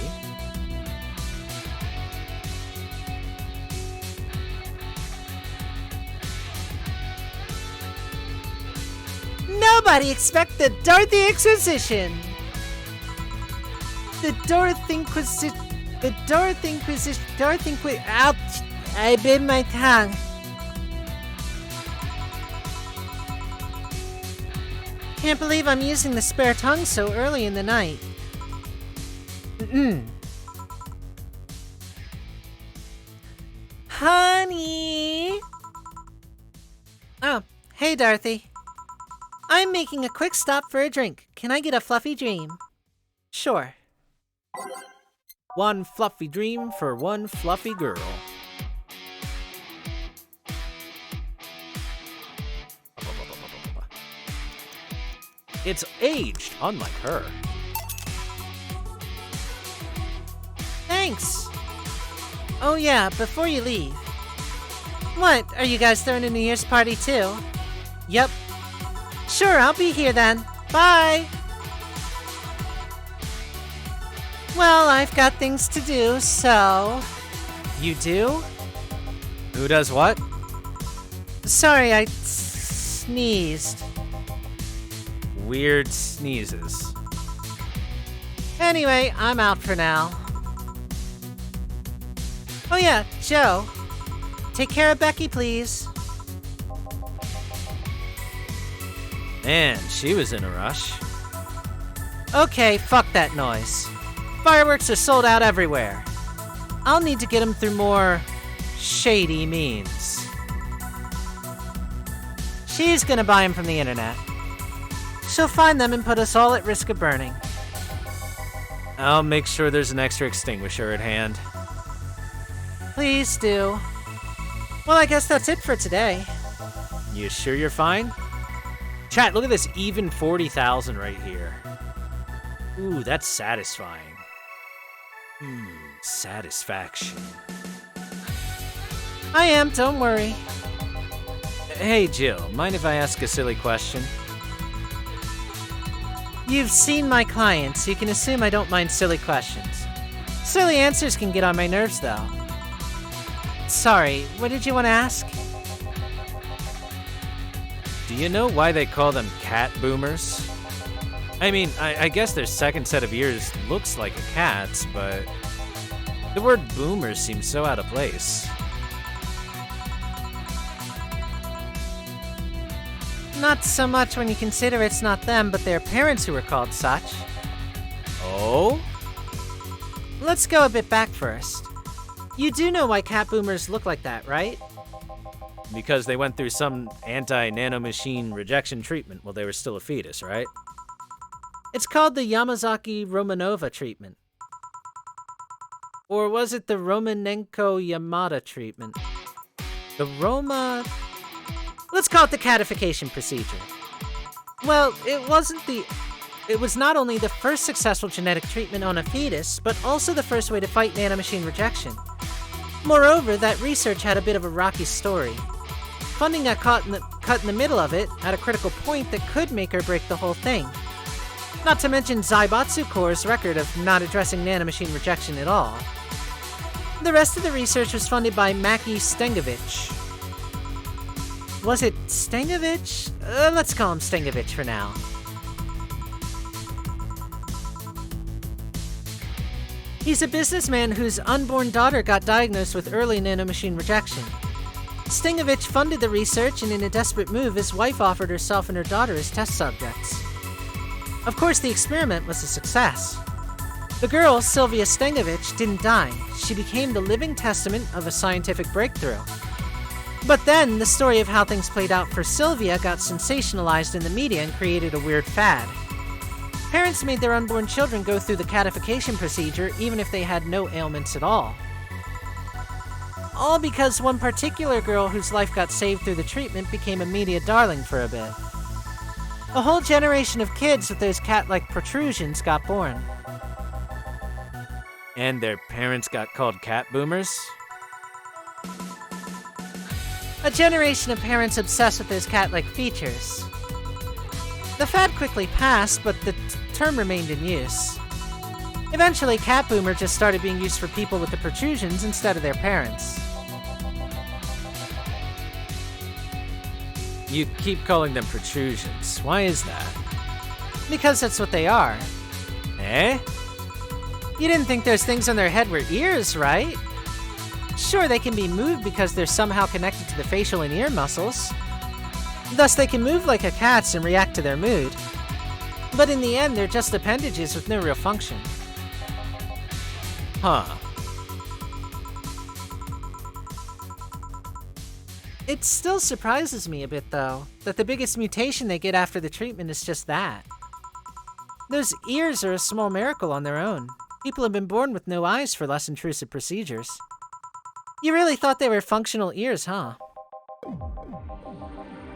Nobody expect the Dorothy Exposition! The Dorothy Inquisition. Ouch! I bit my tongue. Can't believe I'm using the spare tongue so early in the night. Honey! Oh, hey Dorothy. I'm making a quick stop for a drink. Can I get a fluffy dream? Sure. One fluffy dream for one fluffy girl. It's aged, unlike her. Thanks. Oh yeah, before you leave. What, are you guys throwing a New Year's party too? Yep. Sure, I'll be here then. Bye! Well, I've got things to do, so... You do? Who does what? Sorry, I sneezed. Weird sneezes. Anyway, I'm out for now. Oh yeah, Joe. Take care of Becky, please. Man, she was in a rush. Okay, fuck that noise. Fireworks are sold out everywhere. I'll need to get them through more shady means. She's gonna buy them from the internet. She'll find them and put us all at risk of burning. I'll make sure there's an extra extinguisher at hand. Please do. Well, I guess that's it for today. You sure you're fine? Chat, look at this even 40,000 right here. Ooh, that's satisfying. Satisfaction. I am, don't worry. Hey, Jill, mind if I ask a silly question? You've seen my clients, so you can assume I don't mind silly questions. Silly answers can get on my nerves, though. Sorry, what did you want to ask? Do you know why they call them cat boomers? I mean, I guess their second set of ears looks like a cat's, but the word boomer seems so out of place. Not so much when you consider it's not them, but their parents who were called such. Oh? Let's go a bit back first. You do know why cat boomers look like that, right? Because they went through some anti-nanomachine rejection treatment while they were still a fetus, right? It's called the Yamazaki-Romanova treatment. Or was it the Romanenko-Yamada treatment? The Roma... Let's call it the catification procedure. Well, it was not only the first successful genetic treatment on a fetus, but also the first way to fight nanomachine rejection. Moreover, that research had a bit of a rocky story. Funding got cut in the middle of it at a critical point that could make or break the whole thing. Not to mention Zaibatsu Corps' record of not addressing nanomachine rejection at all. The rest of the research was funded by Maki Stengovich. Was it Stengovich? Let's call him Stengovich for now. He's a businessman whose unborn daughter got diagnosed with early nanomachine rejection. Stengovich funded the research, and in a desperate move, his wife offered herself and her daughter as test subjects. Of course, the experiment was a success. The girl, Sylvia Stengovich, didn't die. She became the living testament of a scientific breakthrough. But then, the story of how things played out for Sylvia got sensationalized in the media and created a weird fad. Parents made their unborn children go through the catification procedure even if they had no ailments at all. All because one particular girl whose life got saved through the treatment became a media darling for a bit. A whole generation of kids with those cat-like protrusions got born. And their parents got called cat boomers? A generation of parents obsessed with those cat-like features. The fad quickly passed, but the term remained in use. Eventually, cat boomer just started being used for people with the protrusions instead of their parents. You keep calling them protrusions. Why is that? Because that's what they are. Eh? You didn't think those things on their head were ears, right? Sure, they can be moved because they're somehow connected to the facial and ear muscles. Thus, they can move like a cat's and react to their mood. But in the end, they're just appendages with no real function. Huh. It still surprises me a bit, though, that the biggest mutation they get after the treatment is just that. Those ears are a small miracle on their own. People have been born with no eyes for less intrusive procedures. You really thought they were functional ears, huh?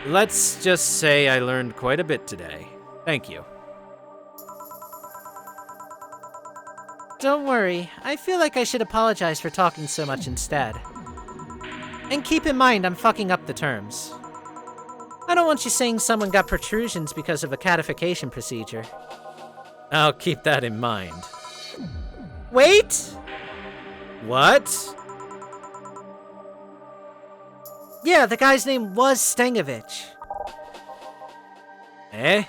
Let's just say I learned quite a bit today. Thank you. Don't worry, I feel like I should apologize for talking so much instead. And keep in mind I'm fucking up the terms. I don't want you saying someone got protrusions because of a catification procedure. I'll keep that in mind. Wait! What? Yeah, the guy's name was Stengovich. Eh?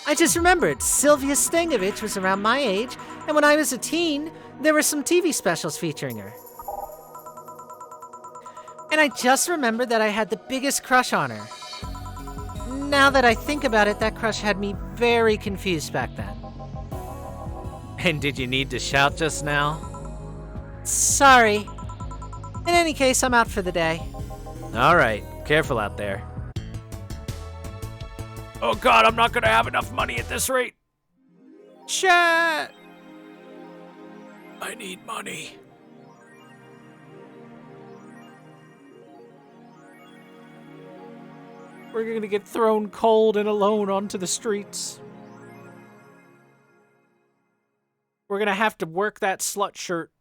I just remembered, Sylvia Stengovich was around my age, and when I was a teen, there were some TV specials featuring her. And I just remembered that I had the biggest crush on her. Now that I think about it, that crush had me very confused back then. And did you need to shout just now? Sorry. In any case, I'm out for the day. All right, careful out there. Oh God, I'm not gonna have enough money at this rate. Chat! I need money. We're gonna get thrown cold and alone onto the streets. We're gonna have to work that slut shirt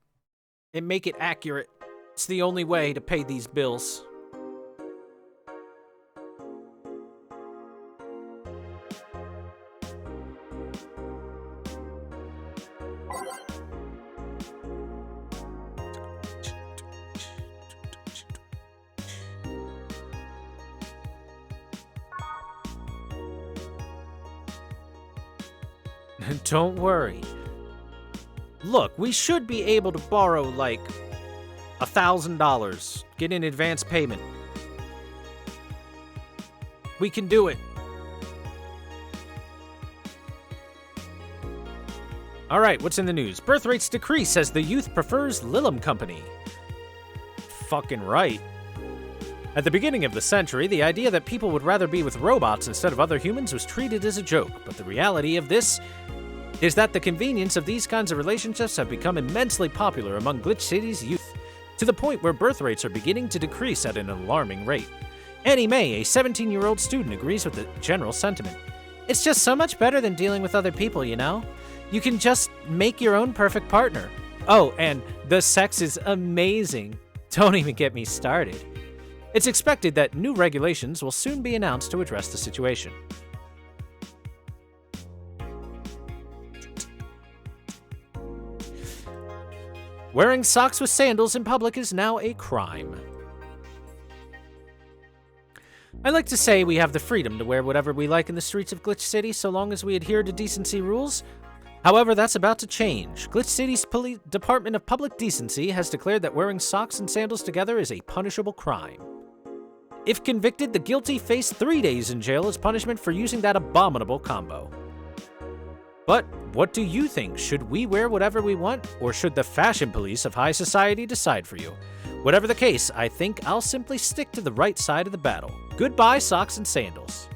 and make it accurate. It's the only way to pay these bills. Don't worry. Look, we should be able to borrow like $1,000. Get an advance payment. We can do it. All right, what's in the news? Birth rates decrease as the youth prefers Lilum Company. Fucking right. At the beginning of the century, the idea that people would rather be with robots instead of other humans was treated as a joke, but the reality of this is that the convenience of these kinds of relationships have become immensely popular among Glitch City's youth, to the point where birth rates are beginning to decrease at an alarming rate. Annie Mae, a 17-year-old student, agrees with the general sentiment. It's just so much better than dealing with other people, you know? You can just make your own perfect partner. Oh, and the sex is amazing. Don't even get me started. It's expected that new regulations will soon be announced to address the situation. Wearing socks with sandals in public is now a crime. I like to say we have the freedom to wear whatever we like in the streets of Glitch City so long as we adhere to decency rules. However, that's about to change. Glitch City's Department of Public Decency has declared that wearing socks and sandals together is a punishable crime. If convicted, the guilty face 3 days in jail as punishment for using that abominable combo. But what do you think? Should we wear whatever we want, or should the fashion police of high society decide for you? Whatever the case, I think I'll simply stick to the right side of the battle. Goodbye, socks and sandals.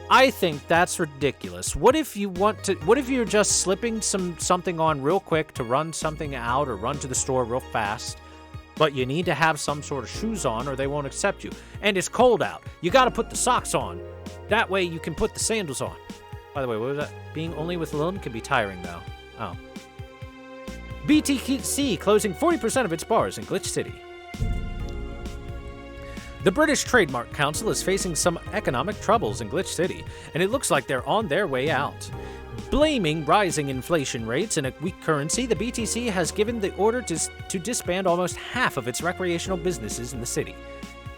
I think that's ridiculous. What if you're just slipping something on real quick to run something out or run to the store real fast, but you need to have some sort of shoes on or they won't accept you. And it's cold out. You gotta put the socks on. That way you can put the sandals on. By the way, what was that? Being only with Lilum can be tiring though. Oh. BTC closing 40% of its bars in Glitch City. The British Trademark Council is facing some economic troubles in Glitch City, and it looks like they're on their way out. Blaming rising inflation rates and a weak currency, the BTC has given the order to disband almost half of its recreational businesses in the city.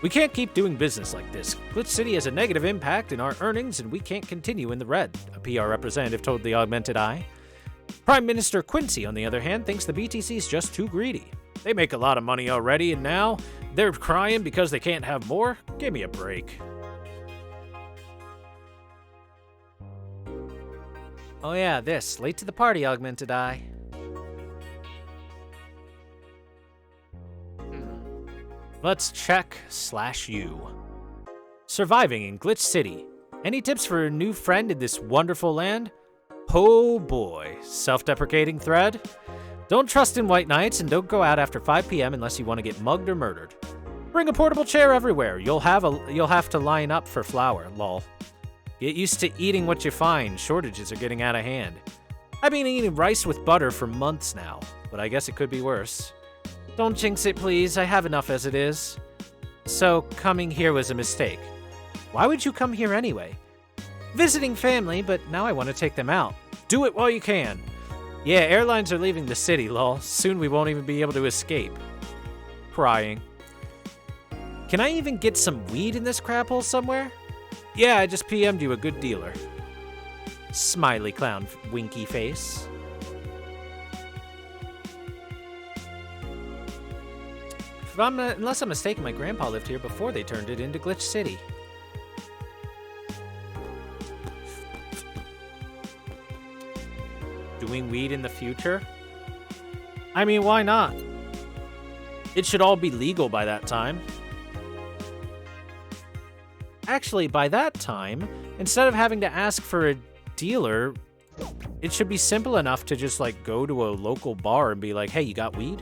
We can't keep doing business like this. Glitch City has a negative impact in our earnings, and we can't continue in the red, a PR representative told the Augmented Eye. Prime Minister Quincy, on the other hand, thinks the BTC is just too greedy. They make a lot of money already, and now they're crying because they can't have more? Give me a break. Oh yeah, this. Late to the party, Augmented Eye. Let's check/you. Surviving in Glitch City. Any tips for a new friend in this wonderful land? Oh boy. Self-deprecating thread? Don't trust in white knights and don't go out after 5 p.m. unless you want to get mugged or murdered. Bring a portable chair everywhere. You'll have to line up for flour, lol. Get used to eating what you find. Shortages are getting out of hand. I've been eating rice with butter for months now, but I guess it could be worse. Don't jinx it, please. I have enough as it is. So, coming here was a mistake. Why would you come here anyway? Visiting family, but now I want to take them out. Do it while you can. Yeah, airlines are leaving the city, lol. Soon we won't even be able to escape. Crying. Can I even get some weed in this crap hole somewhere? Yeah, I just PM'd you a good dealer. Smiley clown winky face. Unless I'm mistaken, my grandpa lived here before they turned it into Glitch City. Doing weed in the future? I mean, why not? It should all be legal by that time. Actually, by that time, instead of having to ask for a dealer, it should be simple enough to just, like, go to a local bar and be like, hey, you got weed?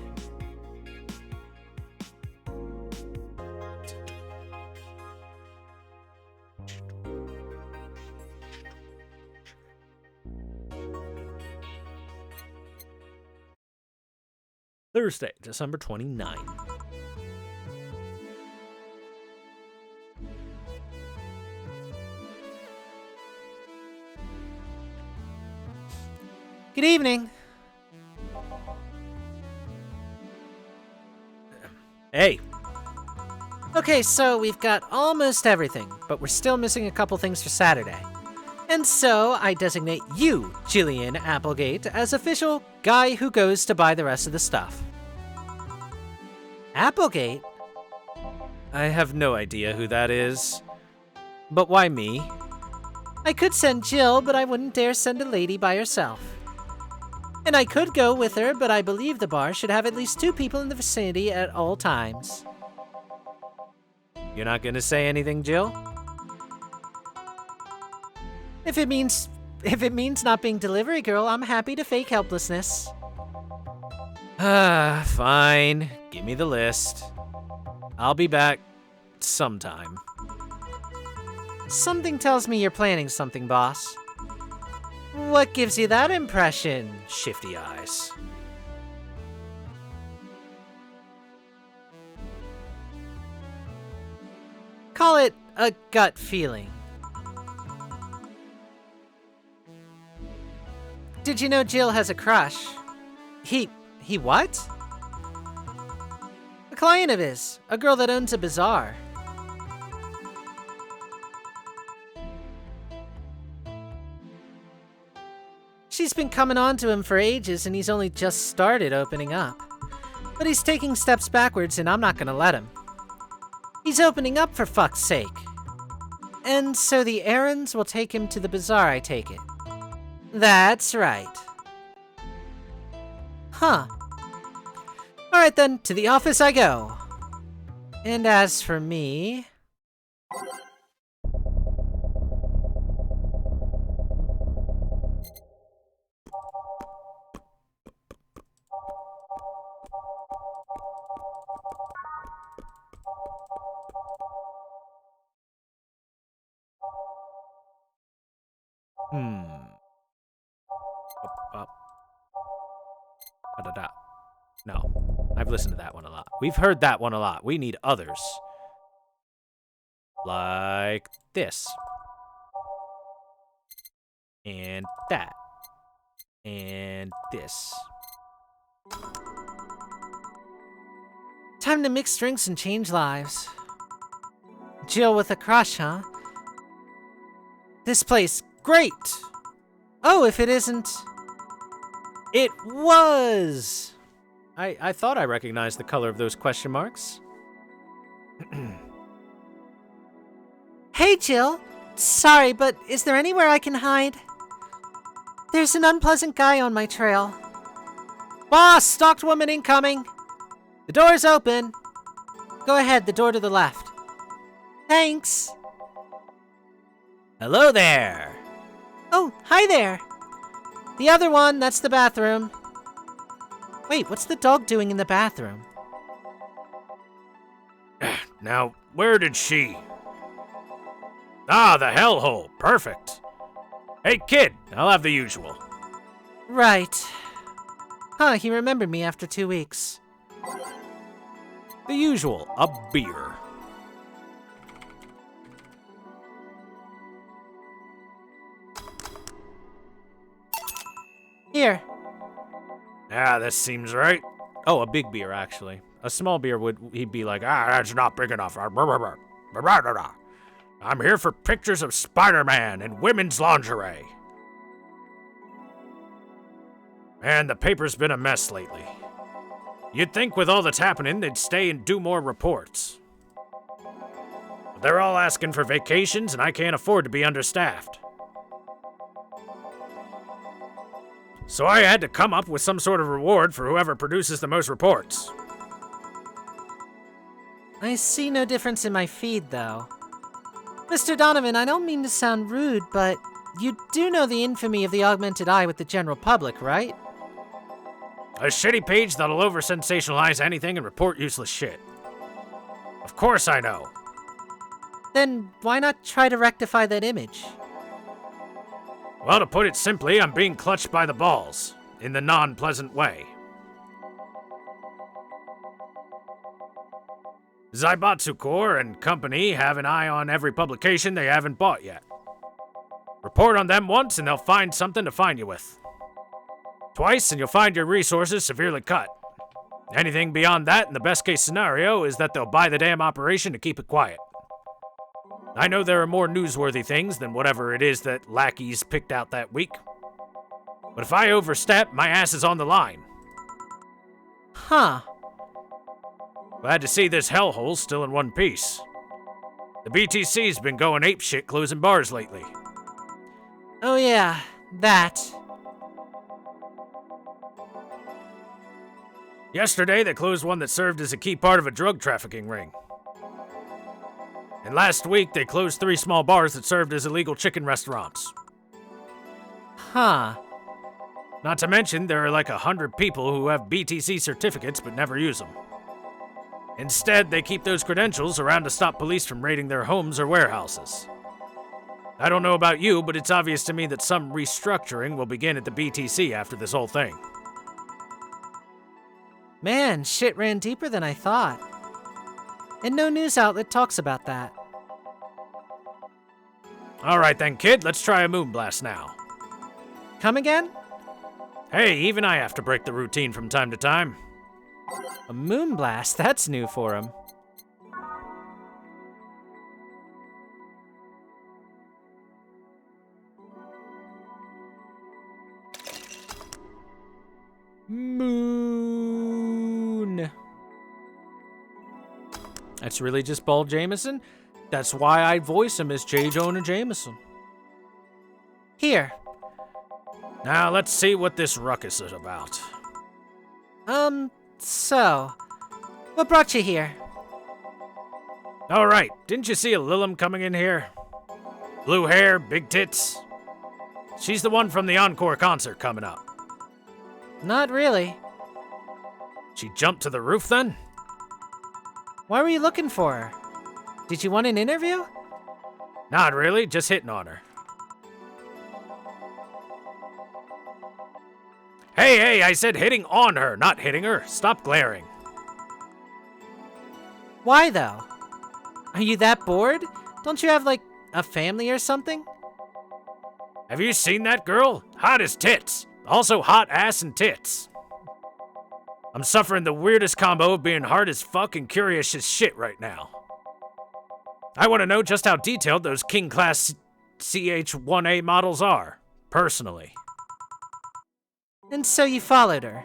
Thursday, December 29. Good evening. Hey. Okay, so we've got almost everything, but we're still missing a couple things for Saturday. And so I designate you, Jillian Applegate, as official guy who goes to buy the rest of the stuff. Applegate? I have no idea who that is. But why me? I could send Jill, but I wouldn't dare send a lady by herself. And I could go with her, but I believe the bar should have at least 2 people in the vicinity at all times. You're not gonna say anything, Jill? If it means not being delivery girl, I'm happy to fake helplessness. Fine. Give me the list. I'll be back sometime. Something tells me you're planning something, boss. What gives you that impression? Shifty eyes. Call it a gut feeling. Did you know Jill has a crush? He what? A client of his, a girl that owns a bazaar. She's been coming on to him for ages and he's only just started opening up. But he's taking steps backwards and I'm not gonna let him. He's opening up for fuck's sake. And so the errands will take him to the bazaar, I take it. That's right. Huh. Alright then, to the office I go. And as for me... Da-da-da. No, I've listened to that one a lot. We've heard that one a lot. We need others. Like this. And that. And this. Time to mix drinks and change lives. Jill with a crush, huh? This place, great! Oh, if it isn't... It was! I thought I recognized the color of those question marks. Hey, Jill. Sorry, but is there anywhere I can hide? There's an unpleasant guy on my trail. Boss, stalked woman incoming! The door's open. Go ahead, the door to the left. Thanks. Hello there! Oh, hi there. The other one, that's the bathroom. Wait, what's the dog doing in the bathroom? Now, where did she... Ah, the hellhole. Perfect. Hey, kid, I'll have the usual. Right. Huh, he remembered me after 2 weeks. The usual, a beer. Here. Ah, this seems right. Oh, a big beer, actually. A small beer he'd be like, that's not big enough. I'm here for pictures of Spider-Man and women's lingerie. Man, the paper's been a mess lately. You'd think with all that's happening, they'd stay and do more reports. But they're all asking for vacations, and I can't afford to be understaffed. So I had to come up with some sort of reward for whoever produces the most reports. I see no difference in my feed, though. Mr. Donovan, I don't mean to sound rude, but you do know the infamy of the augmented eye with the general public, right? A shitty page that'll over-sensationalize anything and report useless shit. Of course I know. Then why not try to rectify that image? Well, to put it simply, I'm being clutched by the balls, in the non-pleasant way. Zaibatsu Corps and company have an eye on every publication they haven't bought yet. Report on them once and they'll find something to fine you with. Twice and you'll find your resources severely cut. Anything beyond that, in the best case scenario, is that they'll buy the damn operation to keep it quiet. I know there are more newsworthy things than whatever it is that lackeys picked out that week. But if I overstep, my ass is on the line. Huh. Glad to see this hellhole still in one piece. The BTC's been going apeshit closing bars lately. Oh yeah, that. Yesterday, they closed one that served as a key part of a drug trafficking ring. And last week, they closed 3 small bars that served as illegal chicken restaurants. Huh. Not to mention, there are like 100 people who have BTC certificates but never use them. Instead, they keep those credentials around to stop police from raiding their homes or warehouses. I don't know about you, but it's obvious to me that some restructuring will begin at the BTC after this whole thing. Man, shit ran deeper than I thought. And no news outlet talks about that. Alright then, kid, let's try a moonblast now. Come again? Hey, even I have to break the routine from time to time. A moonblast? That's new for him. Moon. That's really just Paul Jameson? That's why I voice him as J. Jonah Jameson. Here. Now let's see what this ruckus is about. So, what brought you here? Alright, didn't you see a Lilum coming in here? Blue hair, big tits. She's the one from the Encore concert coming up. Not really. She jumped to the roof then? Why were you looking for her? Did you want an interview? Not really, just hitting on her. Hey, I said hitting on her, not hitting her. Stop glaring. Why though? Are you that bored? Don't you have, like, a family or something? Have you seen that girl? Hot as tits. Also hot ass and tits. I'm suffering the weirdest combo of being hard as fuck and curious as shit right now. I want to know just how detailed those King Class CH-1A models are, personally. And so you followed her.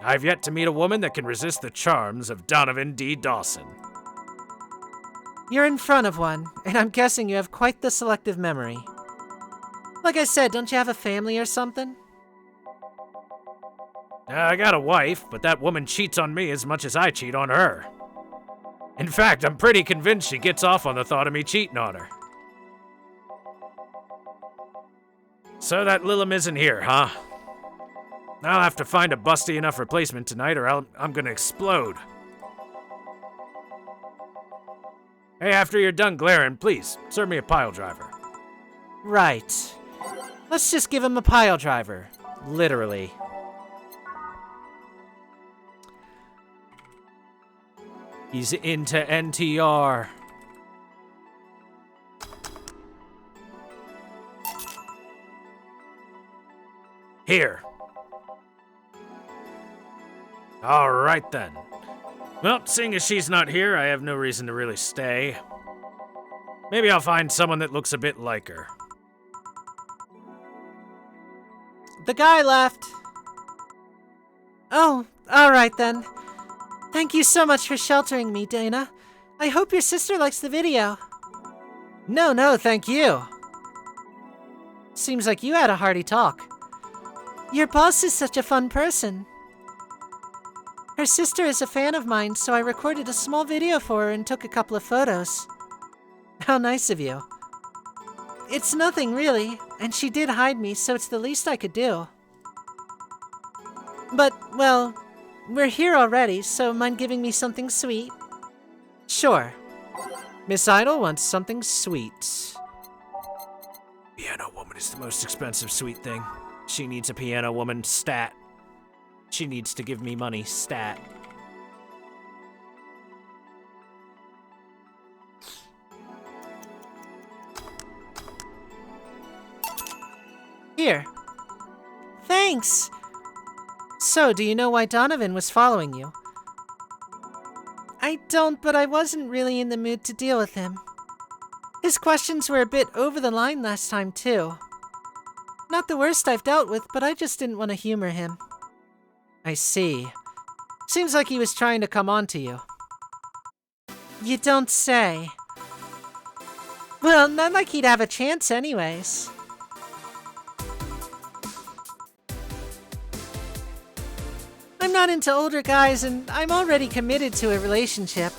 I've yet to meet a woman that can resist the charms of Donovan D. Dawson. You're in front of one, and I'm guessing you have quite the selective memory. Like I said, don't you have a family or something? I got a wife, but that woman cheats on me as much as I cheat on her. In fact, I'm pretty convinced she gets off on the thought of me cheating on her. So that Lilum isn't here, huh? I'll have to find a busty enough replacement tonight or I'm gonna explode. Hey, after you're done glaring, please, serve me a pile driver. Right. Let's just give him a pile driver. Literally. He's into NTR. Here. All right then. Well, seeing as she's not here, I have no reason to really stay. Maybe I'll find someone that looks a bit like her. The guy left. Oh, alright then. Thank you so much for sheltering me, Dana. I hope your sister likes the video. No, thank you. Seems like you had a hearty talk. Your boss is such a fun person. Her sister is a fan of mine, so I recorded a small video for her and took a couple of photos. How nice of you. It's nothing, really, and she did hide me, so it's the least I could do. But, well, we're here already, so mind giving me something sweet? Sure. Miss Idol wants something sweet. Piano woman is the most expensive sweet thing. She needs a piano woman stat. She needs to give me money stat. Here. Thanks! So, do you know why Donovan was following you? I don't, but I wasn't really in the mood to deal with him. His questions were a bit over the line last time, too. Not the worst I've dealt with, but I just didn't want to humor him. I see. Seems like he was trying to come on to you. You don't say. Well, not like he'd have a chance anyways. I'm not into older guys, and I'm already committed to a relationship.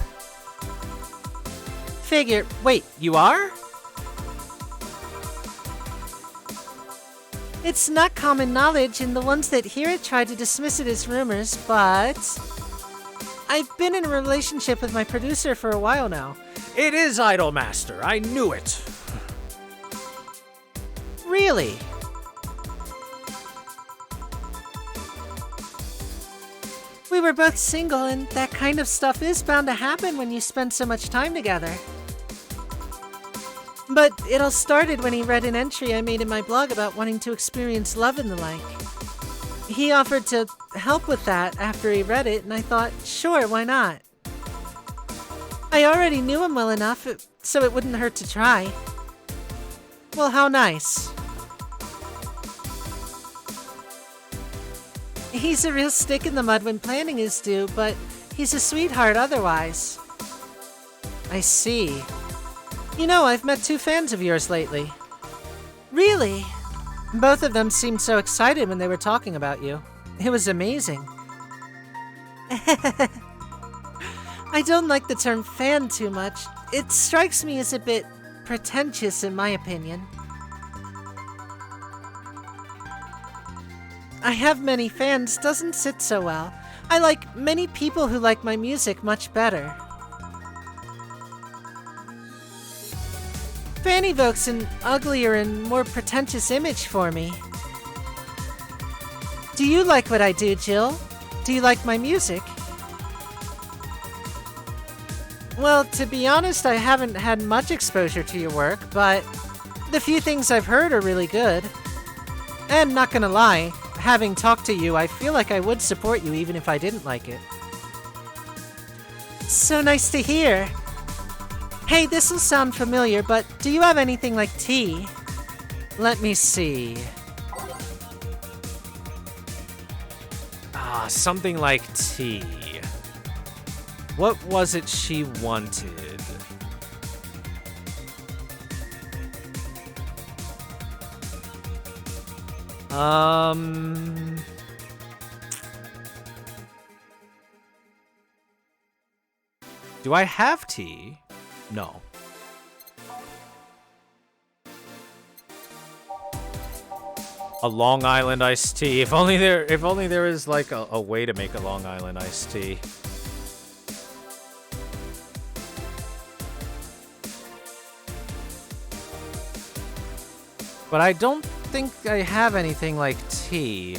Figure. Wait, you are? It's not common knowledge, and the ones that hear it try to dismiss it as rumors, but I've been in a relationship with my producer for a while now. It is Idolmaster. I knew it. Really? We were both single, and that kind of stuff is bound to happen when you spend so much time together. But it all started when he read an entry I made in my blog about wanting to experience love and the like. He offered to help with that after he read it, and I thought, sure, why not? I already knew him well enough, so it wouldn't hurt to try. Well, how nice. He's a real stick in the mud when planning is due, but he's a sweetheart otherwise. I see. You know, I've met 2 fans of yours lately. Really? Both of them seemed so excited when they were talking about you. It was amazing. I don't like the term fan too much. It strikes me as a bit pretentious in my opinion. I have many fans doesn't sit so well. I like many people who like my music much better. Fan evokes an uglier and more pretentious image for me. Do you like what I do, Jill? Do you like my music? Well, to be honest, I haven't had much exposure to your work, but the few things I've heard are really good. And not gonna lie, having talked to you, I feel like I would support you even if I didn't like it. So nice to hear. Hey, this'll sound familiar, but do you have anything like tea? Let me see. Something like tea. What was it she wanted? Do I have tea? No. A Long Island iced tea. If only there is like a way to make a Long Island iced tea. But I don't think I have anything like tea.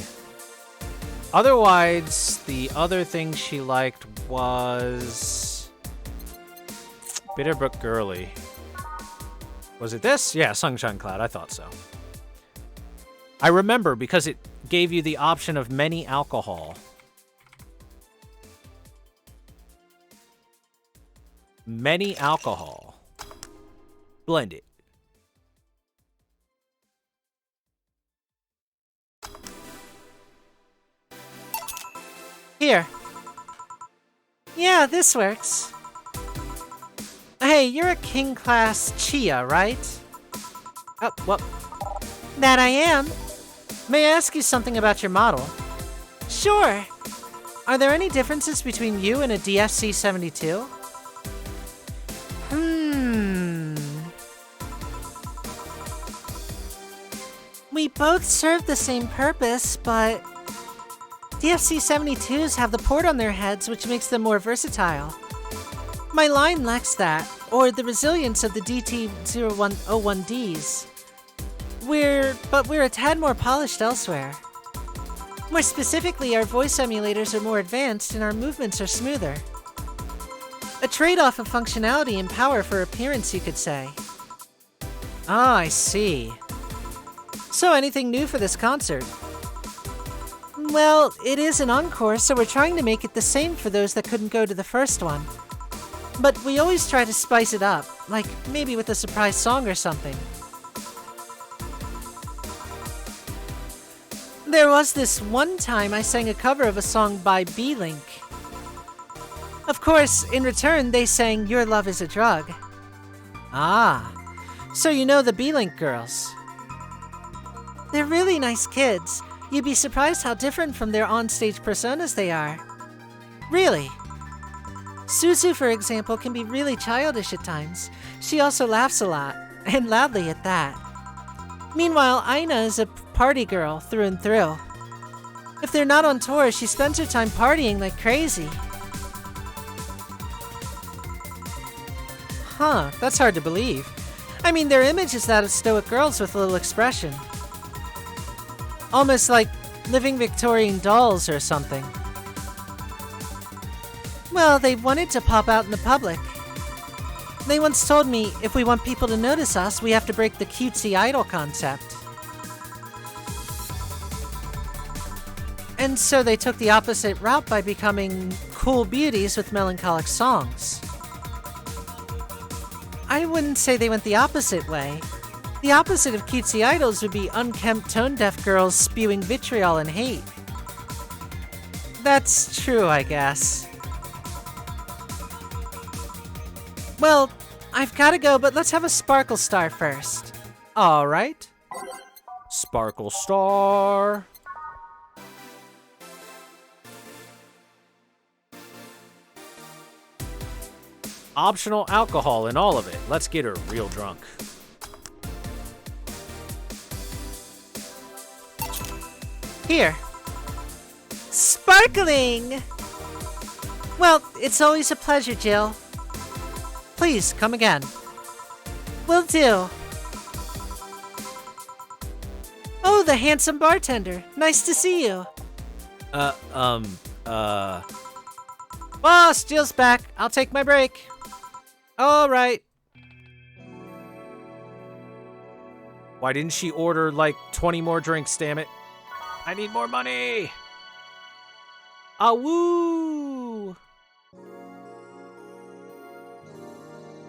Otherwise, the other thing she liked was Bitterbrook Girly. Was it this? Yeah, Sunshine Cloud. I thought so. I remember because it gave you the option of many alcohol. Many alcohol. Blend it. Here. Yeah, this works. Hey, you're a King Class Chia, right? Oh, well. That I am. May I ask you something about your model? Sure. Are there any differences between you and a DFC-72? We both serve the same purpose, but DFC-72s have the port on their heads, which makes them more versatile. My line lacks that, or the resilience of the DT-0101Ds. But we're a tad more polished elsewhere. More specifically, our voice emulators are more advanced and our movements are smoother. A trade-off of functionality and power for appearance, you could say. Ah, I see. So anything new for this concert? Well, it is an encore, so we're trying to make it the same for those that couldn't go to the first one. But we always try to spice it up, like maybe with a surprise song or something. There was this one time I sang a cover of a song by B-Link. Of course, in return, they sang Your Love is a Drug. Ah, so you know the B-Link girls. They're really nice kids. You'd be surprised how different from their onstage personas they are. Really. Suzu, for example, can be really childish at times. She also laughs a lot, and loudly at that. Meanwhile, Aina is a party girl through and through. If they're not on tour, she spends her time partying like crazy. Huh, that's hard to believe. I mean, their image is that of stoic girls with little expression. Almost like living Victorian dolls or something. Well, they wanted to pop out in the public. They once told me if we want people to notice us, we have to break the cutesy idol concept. And so they took the opposite route by becoming cool beauties with melancholic songs. I wouldn't say they went the opposite way. The opposite of cutesy idols would be unkempt, tone-deaf girls spewing vitriol and hate. That's true, I guess. Well, I've gotta go, but let's have a Sparkle Star first. Alright. Sparkle Star. Optional alcohol in all of it. Let's get her real drunk. Here. Sparkling! Well, it's always a pleasure, Jill. Please, come again. Will do. Oh, the handsome bartender. Nice to see you. Boss, Jill's back. I'll take my break. All right. Why didn't she order like 20 more drinks, damn it? I need more money. Awoo!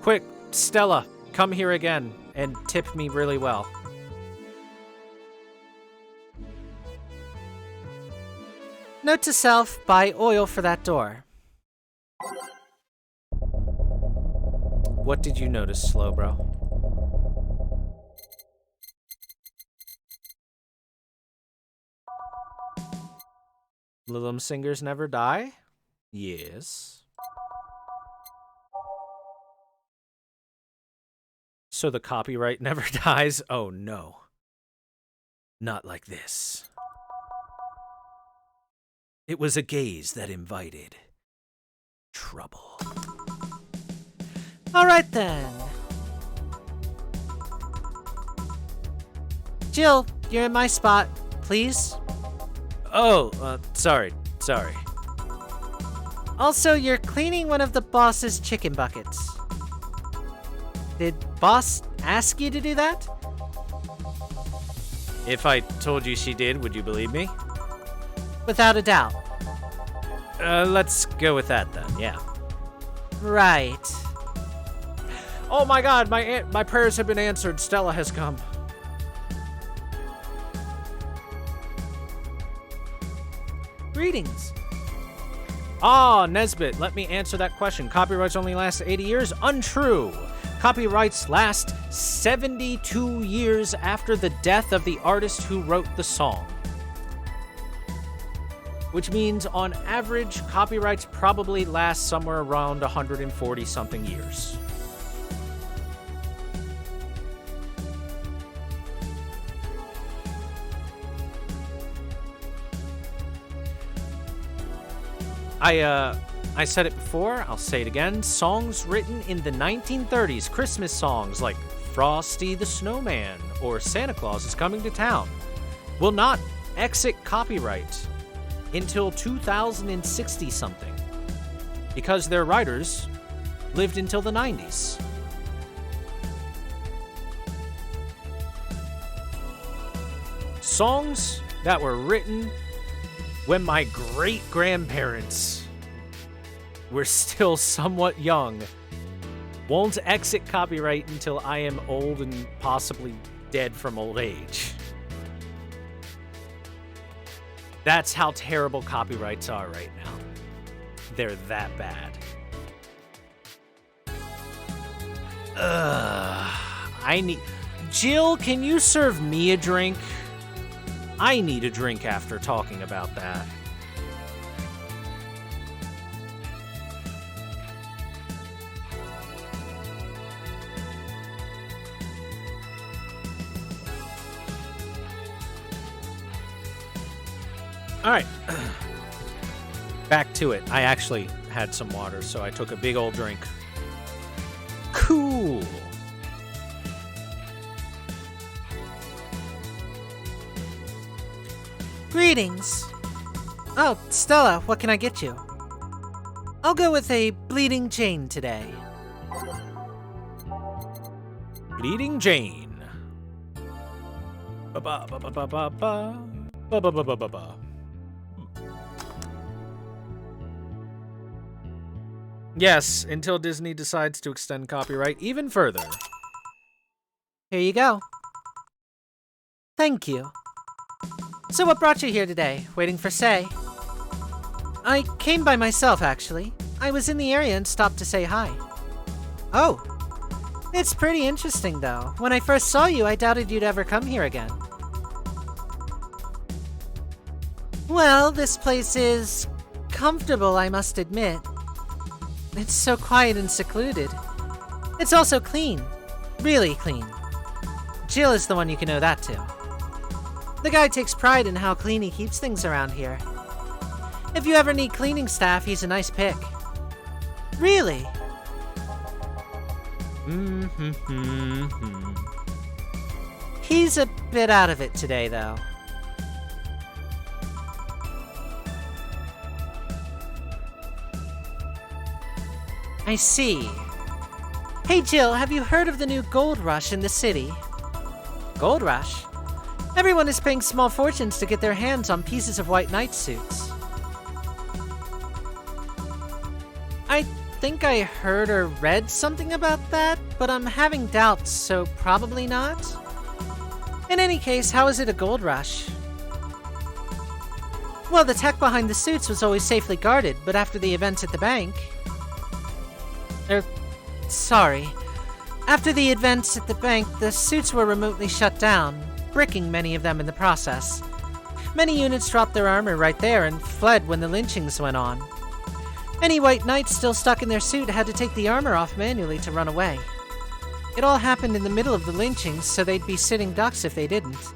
Quick, Stella, come here again and tip me really well. Note to self, buy oil for that door. What did you notice, Slowbro? Little singers never die? Yes. So the copyright never dies? Oh no. Not like this. It was a gaze that invited trouble. All right then. Jill, you're in my spot. Please? Oh, sorry. Also, you're cleaning one of the boss's chicken buckets. Did boss ask you to do that? If I told you she did, would you believe me? Without a doubt. Let's go with that then, yeah. Right. Oh my god, my prayers have been answered. Stella has come. Greetings. Ah, Nesbit, let me answer that question. Copyrights only last 80 years? Untrue. Copyrights last 72 years after the death of the artist who wrote the song. Which means, on average, copyrights probably last somewhere around 140-something years. I said it before, I'll say it again. Songs written in the 1930s, Christmas songs like Frosty the Snowman or Santa Claus is Coming to Town, will not exit copyright until 2060-something, because their writers lived until the 90s. Songs that were written when my great-grandparents were still somewhat young won't exit copyright until I am old and possibly dead from old age. That's how terrible copyrights are right now. They're that bad. Jill, can you serve me a drink? I need a drink after talking about that. All right. Back to it. I actually had some water, so I took a big old drink. Cool. Greetings. Oh, Stella, what can I get you? I'll go with a Bleeding Jane today. Bleeding Jane. Ba-ba-ba-ba-ba-ba. Ba-ba-ba-ba-ba-ba. Yes, until Disney decides to extend copyright even further. Here you go. Thank you. So what brought you here today? Waiting for Say? I came by myself, actually. I was in the area and stopped to say hi. Oh. It's pretty interesting, though. When I first saw you, I doubted you'd ever come here again. Well, this place is comfortable, I must admit. It's so quiet and secluded. It's also clean. Really clean. Jill is the one you can owe that to. The guy takes pride in how clean he keeps things around here. If you ever need cleaning staff, he's a nice pick. Really? He's a bit out of it today, though. I see. Hey Jill, have you heard of the new gold rush in the city? Gold rush? Everyone is paying small fortunes to get their hands on pieces of white knight suits. I think I heard or read something about that, but I'm having doubts, so probably not. In any case, how is it a gold rush? Well, the tech behind the suits was always safely guarded, but after the events at the bank... Sorry. After the events at the bank, the suits were remotely shut down, bricking many of them in the process. Many units dropped their armor right there and fled when the lynchings went on. Any white knights still stuck in their suit had to take the armor off manually to run away. It all happened in the middle of the lynchings, so they'd be sitting ducks if they didn't.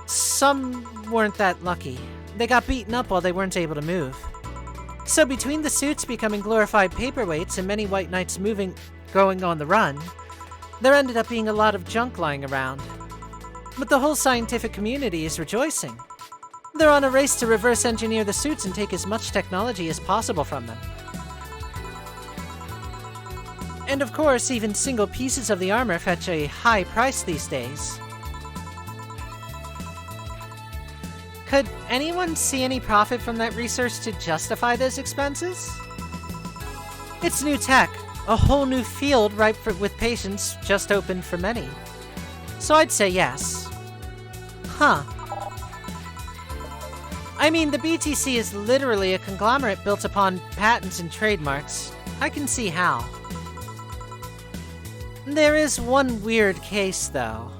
Some weren't that lucky. They got beaten up while they weren't able to move. So between the suits becoming glorified paperweights and many white knights going on the run, there ended up being a lot of junk lying around. But the whole scientific community is rejoicing. They're on a race to reverse engineer the suits and take as much technology as possible from them. And of course, even single pieces of the armor fetch a high price these days. Could anyone see any profit from that research to justify those expenses? It's new tech, a whole new field ripe with patience just opened for many. So I'd say yes. Huh. I mean, the BTC is literally a conglomerate built upon patents and trademarks. I can see how. There is one weird case, though.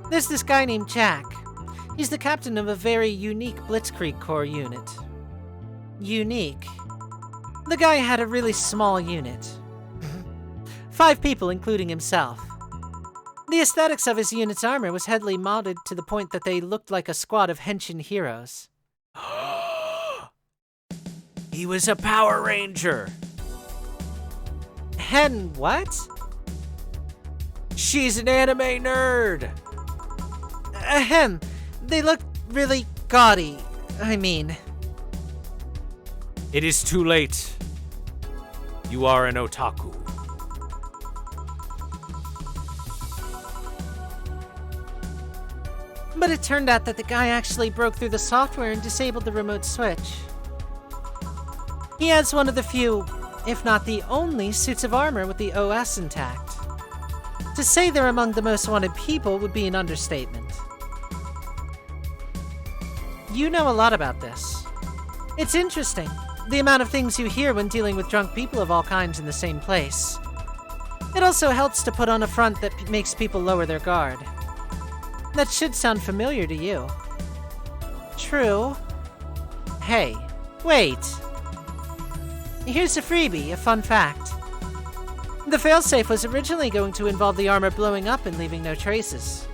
There's this guy named Jack. He's the captain of a very unique Blitzkrieg Corps unit. Unique. The guy had a really small unit. 5 people, including himself. The aesthetics of his unit's armor was heavily modded to the point that they looked like a squad of henshin heroes. He was a Power Ranger. Hen what? She's an anime nerd. Ahem. They look really gaudy. I mean... It is too late. You are an otaku. But it turned out that the guy actually broke through the software and disabled the remote switch. He has one of the few, if not the only, suits of armor with the OS intact. To say they're among the most wanted people would be an understatement. You know a lot about this. It's interesting, the amount of things you hear when dealing with drunk people of all kinds in the same place. It also helps to put on a front that makes people lower their guard. That should sound familiar to you. True. Hey, wait. Here's a freebie, a fun fact. The failsafe was originally going to involve the armor blowing up and leaving no traces.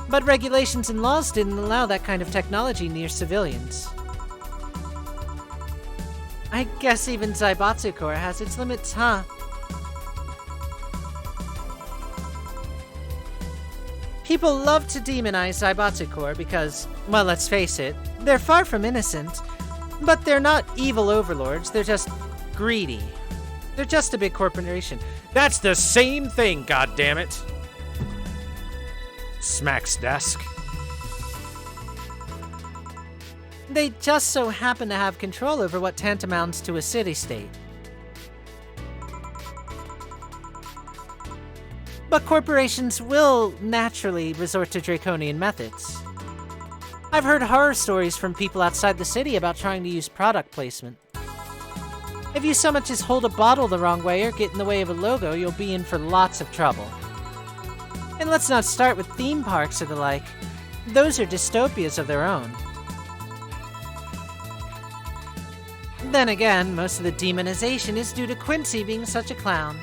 But regulations and laws didn't allow that kind of technology near civilians. I guess even Zaibatsu Corps has its limits, huh? People love to demonize Zaibatsu Corps because, well, let's face it, they're far from innocent. But they're not evil overlords, they're just greedy. They're just a big corporation. That's the same thing, goddammit. Smacks desk. They just so happen to have control over what tantamounts to a city-state. But corporations will naturally resort to draconian methods. I've heard horror stories from people outside the city about trying to use product placement. If you so much as hold a bottle the wrong way or get in the way of a logo, you'll be in for lots of trouble. And let's not start with theme parks or the like. Those are dystopias of their own. Then again, most of the demonization is due to Quincy being such a clown.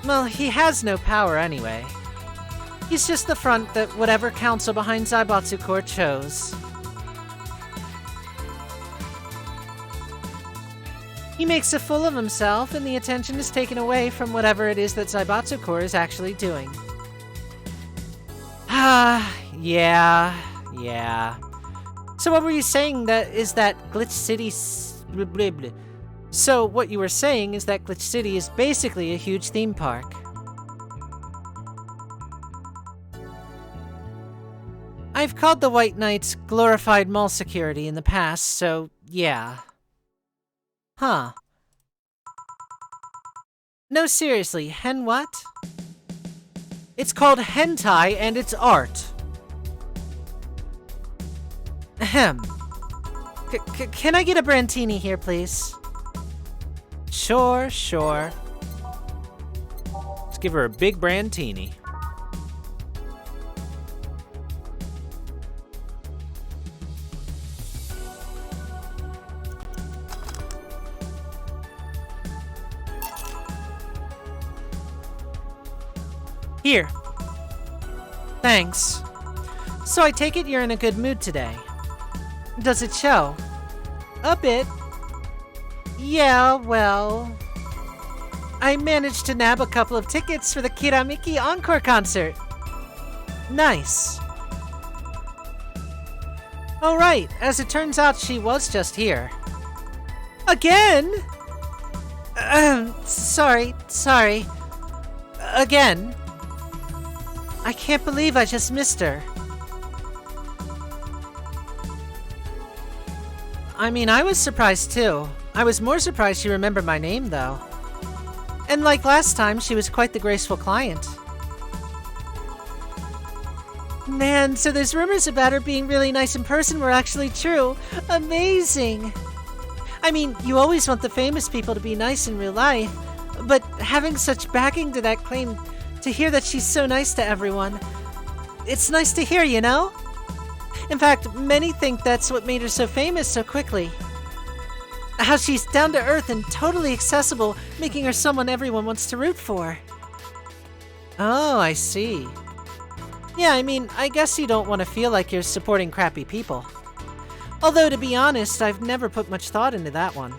Well, he has no power anyway. He's just the front that whatever council behind Zaibatsu Corps chose. He makes a fool of himself, and the attention is taken away from whatever it is that Zaibatsu Corps is actually doing. Yeah. So what were you saying is that Glitch City... So what you were saying is that Glitch City is basically a huge theme park. I've called the White Knights glorified mall security in the past, so yeah. Huh. No, seriously, hen what? It's called hentai and it's art. Ahem. Can I get a Brantini here, please? Sure. Let's give her a big Brantini. Here. Thanks. So I take it you're in a good mood today. Does it show? A bit. Yeah, well... I managed to nab a couple of tickets for the Kiramiki Encore concert. Nice. Oh right, as it turns out she was just here. Again? Sorry. Again? I can't believe I just missed her. I mean, I was surprised too. I was more surprised she remembered my name though. And like last time, she was quite the graceful client. Man, so those rumors about her being really nice in person were actually true. Amazing! I mean, you always want the famous people to be nice in real life, but having such backing to that claim, to hear that she's so nice to everyone, it's nice to hear, you know? In fact, many think that's what made her so famous so quickly. How she's down to earth and totally accessible, making her someone everyone wants to root for. Oh, I see. Yeah, I mean, I guess you don't want to feel like you're supporting crappy people. Although, to be honest, I've never put much thought into that one.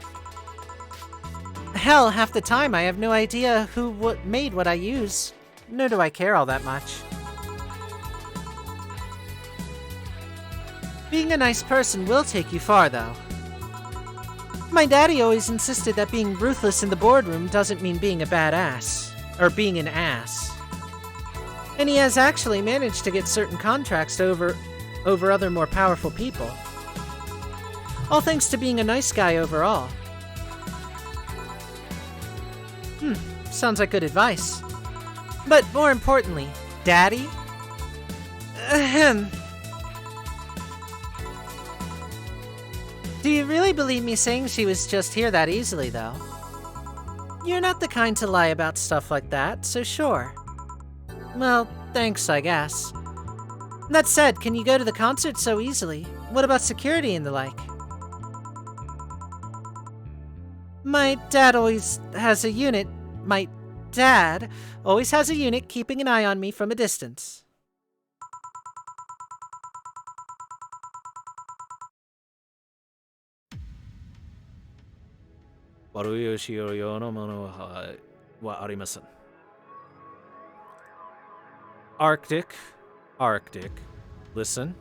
Hell, half the time I have no idea who made what I use. Nor do I care all that much. Being a nice person will take you far, though. My daddy always insisted that being ruthless in the boardroom doesn't mean being a badass. Or being an ass. And he has actually managed to get certain contracts over other more powerful people. All thanks to being a nice guy overall. Sounds like good advice. But more importantly, Daddy? Ahem. Do you really believe me saying she was just here that easily, though? You're not the kind to lie about stuff like that, so sure. Well, thanks, I guess. That said, can you go to the concert so easily? What about security and the like? My dad always has a unit keeping an eye on me from a distance. Arctic. Listen.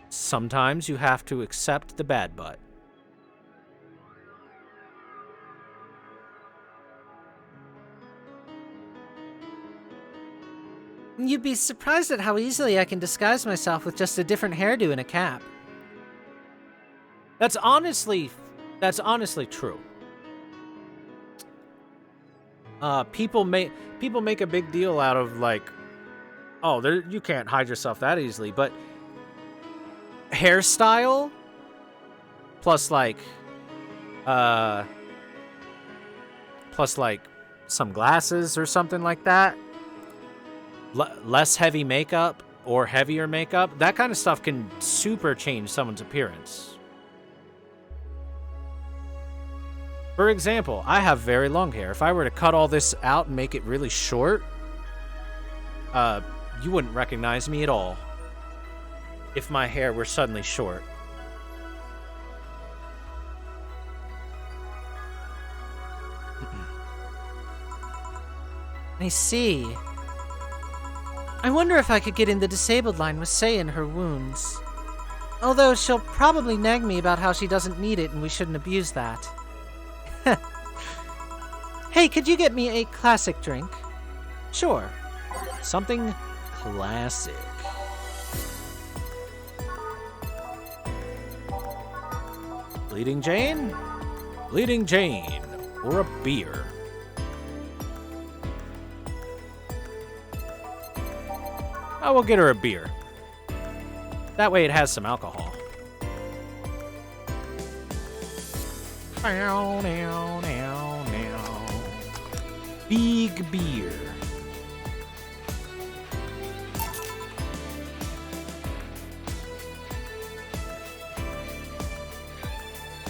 Sometimes you have to accept the bad butt. You'd be surprised at how easily I can disguise myself with just a different hairdo and a cap. That's honestly true. People make a big deal out of like, oh, you can't hide yourself that easily, but hairstyle plus like some glasses or something like that. Less heavy makeup or heavier makeup, that kind of stuff can super change someone's appearance. For example, I have very long hair. If I were to cut all this out and make it really short, you wouldn't recognize me at all if my hair were suddenly short. I see. I wonder if I could get in the disabled line with Sei in her wounds. Although she'll probably nag me about how she doesn't need it and we shouldn't abuse that. Hey, could you get me a classic drink? Sure. Something classic. Bleeding Jane? Bleeding Jane. Or a beer. I will get her a beer. That way it has some alcohol. Big beer.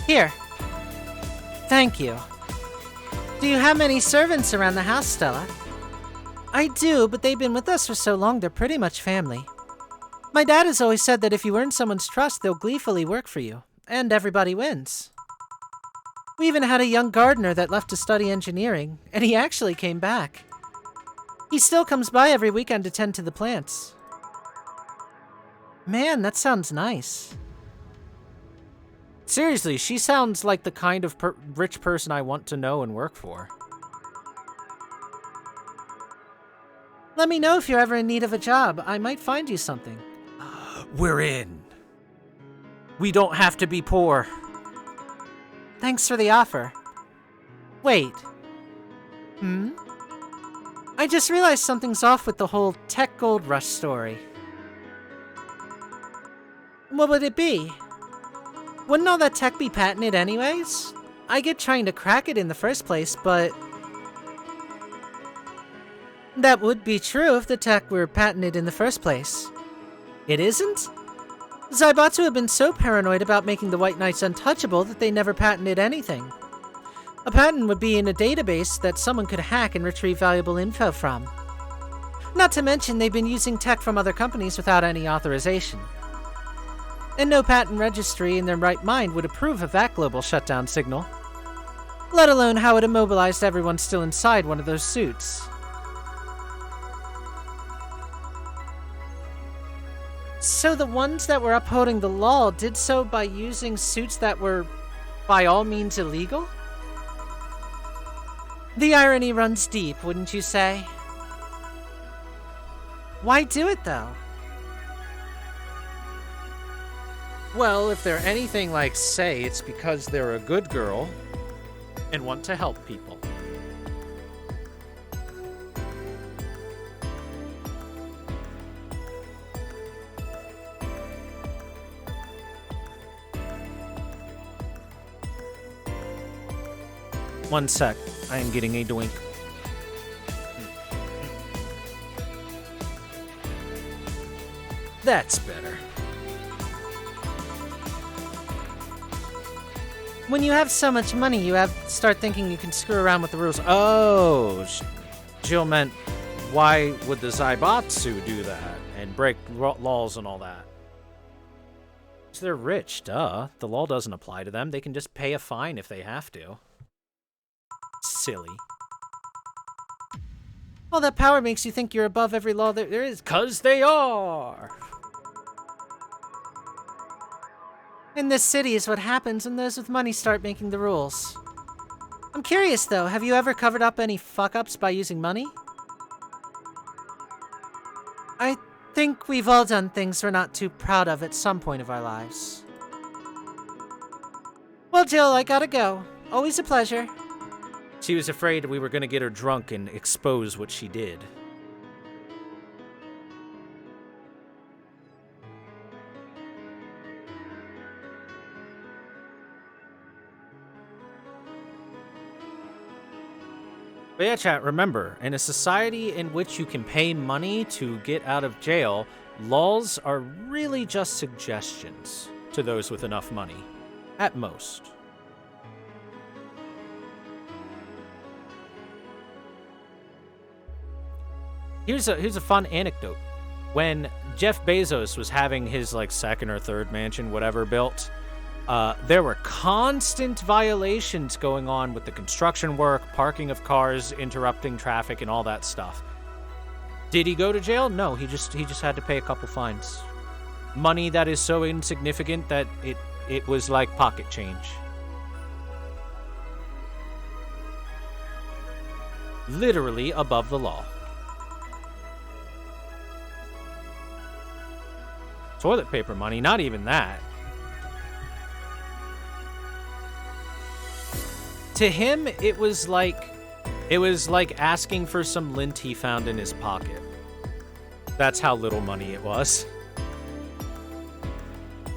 Here. Thank you. Do you have many servants around the house, Stella? I do, but they've been with us for so long they're pretty much family. My dad has always said that if you earn someone's trust, they'll gleefully work for you, and everybody wins. We even had a young gardener that left to study engineering, and he actually came back. He still comes by every weekend to tend to the plants. Man, that sounds nice. Seriously, she sounds like the kind of rich person I want to know and work for. Let me know if you're ever in need of a job. I might find you something. We're in. We don't have to be poor. Thanks for the offer. Wait. I just realized something's off with the whole tech gold rush story. What would it be? Wouldn't all that tech be patented anyways? I get trying to crack it in the first place, but... That would be true if the tech were patented in the first place. It isn't? Zaibatsu have been so paranoid about making the White Knights untouchable that they never patented anything. A patent would be in a database that someone could hack and retrieve valuable info from. Not to mention they've been using tech from other companies without any authorization. And no patent registry in their right mind would approve of that global shutdown signal. Let alone how it immobilized everyone still inside one of those suits. So the ones that were upholding the law did so by using suits that were, by all means, illegal? The irony runs deep, wouldn't you say? Why do it, though? Well, if they're anything like Sei, it's because they're a good girl and want to help people. One sec, I am getting a doink. That's better. When you have so much money, you start thinking you can screw around with the rules. Oh, Jill meant, why would the Zaibatsu do that and break laws and all that? Because they're rich, duh. The law doesn't apply to them. They can just pay a fine if they have to. Silly. All that power makes you think you're above every law there is. 'Cause they are! In this city is what happens when those with money start making the rules. I'm curious though, have you ever covered up any fuck-ups by using money? I think we've all done things we're not too proud of at some point of our lives. Well, Jill, I gotta go. Always a pleasure. She was afraid we were gonna get her drunk and expose what she did. But yeah, chat, remember, in a society in which you can pay money to get out of jail, laws are really just suggestions to those with enough money, at most. Here's a fun anecdote. When Jeff Bezos was having his second or third mansion, whatever, built, there were constant violations going on with the construction work, parking of cars, interrupting traffic, and all that stuff. Did he go to jail? No, he just had to pay a couple fines. Money that is so insignificant that it was like pocket change. Literally above the law. Toilet paper money, not even that. To him, it was like asking for some lint he found in his pocket. That's how little money it was.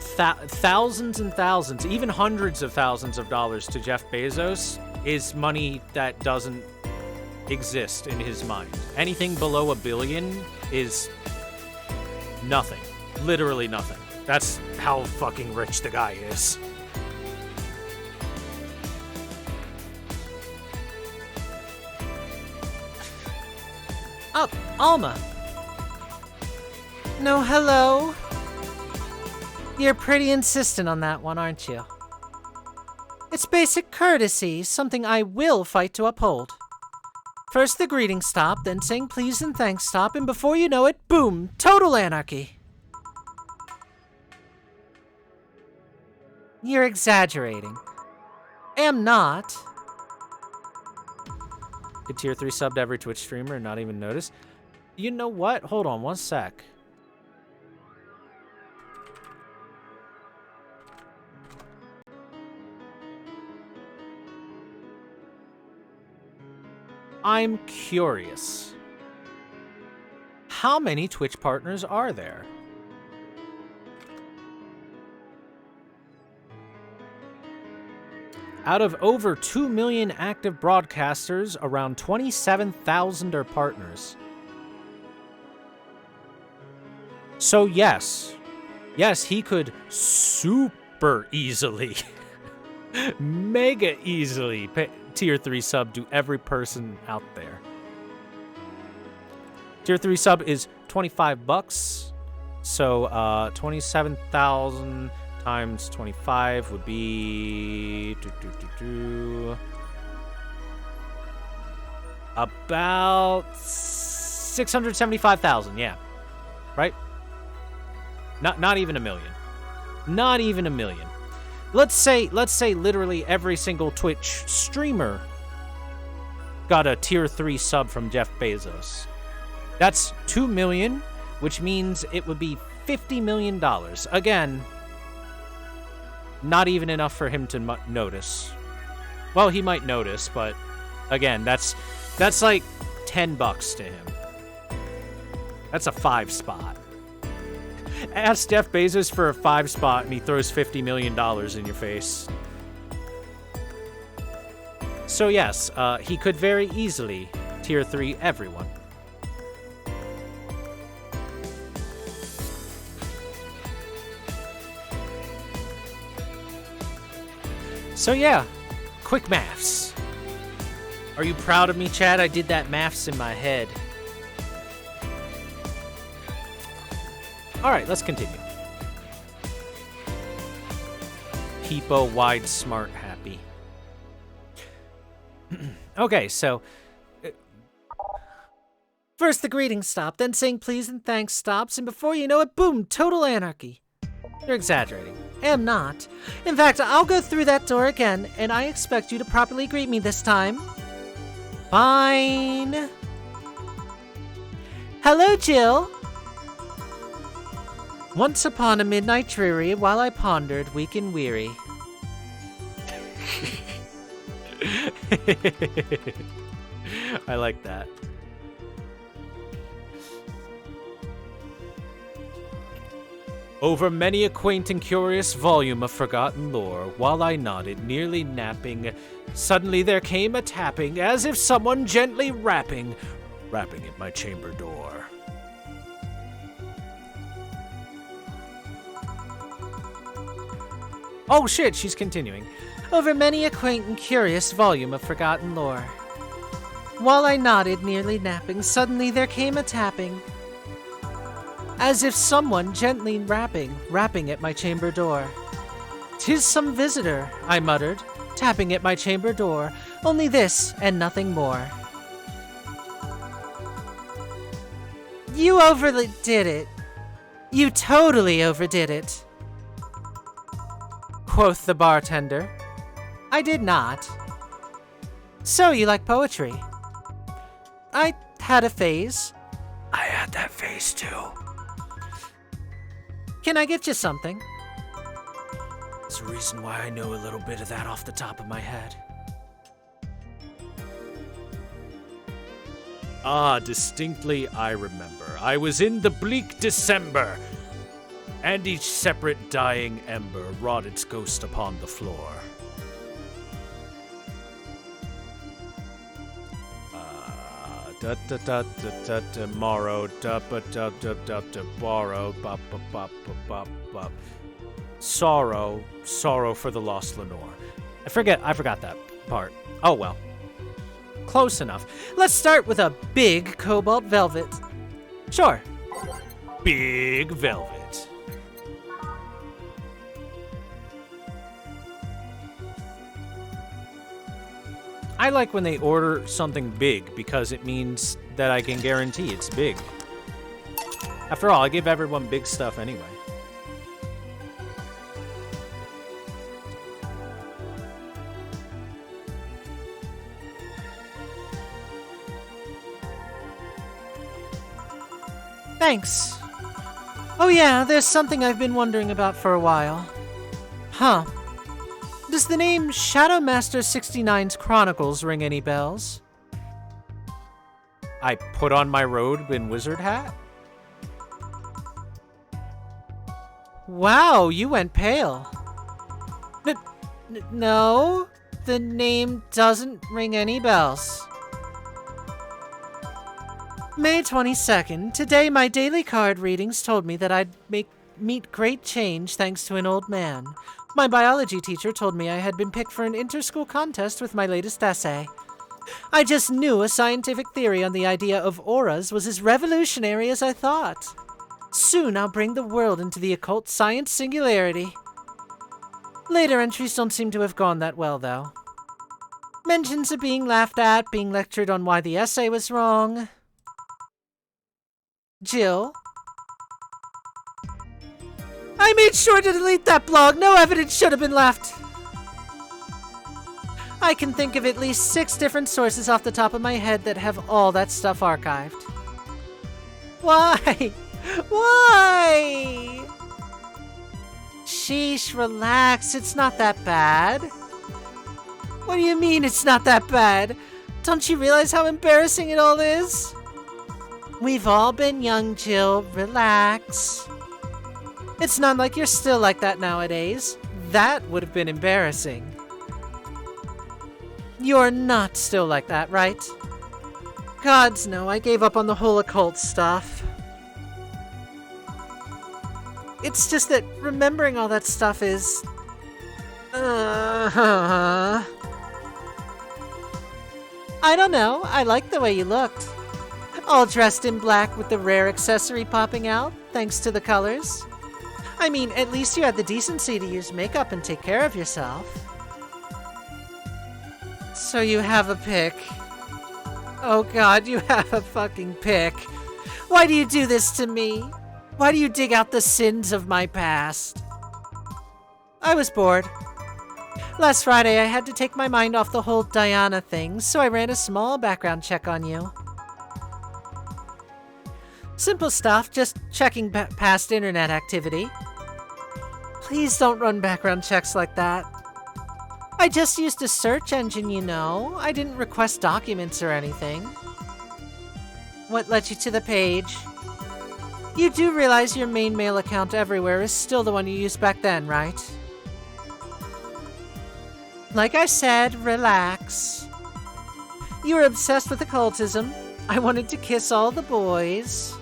Thousands and thousands, even hundreds of thousands of dollars to Jeff Bezos is money that doesn't exist in his mind. Anything below $1 billion is nothing. Literally nothing. That's how fucking rich the guy is. Oh, Alma. No, hello. You're pretty insistent on that one, aren't you? It's basic courtesy, something I will fight to uphold. First the greeting stop, then saying please and thanks stop, and before you know it, boom, total anarchy. You're exaggerating. Am not. Get tier 3 subbed every Twitch streamer and not even notice. You know what? Hold on one sec. I'm curious. How many Twitch partners are there? Out of over 2 million active broadcasters, around 27,000 are partners. So yes, he could super easily, mega easily pay tier 3 sub to every person out there. Tier 3 sub is $25. So 27,000 times 25 would be about 675,000, yeah. Right? Not even a million. Not even a million. Let's say literally every single Twitch streamer got a tier 3 sub from Jeff Bezos. That's 2 million, which means it would be $50 million. Again, not even enough for him to notice. Well, he might notice, but again, that's like $10 to him. That's a 5 spot. Ask Jeff Bezos for a 5 spot and he throws $50 million in your face. So yes, he could very easily tier 3 everyone. So yeah, quick maths. Are you proud of me, Chad? I did that maths in my head. All right, let's continue. Peepo, wide, smart, happy. Okay, so... First the greeting stop, then saying please and thanks stops, and before you know it, boom, total anarchy. You're exaggerating. Am not. In fact, I'll go through that door again, and I expect you to properly greet me this time. Fine. Hello, Jill. Once upon a midnight dreary, while I pondered, weak and weary. I like that. Over many a quaint and curious volume of forgotten lore, while I nodded, nearly napping, suddenly there came a tapping, as if someone gently rapping at my chamber door. Oh shit, she's continuing. Over many a quaint and curious volume of forgotten lore. While I nodded, nearly napping, suddenly there came a tapping, as if someone gently rapping at my chamber door. "'Tis some visitor," I muttered, tapping at my chamber door, only this and nothing more. You overdid it. You totally overdid it, quoth the bartender. I did not. So you like poetry? I had a phase. I had that phase too. Can I get you something? There's a reason why I know a little bit of that off the top of my head. Ah, distinctly I remember. I was in the bleak December, and each separate dying ember wrought its ghost upon the floor. Tomorrow, borrow, sorrow for the lost Lenore. I forgot that part. Oh well. Close enough. Let's start with a big cobalt velvet. Sure. Big velvet. I like when they order something big because it means that I can guarantee it's big. After all, I give everyone big stuff anyway. Thanks. Oh yeah, there's something I've been wondering about for a while. Huh. Does the name Shadowmaster 69's Chronicles ring any bells? I put on my robe and wizard hat? Wow, you went pale. No, the name doesn't ring any bells. May 22nd. Today my daily card readings told me that I'd meet great change thanks to an old man. My biology teacher told me I had been picked for an inter-school contest with my latest essay. I just knew a scientific theory on the idea of auras was as revolutionary as I thought. Soon I'll bring the world into the occult science singularity. Later entries don't seem to have gone that well, though. Mentions of being laughed at, being lectured on why the essay was wrong. Jill? I made sure to delete that blog. No evidence should have been left. I can think of at least 6 different sources off the top of my head that have all that stuff archived. Why? Why? Sheesh, relax. It's not that bad. What do you mean it's not that bad? Don't you realize how embarrassing it all is? We've all been young, Jill. Relax. It's not like you're still like that nowadays. That would have been embarrassing. You're not still like that, right? Gods, no, I gave up on the whole occult stuff. It's just that remembering all that stuff is... I don't know. I like the way you looked. All dressed in black with the rare accessory popping out, thanks to the colors. I mean, at least you had the decency to use makeup and take care of yourself. So you have a pick. Oh god, you have a fucking pick. Why do you do this to me? Why do you dig out the sins of my past? I was bored. Last Friday I had to take my mind off the whole Diana thing, so I ran a small background check on you. Simple stuff, just checking past internet activity. Please don't run background checks like that. I just used a search engine, you know. I didn't request documents or anything. What led you to the page? You do realize your main mail account everywhere is still the one you used back then, right? Like I said, relax. You were obsessed with occultism. I wanted to kiss all the boys.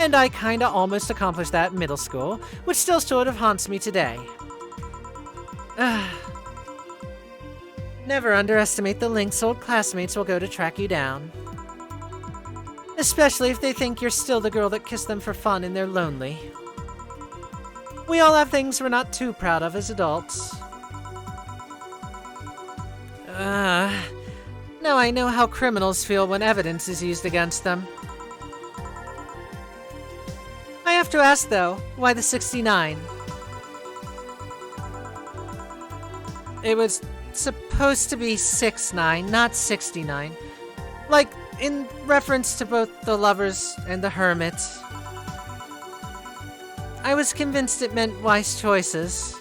And I kinda almost accomplished that in middle school, which still sort of haunts me today. Never underestimate the lengths old classmates will go to track you down. Especially if they think you're still the girl that kissed them for fun and they're lonely. We all have things we're not too proud of as adults. Now I know how criminals feel when evidence is used against them. I have to ask, though, why the 69? It was supposed to be 6'9", not 69. Like, in reference to both the lovers and the hermit. I was convinced it meant wise choices.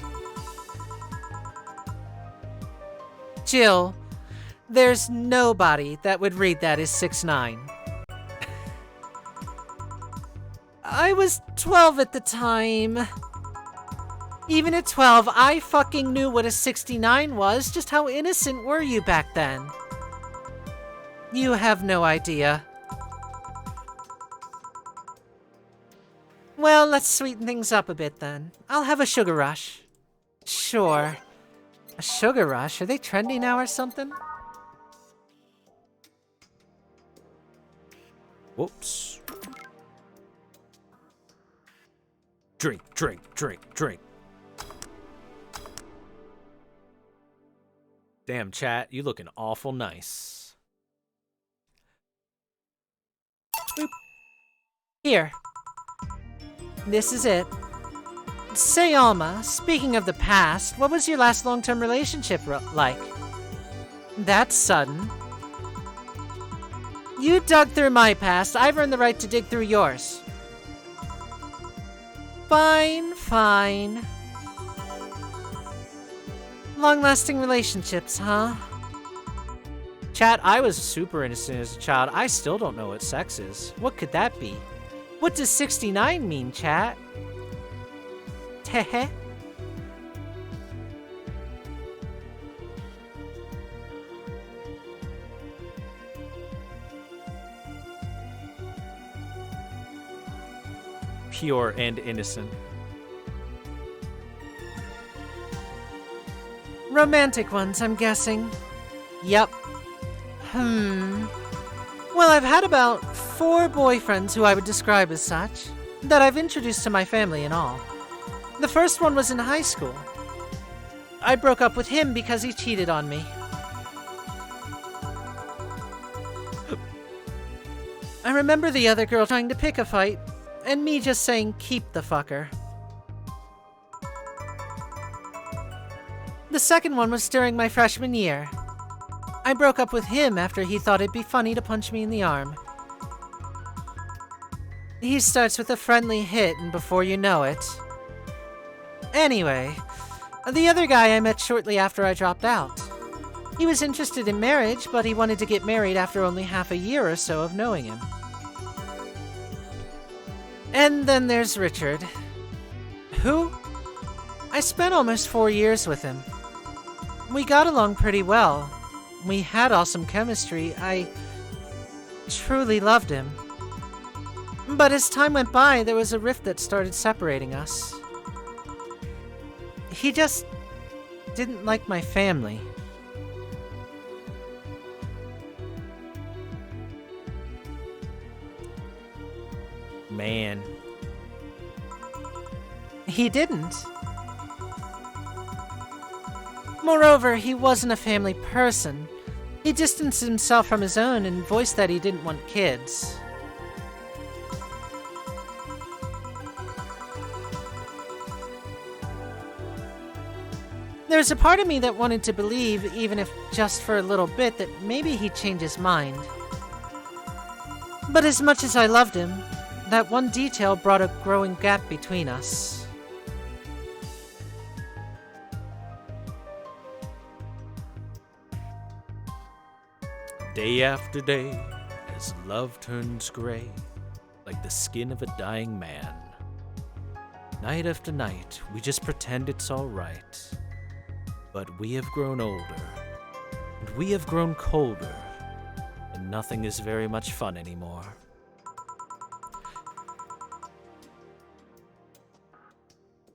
Jill, there's nobody that would read that as 6'9". I was 12 at the time. Even at 12, I fucking knew what a 69 was. Just how innocent were you back then? You have no idea. Well, let's sweeten things up a bit then. I'll have a sugar rush. Sure. A sugar rush? Are they trendy now or something? Whoops. Drink, drink, drink, drink. Damn, chat, you looking awful nice. Boop. Here. This is it. Say, Alma, speaking of the past, what was your last long-term relationship like? That's sudden. You dug through my past. I've earned the right to dig through yours. Fine, fine. Long-lasting relationships, huh? Chat, I was super innocent as a child. I still don't know what sex is. What could that be? What does 69 mean, chat? Tehe? Pure and innocent. Romantic ones, I'm guessing. Yep. Well, I've had about 4 boyfriends who I would describe as such, that I've introduced to my family and all. The first one was in high school. I broke up with him because he cheated on me. I remember the other girl trying to pick a fight, and me just saying, keep the fucker. The second one was during my freshman year. I broke up with him after he thought it'd be funny to punch me in the arm. He starts with a friendly hit, and before you know it... Anyway, the other guy I met shortly after I dropped out. He was interested in marriage, but he wanted to get married after only half a year or so of knowing him. And then there's Richard. Who? I spent almost 4 years with him. We got along pretty well. We had awesome chemistry. I truly loved him. But as time went by, there was a rift that started separating us. He just didn't like my family. Man. He didn't. Moreover, he wasn't a family person. He distanced himself from his own and voiced that he didn't want kids. There's a part of me that wanted to believe, even if just for a little bit, that maybe he'd change his mind. But as much as I loved him, that one detail brought a growing gap between us. Day after day, as love turns gray, like the skin of a dying man. Night after night, we just pretend it's alright. But we have grown older, and we have grown colder, and nothing is very much fun anymore.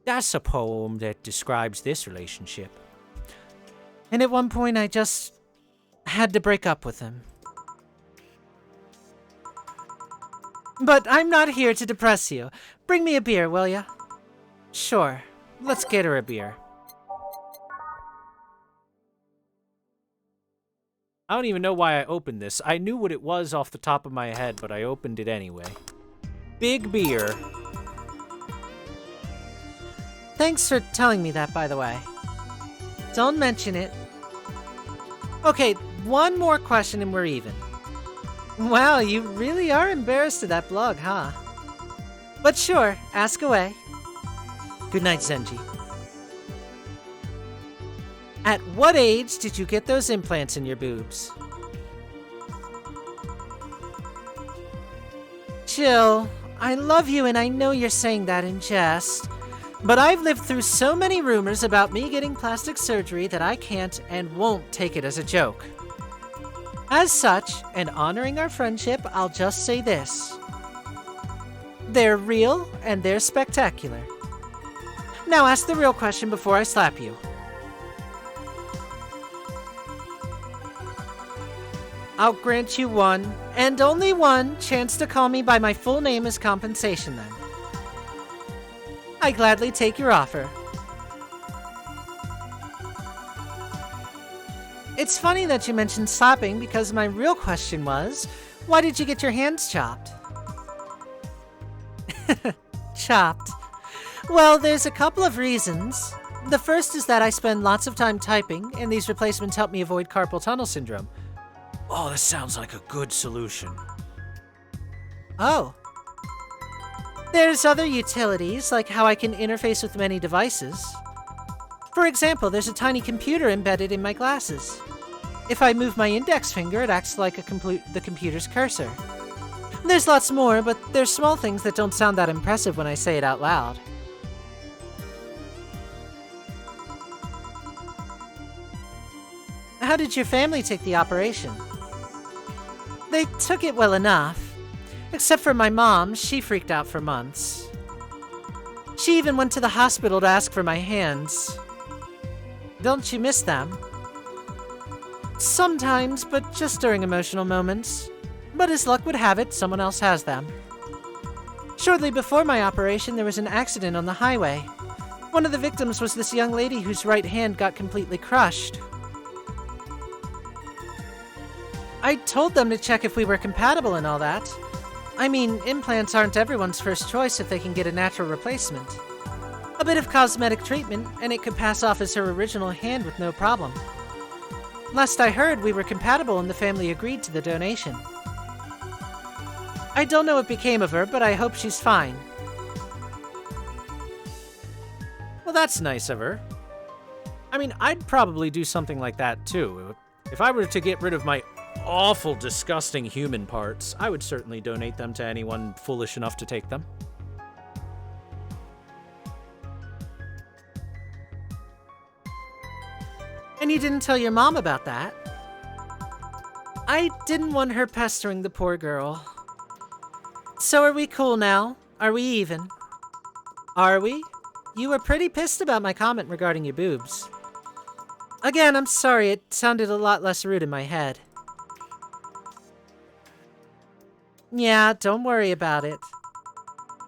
That's a poem that describes this relationship. And at one point I just had to break up with him. But I'm not here to depress you. Bring me a beer, will ya? Sure. Let's get her a beer. I don't even know why I opened this. I knew what it was off the top of my head, but I opened it anyway. Big beer. Thanks for telling me that, by the way. Don't mention it. Okay, one more question and we're even. Wow, you really are embarrassed of that blog, huh? But sure, ask away. Good night, Zenji. At what age did you get those implants in your boobs? Chill. I love you and I know you're saying that in jest. But I've lived through so many rumors about me getting plastic surgery that I can't and won't take it as a joke. As such, and honoring our friendship, I'll just say this. They're real and they're spectacular. Now ask the real question before I slap you. I'll grant you one, and only one, chance to call me by my full name as compensation then. I gladly take your offer. It's funny that you mentioned slapping because my real question was, why did you get your hands chopped? Chopped. Well, there's a couple of reasons. The first is that I spend lots of time typing, and these replacements help me avoid carpal tunnel syndrome. Oh, this sounds like a good solution. Oh. There's other utilities, like how I can interface with many devices. For example, there's a tiny computer embedded in my glasses. If I move my index finger, it acts like the computer's cursor. There's lots more, but there's small things that don't sound that impressive when I say it out loud. How did your family take the operation? They took it well enough. Except for my mom, she freaked out for months. She even went to the hospital to ask for my hands. Don't you miss them? Sometimes, but just during emotional moments. But as luck would have it, someone else has them. Shortly before my operation, there was an accident on the highway. One of the victims was this young lady whose right hand got completely crushed. I told them to check if we were compatible and all that. I mean, implants aren't everyone's first choice if they can get a natural replacement. A bit of cosmetic treatment, and it could pass off as her original hand with no problem. Last I heard, we were compatible and the family agreed to the donation. I don't know what became of her, but I hope she's fine. Well, that's nice of her. I mean, I'd probably do something like that too. If I were to get rid of my awful, disgusting human parts, I would certainly donate them to anyone foolish enough to take them. And you didn't tell your mom about that? I didn't want her pestering the poor girl. So are we cool now? Are we even? Are we? You were pretty pissed about my comment regarding your boobs. Again, I'm sorry, it sounded a lot less rude in my head. Yeah, don't worry about it.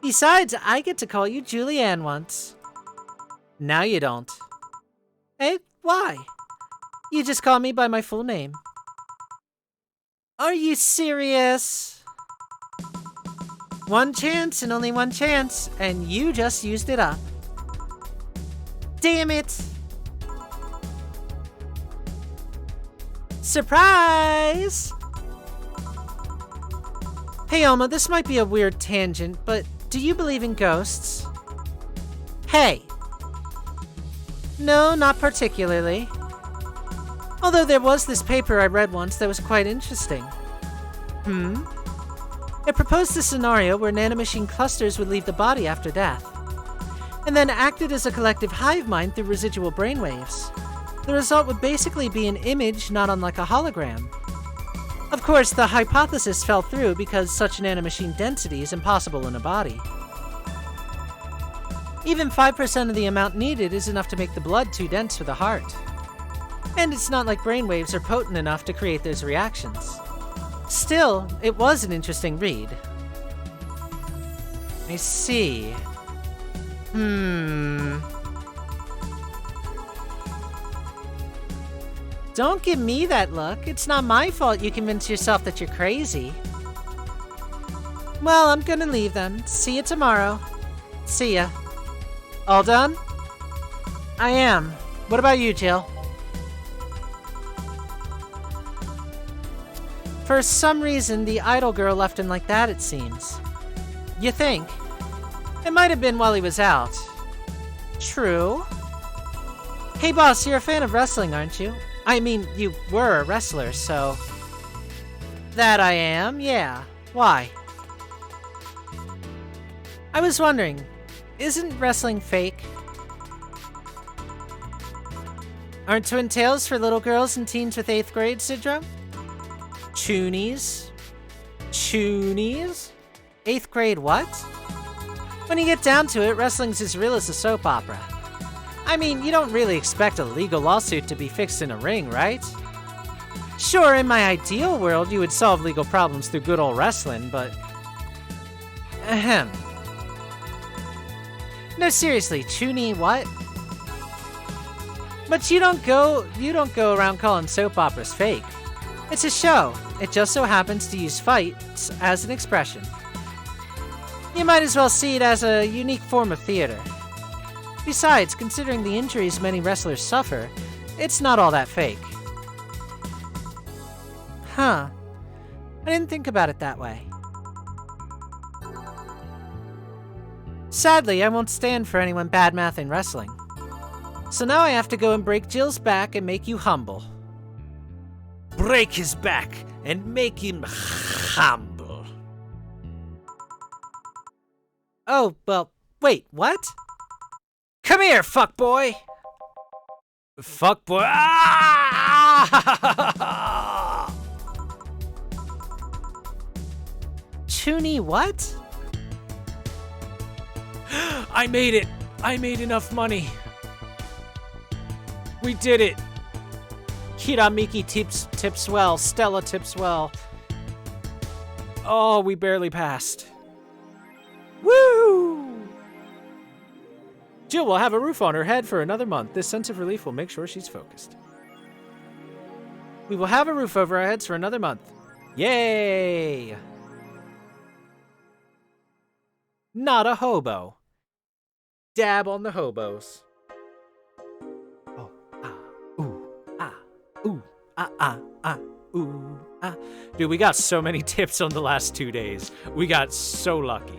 Besides, I get to call you Julianne once. Now you don't. Hey, why? You just call me by my full name. Are you serious? One chance and only one chance, and you just used it up. Damn it! Surprise! Hey Alma, this might be a weird tangent, but do you believe in ghosts? Hey! No, not particularly. Although there was this paper I read once that was quite interesting. It proposed a scenario where nanomachine clusters would leave the body after death, and then acted as a collective hive mind through residual brainwaves. The result would basically be an image not unlike a hologram. Of course, the hypothesis fell through because such nanomachine density is impossible in a body. Even 5% of the amount needed is enough to make the blood too dense for the heart. And it's not like brainwaves are potent enough to create those reactions. Still, it was an interesting read. I see. Don't give me that look. It's not my fault you convince yourself that you're crazy. Well, I'm gonna leave then. See you tomorrow. See ya. All done? I am. What about you, Jill? For some reason, the idol girl left him like that, it seems. You think? It might have been while he was out. True. Hey boss, you're a fan of wrestling, aren't you? I mean, you were a wrestler, so... That I am, yeah. Why? I was wondering, isn't wrestling fake? Aren't twin tails for little girls and teens with 8th grade syndrome? Choonies? Choonies? 8th grade what? When you get down to it, wrestling's as real as a soap opera. I mean, you don't really expect a legal lawsuit to be fixed in a ring, right? Sure, in my ideal world, you would solve legal problems through good old wrestling, but... Ahem. No, seriously, Choonie what? But you don't go around calling soap operas fake. It's a show. It just so happens to use fights as an expression. You might as well see it as a unique form of theater. Besides, considering the injuries many wrestlers suffer, it's not all that fake. Huh. I didn't think about it that way. Sadly, I won't stand for anyone bad-mouthing wrestling. So now I have to go and break Jill's back and make you humble. Break his back and make him humble. Oh, well, wait, what? Come here, fuckboy. Fuckboy. Ah! Chuni what? I made it. I made enough money. We did it. Kiramiki tips well. Stella tips well. Oh, we barely passed. Woo! Jill will have a roof on her head for another month. This sense of relief will make sure she's focused. We will have a roof over our heads for another month. Yay! Not a hobo. Dab on the hobos. Oh, ah, ooh, ah, ooh, ah, ah, ah, ooh, ah. Dude, we got so many tips on the last 2 days. We got so lucky.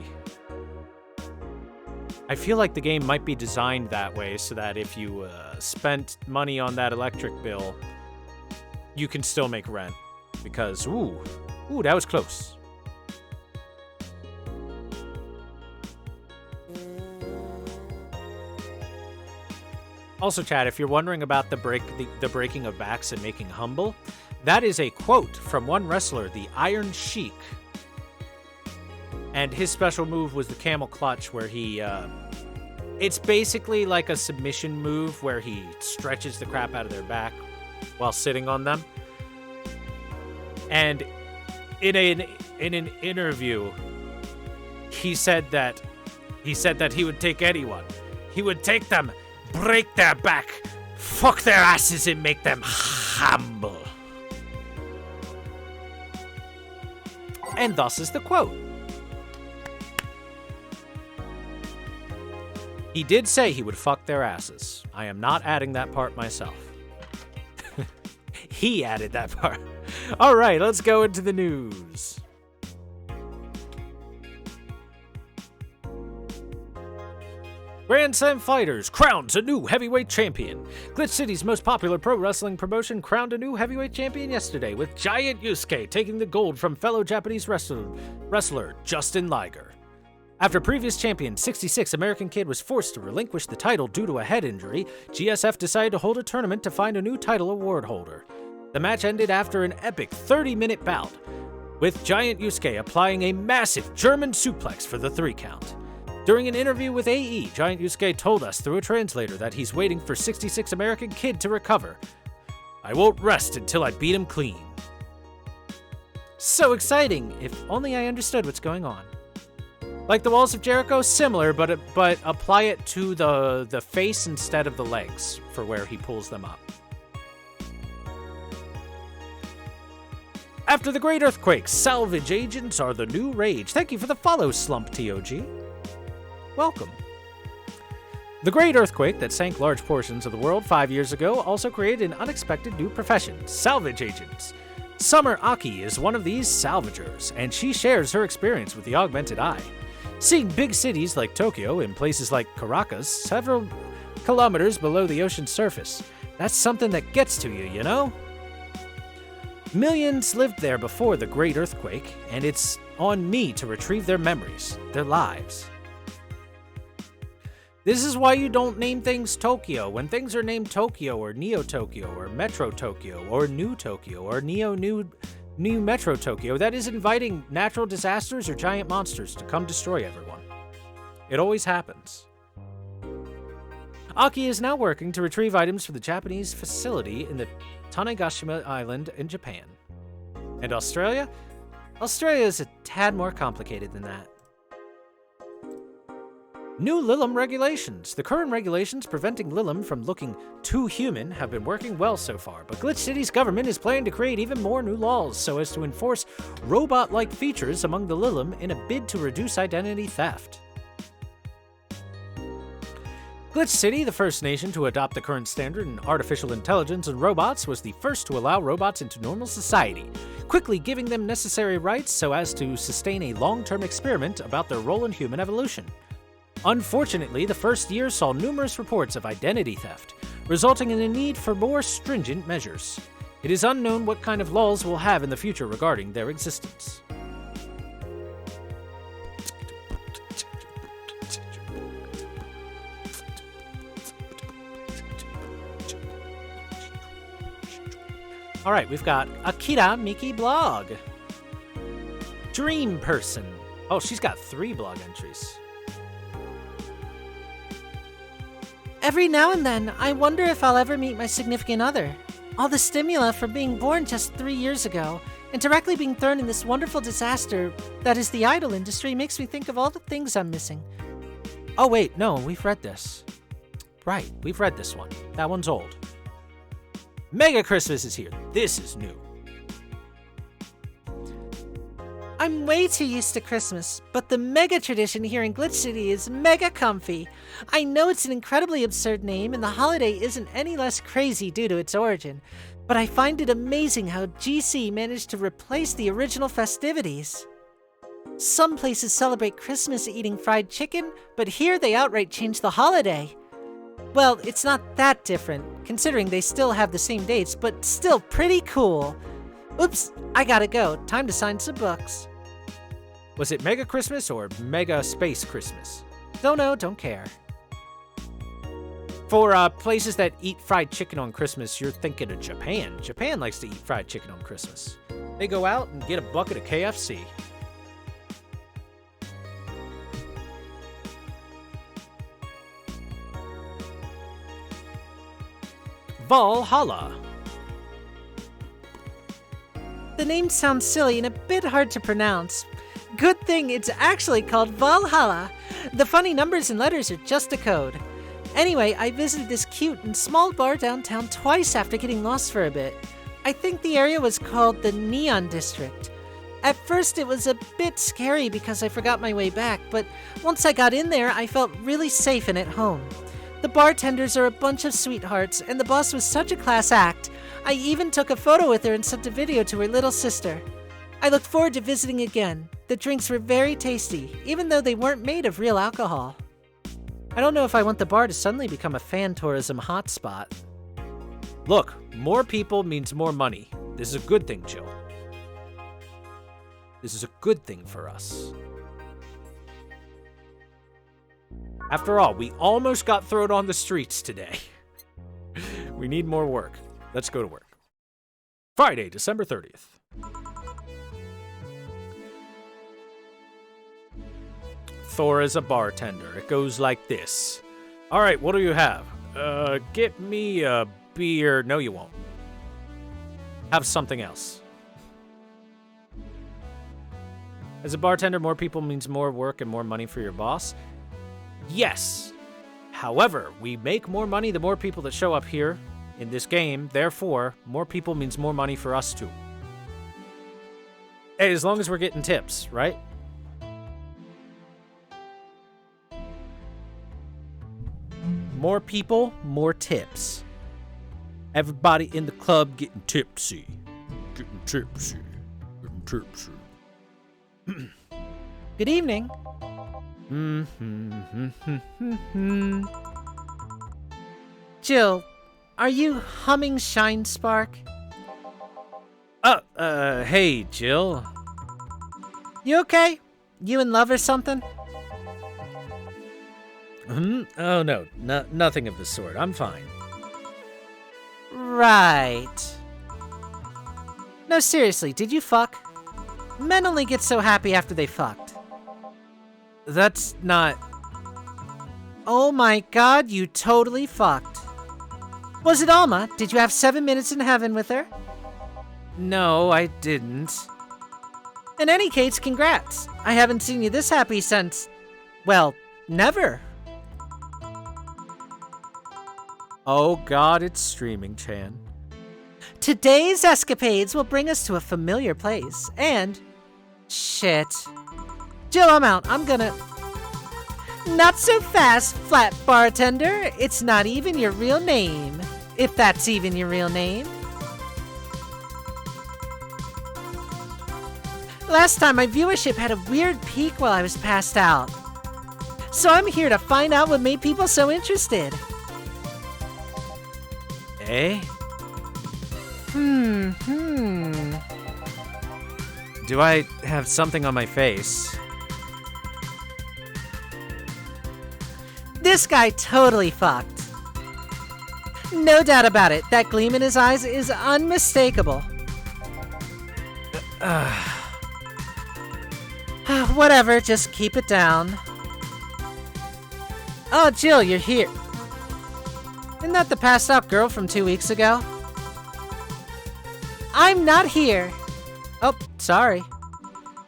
I feel like the game might be designed that way so that if you spent money on that electric bill, you can still make rent. Because, ooh, that was close. Also, Chad, if you're wondering about the breaking of backs and making humble, that is a quote from one wrestler, the Iron Sheik. And his special move was the camel clutch, where he, it's basically like a submission move where he stretches the crap out of their back while sitting on them. And in an interview, he said that he would take anyone. He would take them, break their back, fuck their asses, and make them humble. And thus is the quote. He did say he would fuck their asses. I am not adding that part myself. He added that part. All right, let's go into the news. Grand Slam Fighters crowns a new heavyweight champion. Glitch City's most popular pro wrestling promotion crowned a new heavyweight champion yesterday, with Giant Yusuke taking the gold from fellow Japanese wrestler Justin Liger. After previous champion 66 American Kid was forced to relinquish the title due to a head injury, GSF decided to hold a tournament to find a new title award holder. The match ended after an epic 30-minute bout, with Giant Yusuke applying a massive German suplex for the 3 count. During an interview with AE, Giant Yusuke told us through a translator that he's waiting for 66 American Kid to recover. I won't rest until I beat him clean. So exciting! If only I understood what's going on. Like the Walls of Jericho, similar, but apply it to the face instead of the legs for where he pulls them up. After the Great Earthquake, salvage agents are the new rage. Thank you for the follow, Slump TOG. Welcome. The Great Earthquake that sank large portions of the world 5 years ago also created an unexpected new profession, salvage agents. Summer Aki is one of these salvagers, and she shares her experience with the augmented eye. Seeing big cities like Tokyo and places like Caracas several kilometers below the ocean's surface, that's something that gets to you, you know? Millions lived there before the Great Earthquake, and it's on me to retrieve their memories, their lives. This is why you don't name things Tokyo. When things are named Tokyo or Neo Tokyo or Metro Tokyo or New Tokyo or New Metro Tokyo, that is inviting natural disasters or giant monsters to come destroy everyone. It always happens. Aki is now working to retrieve items for the Japanese facility in the Tanegashima Island in Japan. And Australia? Australia is a tad more complicated than that. New Lilum regulations. The current regulations preventing Lilum from looking too human have been working well so far, but Glitch City's government is planning to create even more new laws so as to enforce robot-like features among the Lilum in a bid to reduce identity theft. Glitch City, the first nation to adopt the current standard in artificial intelligence and robots, was the first to allow robots into normal society, quickly giving them necessary rights so as to sustain a long-term experiment about their role in human evolution. Unfortunately, the first year saw numerous reports of identity theft, resulting in a need for more stringent measures. It is unknown what kind of laws we'll have in the future regarding their existence. All right, we've got Akira Miki blog. Dream person. Oh, she's got 3 blog entries. Every now and then, I wonder if I'll ever meet my significant other. All the stimuli for being born just 3 years ago, and directly being thrown in this wonderful disaster that is the idol industry makes me think of all the things I'm missing. Oh wait, no, we've read this. Right, we've read this one. That one's old. Mega Christmas is here. This is new. I'm way too used to Christmas, but the mega tradition here in Glitch City is mega comfy. I know it's an incredibly absurd name, and the holiday isn't any less crazy due to its origin, but I find it amazing how GC managed to replace the original festivities. Some places celebrate Christmas eating fried chicken, but here they outright change the holiday. Well, it's not that different, considering they still have the same dates, but still pretty cool. Oops, I gotta go. Time to sign some books. Was it Mega Christmas or Mega Space Christmas? Don't know, don't care. For places that eat fried chicken on Christmas, you're thinking of Japan. Japan likes to eat fried chicken on Christmas. They go out and get a bucket of KFC. Valhalla. The name sounds silly and a bit hard to pronounce. Good thing it's actually called Valhalla. The funny numbers and letters are just a code. Anyway, I visited this cute and small bar downtown twice after getting lost for a bit. I think the area was called the Neon District. At first it was a bit scary because I forgot my way back, but once I got in there, I felt really safe and at home. The bartenders are a bunch of sweethearts, and the boss was such a class act. I even took a photo with her and sent a video to her little sister. I look forward to visiting again. The drinks were very tasty, even though they weren't made of real alcohol. I don't know if I want the bar to suddenly become a fan tourism hotspot. Look, more people means more money. This is a good thing, Jill. This is a good thing for us. After all, we almost got thrown on the streets today. We need more work. Let's go to work. Friday, December 30th. Thor is a bartender. It goes like this. All right, what do you have? Get me a beer. No, you won't. Have something else. As a bartender, more people means more work and more money for your boss. Yes. However, we make more money the more people that show up here in this game. Therefore, more people means more money for us too. Hey, as long as we're getting tips, right? More people, more tips. Everybody in the club getting tipsy. Getting tipsy. Getting tipsy. Good evening. Jill, are you humming Shine Spark? Hey, Jill. You okay? You in love or something? Oh, no, nothing of the sort. I'm fine. Right. No, seriously, did you fuck? Men only get so happy after they fucked. That's not... Oh my god, you totally fucked. Was it Alma? Did you have 7 minutes in heaven with her? No, I didn't. In any case, congrats. I haven't seen you this happy since... well, never. Oh god, it's streaming, Chan. Today's escapades will bring us to a familiar place, and... Shit. Jill, I'm out. I'm gonna... Not so fast, flat bartender. It's not even your real name. If that's even your real name. Last time, my viewership had a weird peak while I was passed out. So I'm here to find out what made people so interested. Eh? Hmm. Do I have something on my face? This guy totally fucked. No doubt about it, that gleam in his eyes is unmistakable. Whatever, just keep it down. Oh, Jill, you're here. Isn't that the passed out girl from 2 weeks ago? I'm not here. Oh, sorry.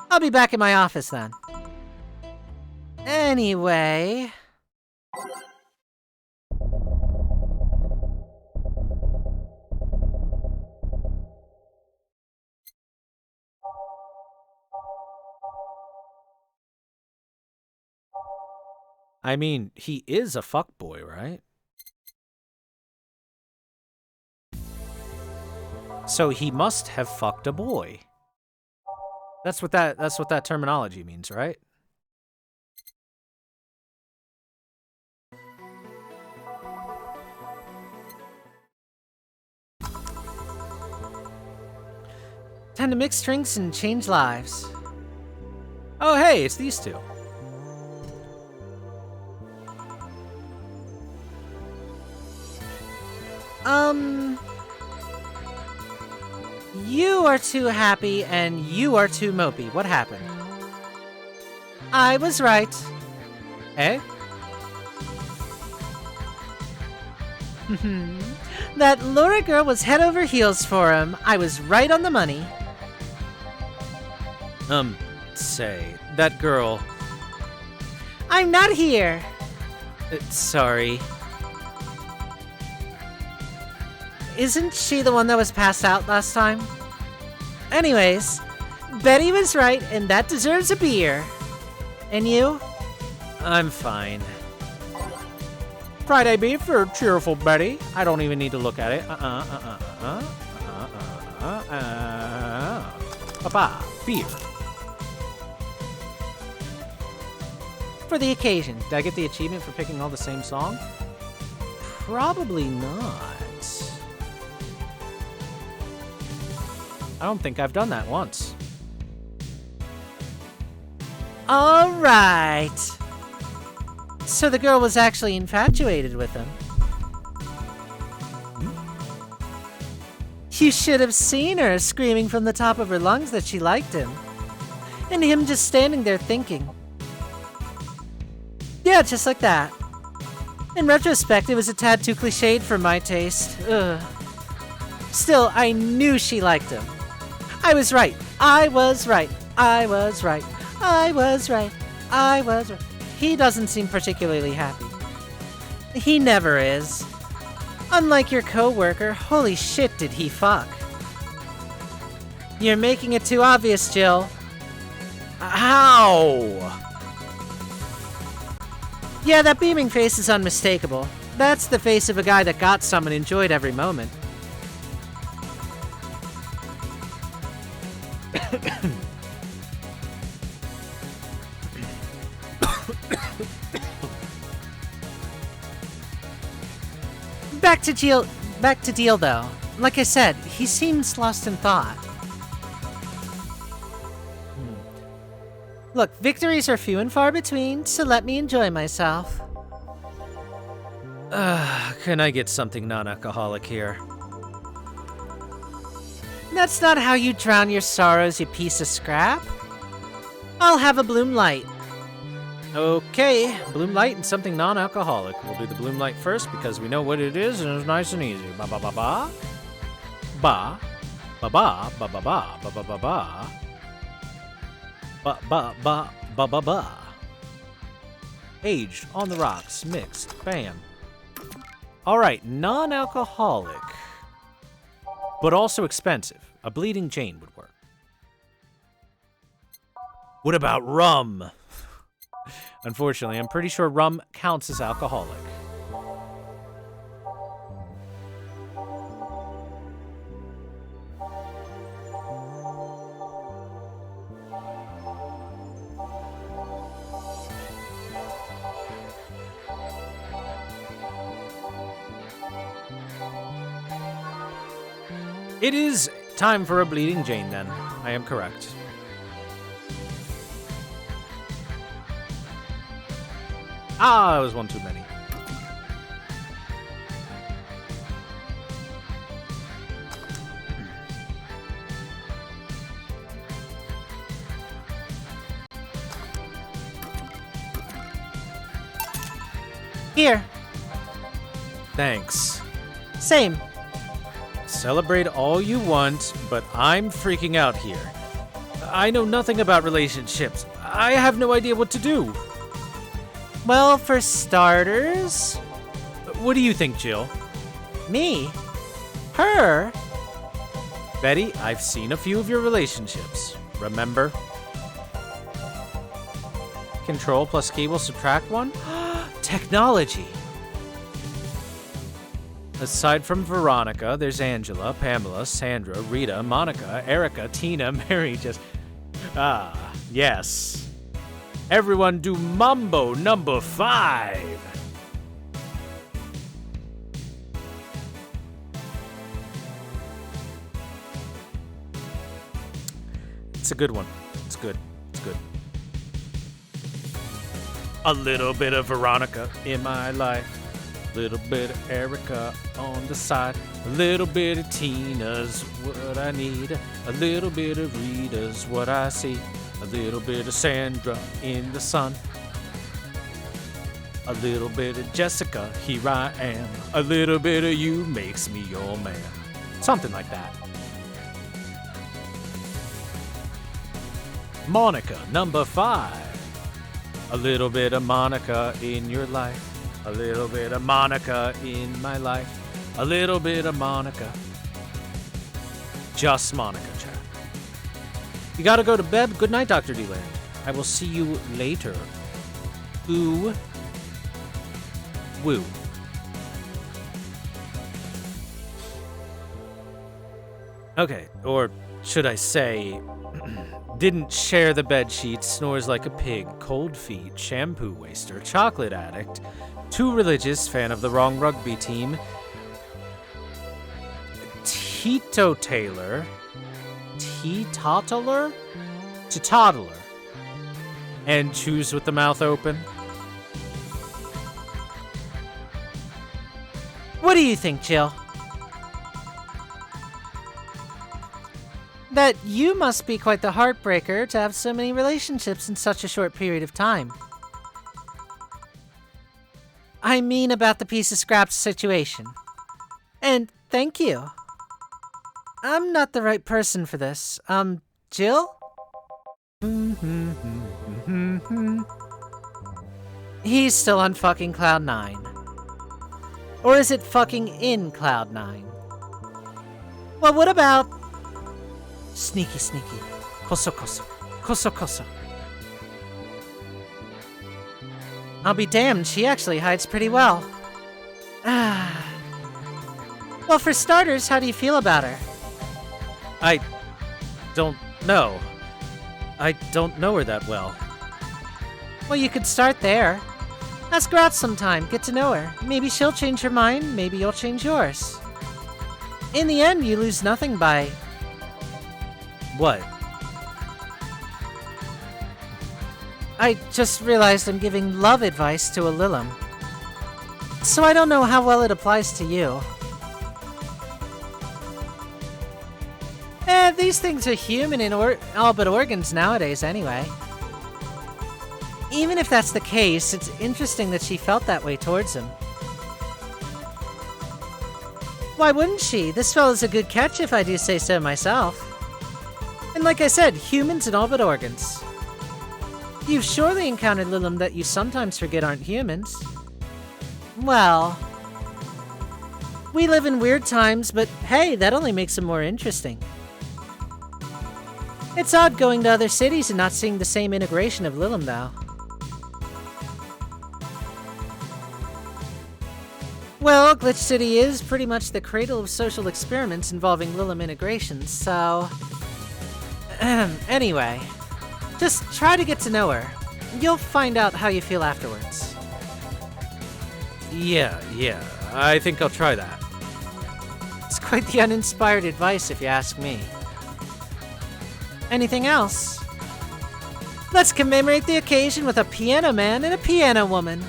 I'll be back in my office then. Anyway... I mean, he is a fuckboy, right? So he must have fucked a boy. That's what that terminology means, right? Time to mix drinks and change lives. Oh, hey, it's these two. You are too happy and you are too mopey. What happened? I was right. Eh? That Laura girl was head over heels for him. I was right on the money. Say, that girl... I'm not here. Sorry. Isn't she the one that was passed out last time? Anyways, Betty was right, and that deserves a beer. And you? I'm fine. Friday beef for cheerful Betty. I don't even need to look at it. Papa, beer. For the occasion. Did I get the achievement for picking all the same song? Probably not. I don't think I've done that once. All right. So the girl was actually infatuated with him. You should have seen her screaming from the top of her lungs that she liked him. And him just standing there thinking. Yeah, just like that. In retrospect, it was a tad too cliched for my taste. Ugh. Still, I knew she liked him. I was right. I was right. I was right. I was right. I was right. He doesn't seem particularly happy. He never is. Unlike your coworker, holy shit did he fuck. You're making it too obvious, Jill. Ow! Yeah, that beaming face is unmistakable. That's the face of a guy that got some and enjoyed every moment. Back to Deal though. Like I said, he seems lost in thought. Look, victories are few and far between, so let me enjoy myself. Can I get something non-alcoholic here? That's not how you drown your sorrows, you piece of scrap. I'll have a Bloom Light. Okay, Bloom Light and something non-alcoholic. We'll do the Bloom Light first because we know what it is and it's nice and easy. Ba ba ba ba. Ba. Ba ba ba ba ba ba ba ba ba. Ba ba ba ba ba ba. Aged on the rocks, mixed, bam. Alright, non-alcoholic. But also expensive. A Bleeding Jane would work. What about rum? Unfortunately, I'm pretty sure rum counts as alcoholic. It is time for a Bleeding Jane, then. I am correct. Ah, that was one too many. Here. Thanks. Same. Celebrate all you want, but I'm freaking out here. I know nothing about relationships. I have no idea what to do. Well, for starters... What do you think, Jill? Me? Her? Betty, I've seen a few of your relationships. Remember? Control plus key will subtract one? Technology! Aside from Veronica, there's Angela, Pamela, Sandra, Rita, Monica, Erica, Tina, Mary, Ah, yes. Everyone do Mambo number 5. It's a good one. It's good. It's good. A little bit of Veronica in my life. Little bit of Erica on the side. A little bit of Tina's what I need. A little bit of Rita's what I see. A little bit of Sandra in the sun. A little bit of Jessica, here I am. A little bit of you makes me your man. Something like that. Monica, number 5. A little bit of Monica in your life. A little bit of Monica in my life. A little bit of Monica. Just Monica, chat. You gotta go to bed. Good night, Dr. D-Land. I will see you later. Ooh. Woo. Okay, or should I say... Didn't share the bedsheet, snores like a pig, cold feet, shampoo waster, chocolate addict, too religious, fan of the wrong rugby team, teetotaler, teetotaler, and chews with the mouth open. What do you think, Jill? That you must be quite the heartbreaker to have so many relationships in such a short period of time. I mean about the piece of scraps situation. And thank you. I'm not the right person for this. Jill? He's still on fucking Cloud 9. Or is it fucking in Cloud 9? Well, what about... Sneaky, sneaky. Koso, koso. Koso, koso. I'll be damned, she actually hides pretty well. Well, for starters, how do you feel about her? I don't know. I don't know her that well. Well, you could start there. Ask her out sometime, get to know her. Maybe she'll change her mind, maybe you'll change yours. In the end, you lose nothing by... What? I just realized I'm giving love advice to a Lilim. So I don't know how well it applies to you. These things are human in all but organs nowadays anyway. Even if that's the case, it's interesting that she felt that way towards him. Why wouldn't she? This fella's a good catch if I do say so myself. And like I said, humans in all but organs. You've surely encountered Lilim that you sometimes forget aren't humans. Well, We live in weird times, but hey, that only makes them more interesting. It's odd going to other cities and not seeing the same integration of Lilim, though. Well, Glitch City is pretty much the cradle of social experiments involving Lilim integrations, so... Anyway, just try to get to know her. You'll find out how you feel afterwards. Yeah, I think I'll try that. It's quite the uninspired advice, if you ask me. Anything else? Let's commemorate the occasion with a piano man and a piano woman.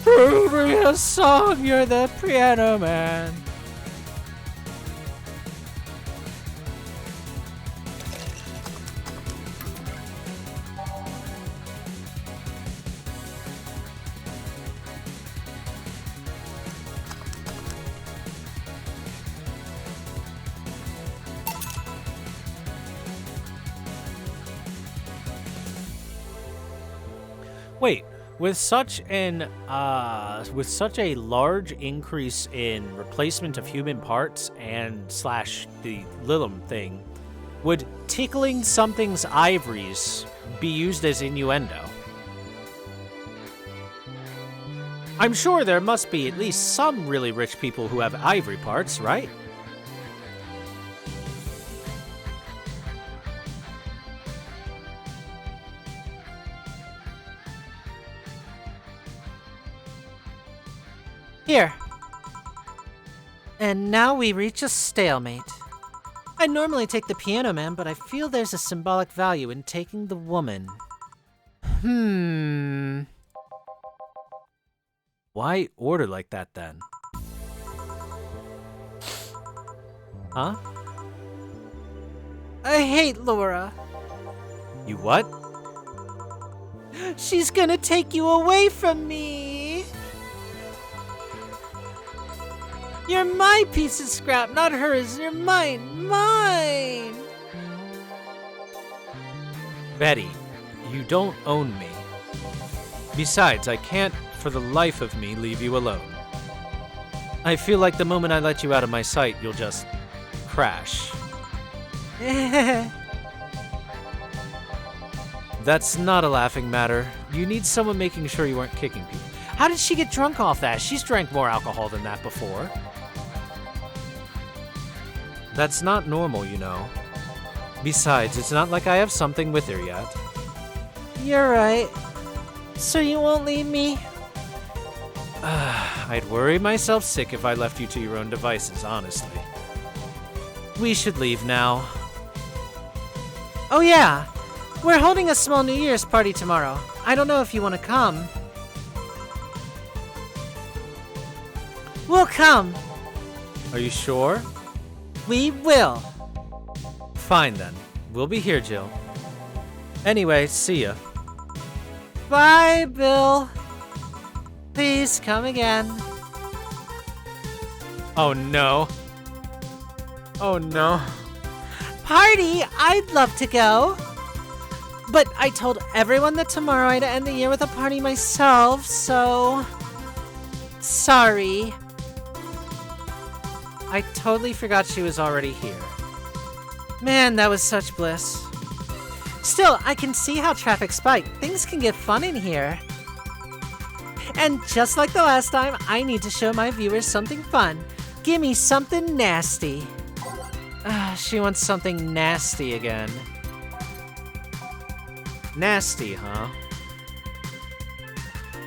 Prove me a song, you're the piano man. Wait, with such a large increase in replacement of human parts and slash the Lilim thing, would tickling something's ivories be used as innuendo? I'm sure there must be at least some really rich people who have ivory parts, right? Here. And now we reach a stalemate. I normally take the piano man, but I feel there's a symbolic value in taking the woman. Why order like that then? Huh? I hate Laura. You what? She's gonna take you away from me. You're my piece of scrap, not hers. You're mine. Mine! Betty, you don't own me. Besides, I can't for the life of me leave you alone. I feel like the moment I let you out of my sight, you'll just crash. That's not a laughing matter. You need someone making sure you aren't kicking people. How did she get drunk off that? She's drank more alcohol than that before. That's not normal, you know. Besides, it's not like I have something with her yet. You're right. So you won't leave me? I'd worry myself sick if I left you to your own devices, honestly. We should leave now. Oh yeah, we're holding a small New Year's party tomorrow. I don't know if you want to come. We'll come. Are you sure? We will. Fine then. We'll be here, Jill. Anyway, see ya. Bye, Bill. Please come again. Oh no. Oh no. Party? I'd love to go. But I told everyone that tomorrow I'd end the year with a party myself, so... Sorry. I totally forgot she was already here. Man, that was such bliss. Still, I can see how traffic spiked. Things can get fun in here. And just like the last time, I need to show my viewers something fun. Give me something nasty. She wants something nasty again. Nasty, huh?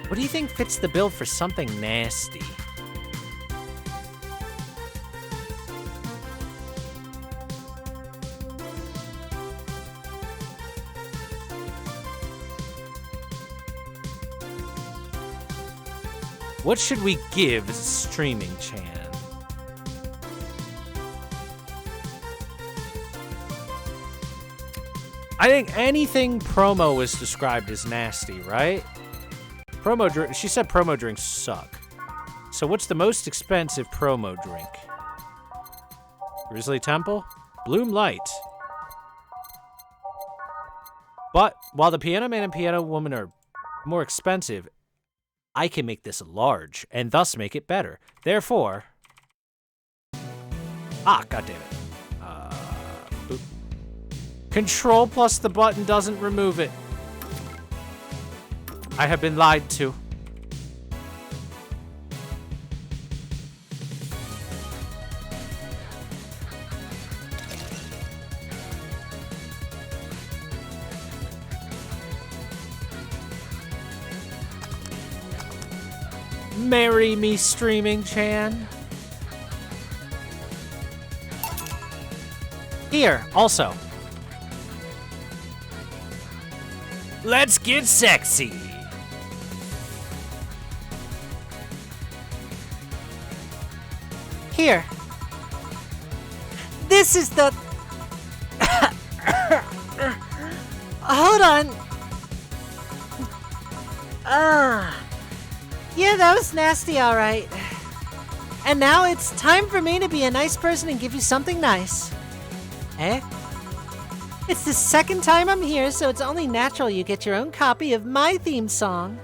What do you think fits the bill for something nasty? What should we give Streaming Chan? I think anything promo was described as nasty, right? She said promo drinks suck. So what's the most expensive promo drink? Grizzly Temple? Bloom Light. But while the Piano Man and Piano Woman are more expensive, I can make this large and thus make it better. Therefore... Ah, goddammit. Boop. Control plus the button doesn't remove it. I have been lied to. Marry me, Streaming Chan. Here, also. Let's get sexy. Here. This is the... Hold on. Yeah, that was nasty, all right. And now it's time for me to be a nice person and give you something nice. Eh? It's the second time I'm here, so it's only natural you get your own copy of my theme song.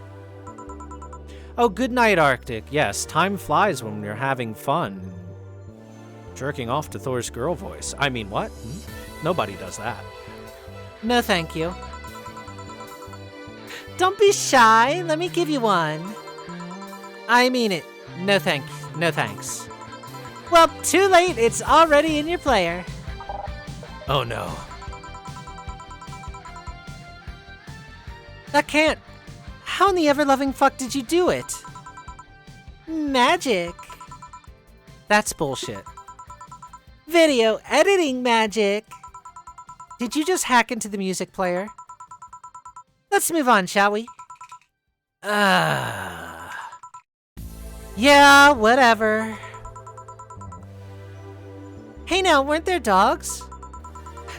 Oh, good night, Arctic. Yes, time flies when you're having fun. Jerking off to Thor's girl voice. I mean, what? Nobody does that. No, thank you. Don't be shy. Let me give you one. I mean it. No thank you. No thanks. Well, too late. It's already in your player. Oh no. That can't. How in the ever-loving fuck did you do it? Magic. That's bullshit. Video editing magic. Did you just hack into the music player? Let's move on, shall we? Yeah, whatever. Hey now, weren't there dogs?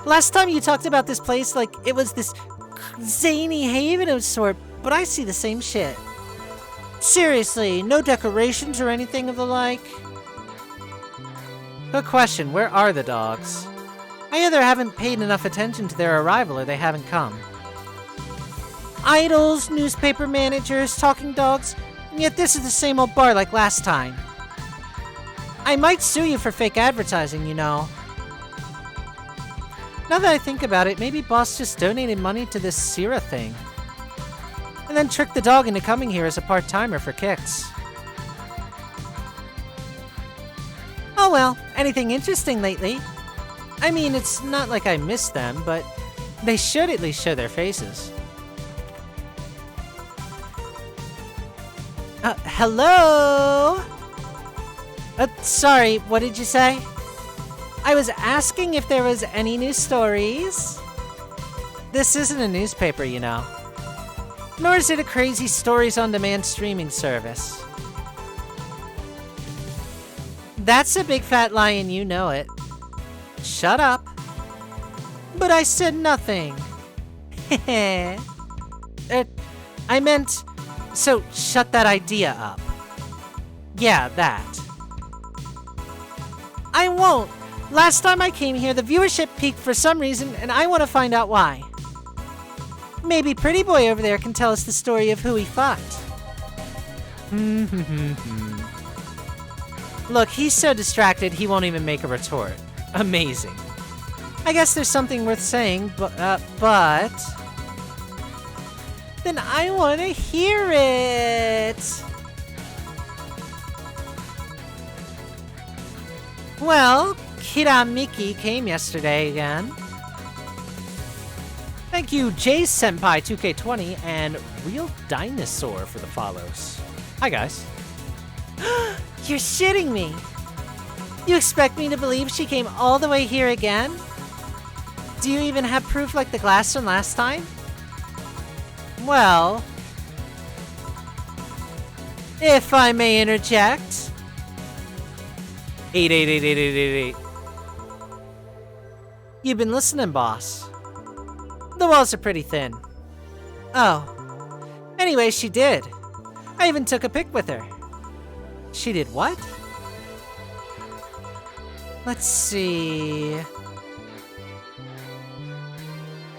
Last time you talked about this place like it was this zany haven of sort, but I see the same shit. Seriously, no decorations or anything of the like? Good question, where are the dogs? I either haven't paid enough attention to their arrival or they haven't come. Idols, newspaper managers, talking dogs, and yet this is the same old bar like last time. I might sue you for fake advertising, you know. Now that I think about it, maybe Boss just donated money to this Sierra thing. And then tricked the dog into coming here as a part-timer for kicks. Oh well, anything interesting lately? I mean, it's not like I miss them, but they should at least show their faces. Hello? Sorry, what did you say? I was asking if there was any new stories. This isn't a newspaper, you know. Nor is it a crazy stories-on-demand streaming service. That's a big fat lie and you know it. Shut up. But I said nothing. I meant... So, shut that idea up. Yeah, that. I won't. Last time I came here, the viewership peaked for some reason, and I want to find out why. Maybe Pretty Boy over there can tell us the story of who he fucked. Look, he's so distracted he won't even make a retort. Amazing. I guess there's something worth saying, but... Then I want to hear it! Well, Kira Miki came yesterday again. Thank you, J-Senpai2K20 and Real Dinosaur for the follows. Hi, guys. You're shitting me! You expect me to believe she came all the way here again? Do you even have proof like the glass from last time? Well... If I may interject... 8888888. You've been listening, boss. The walls are pretty thin. Oh. Anyway, she did. I even took a pic with her. She did what? Let's see...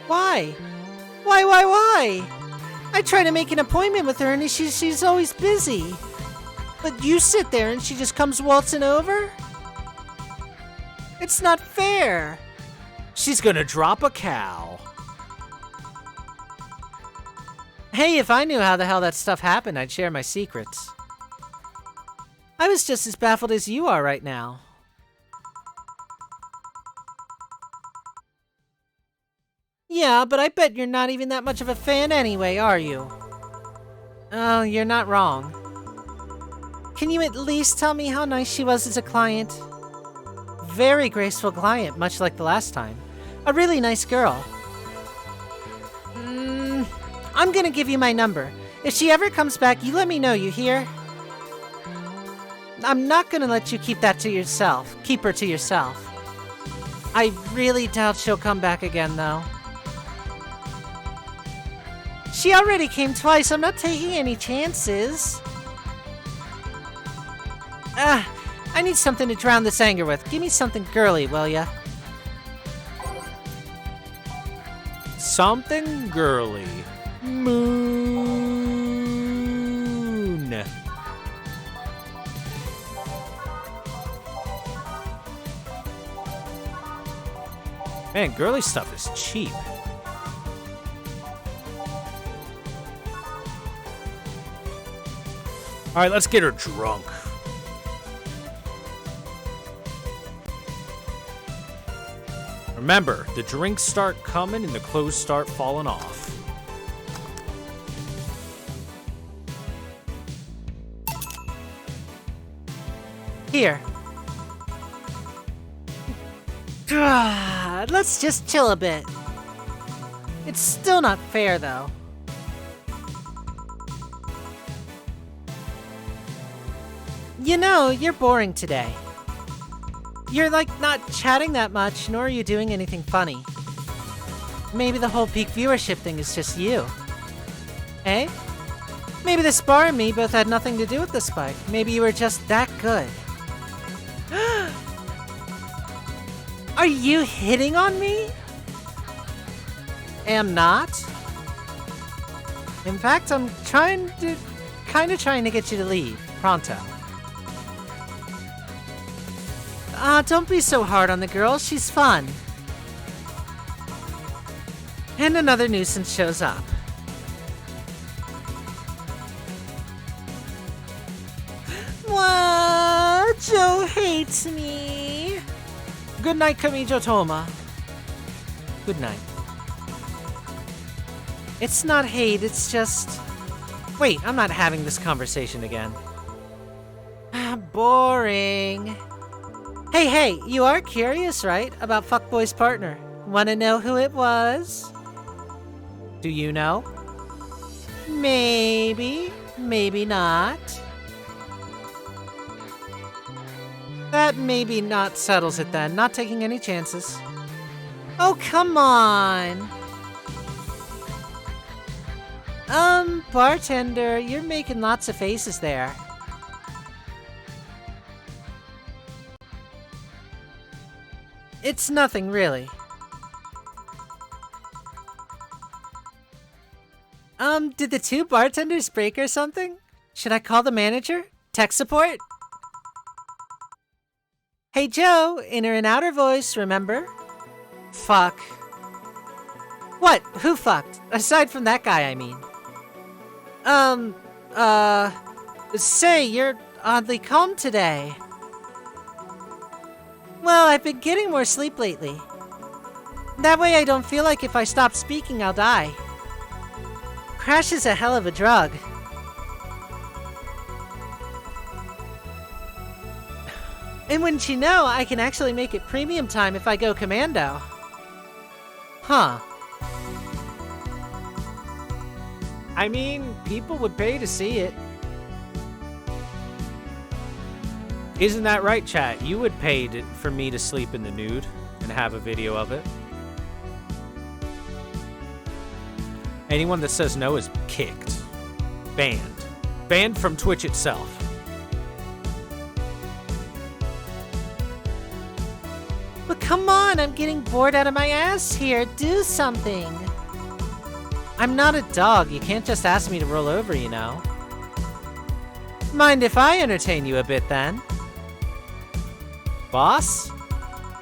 Why? Why? I try to make an appointment with her and she's always busy. But you sit there and she just comes waltzing over? It's not fair. She's gonna drop a cow. Hey, if I knew how the hell that stuff happened, I'd share my secrets. I was just as baffled as you are right now. Yeah, but I bet you're not even that much of a fan anyway, are you? Oh, you're not wrong. Can you at least tell me how nice she was as a client? Very graceful client, much like the last time. A really nice girl. I'm gonna give you my number. If she ever comes back, you let me know, you hear? I'm not gonna let you keep that to yourself. Keep her to yourself. I really doubt she'll come back again, though. She already came twice. I'm not taking any chances. I need something to drown this anger with. Give me something girly, will ya? Something girly. Moon. Man, girly stuff is cheap. All right, let's get her drunk. Remember, the drinks start coming and the clothes start falling off. Here. Let's just chill a bit. It's still not fair, though. You know, you're boring today. You're, like, not chatting that much, nor are you doing anything funny. Maybe the whole peak viewership thing is just you. Eh? Maybe the Spar and me both had nothing to do with the spike. Maybe you were just that good. Are you hitting on me? Am not. In fact, I'm kind of trying to get you to leave. Pronto. Don't be so hard on the girl. She's fun. And another nuisance shows up. What? Joe hates me. Good night, Kamijo Toma. Good night. It's not hate, it's just... Wait, I'm not having this conversation again. Boring. Hey, you are curious, right? About Fuckboy's partner. Wanna know who it was? Do you know? Maybe. Maybe not. That maybe not settles it then. Not taking any chances. Oh, come on. Bartender, you're making lots of faces there. It's nothing, really. Did the two bartenders break or something? Should I call the manager? Tech support? Hey, Joe, inner and outer voice, remember? Fuck. What? Who fucked? Aside from that guy, I mean. Say, you're oddly calm today. Well, I've been getting more sleep lately. That way I don't feel like if I stop speaking, I'll die. Crash is a hell of a drug. And wouldn't you know, I can actually make it premium time if I go commando. Huh. I mean, people would pay to see it. Isn't that right, chat? You would pay for me to sleep in the nude and have a video of it. Anyone that says no is kicked. Banned. Banned from Twitch itself. But come on, I'm getting bored out of my ass here. Do something. I'm not a dog. You can't just ask me to roll over, you know. Mind if I entertain you a bit, then? Boss?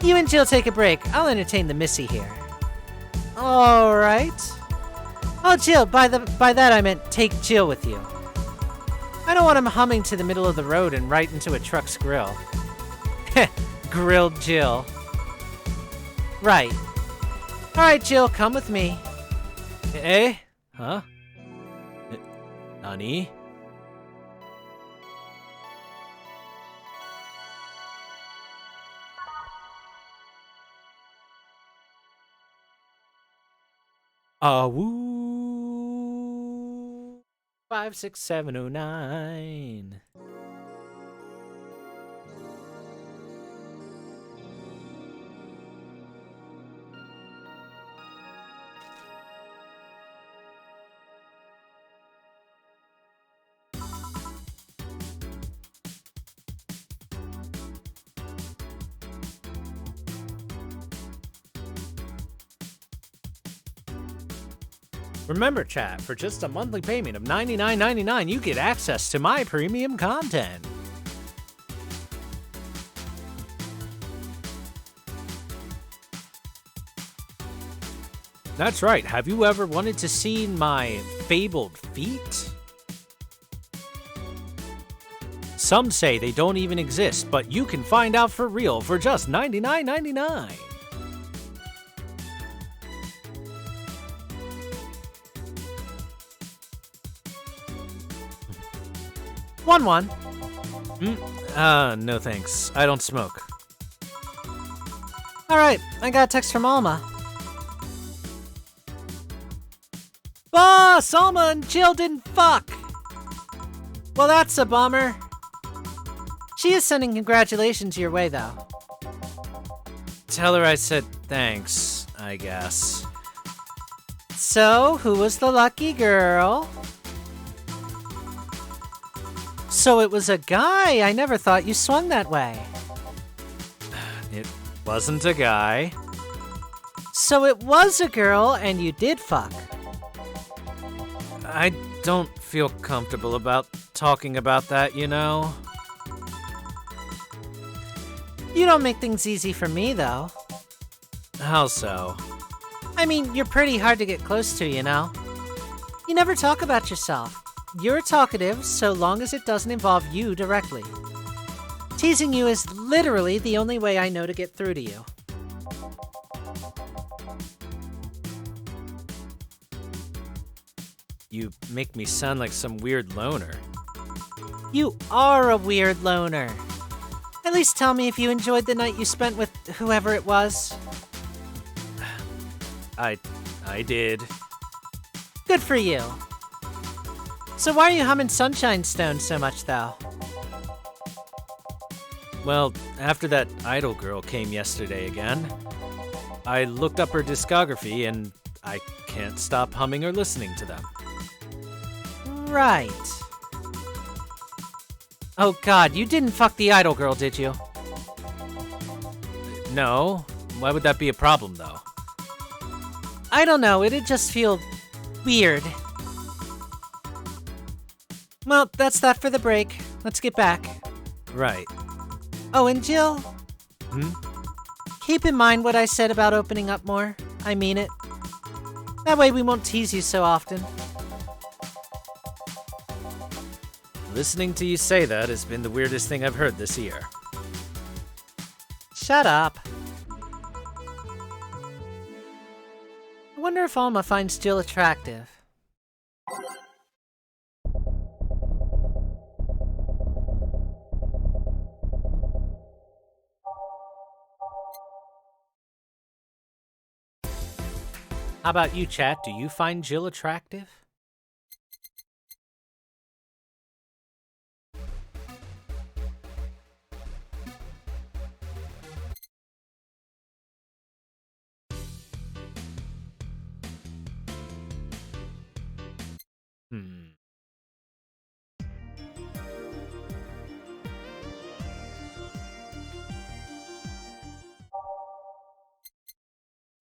You and Jill take a break. I'll entertain the missy here. All right. Oh, Jill, by that I meant take Jill with you. I don't want him humming to the middle of the road and right into a truck's grill. Heh, grilled Jill. Right. All right, Jill, come with me. Eh? Huh? Nani? Woo. 56709. Remember, chat, for just a monthly payment of $99.99, you get access to my premium content. That's right. Have you ever wanted to see my fabled feet? Some say they don't even exist, but you can find out for real for just $99.99. One. No thanks. I don't smoke. All right, I got a text from Alma. Boss, Alma and Jill didn't fuck. Well, that's a bummer. She is sending congratulations your way, though. Tell her I said thanks, I guess. So, who was the lucky girl? So it was a guy. I never thought you swung that way. It wasn't a guy. So it was a girl, and you did fuck. I don't feel comfortable about talking about that, you know? You don't make things easy for me, though. How so? I mean, you're pretty hard to get close to, you know? You never talk about yourself. You're talkative so long as it doesn't involve you directly. Teasing you is literally the only way I know to get through to you. You make me sound like some weird loner. You are a weird loner. At least tell me if you enjoyed the night you spent with whoever it was. I did. Good for you. So why are you humming Sunshine Stone so much, though? Well, after that idol girl came yesterday again, I looked up her discography and I can't stop humming or listening to them. Right. Oh god, you didn't fuck the idol girl, did you? No. Why would that be a problem, though? I don't know, it'd just feel weird. Well, that's that for the break. Let's get back. Right. Oh, and Jill? Hmm? Keep in mind what I said about opening up more. I mean it. That way we won't tease you so often. Listening to you say that has been the weirdest thing I've heard this year. Shut up. I wonder if Alma finds Jill attractive. How about you, chat? Do you find Jill attractive?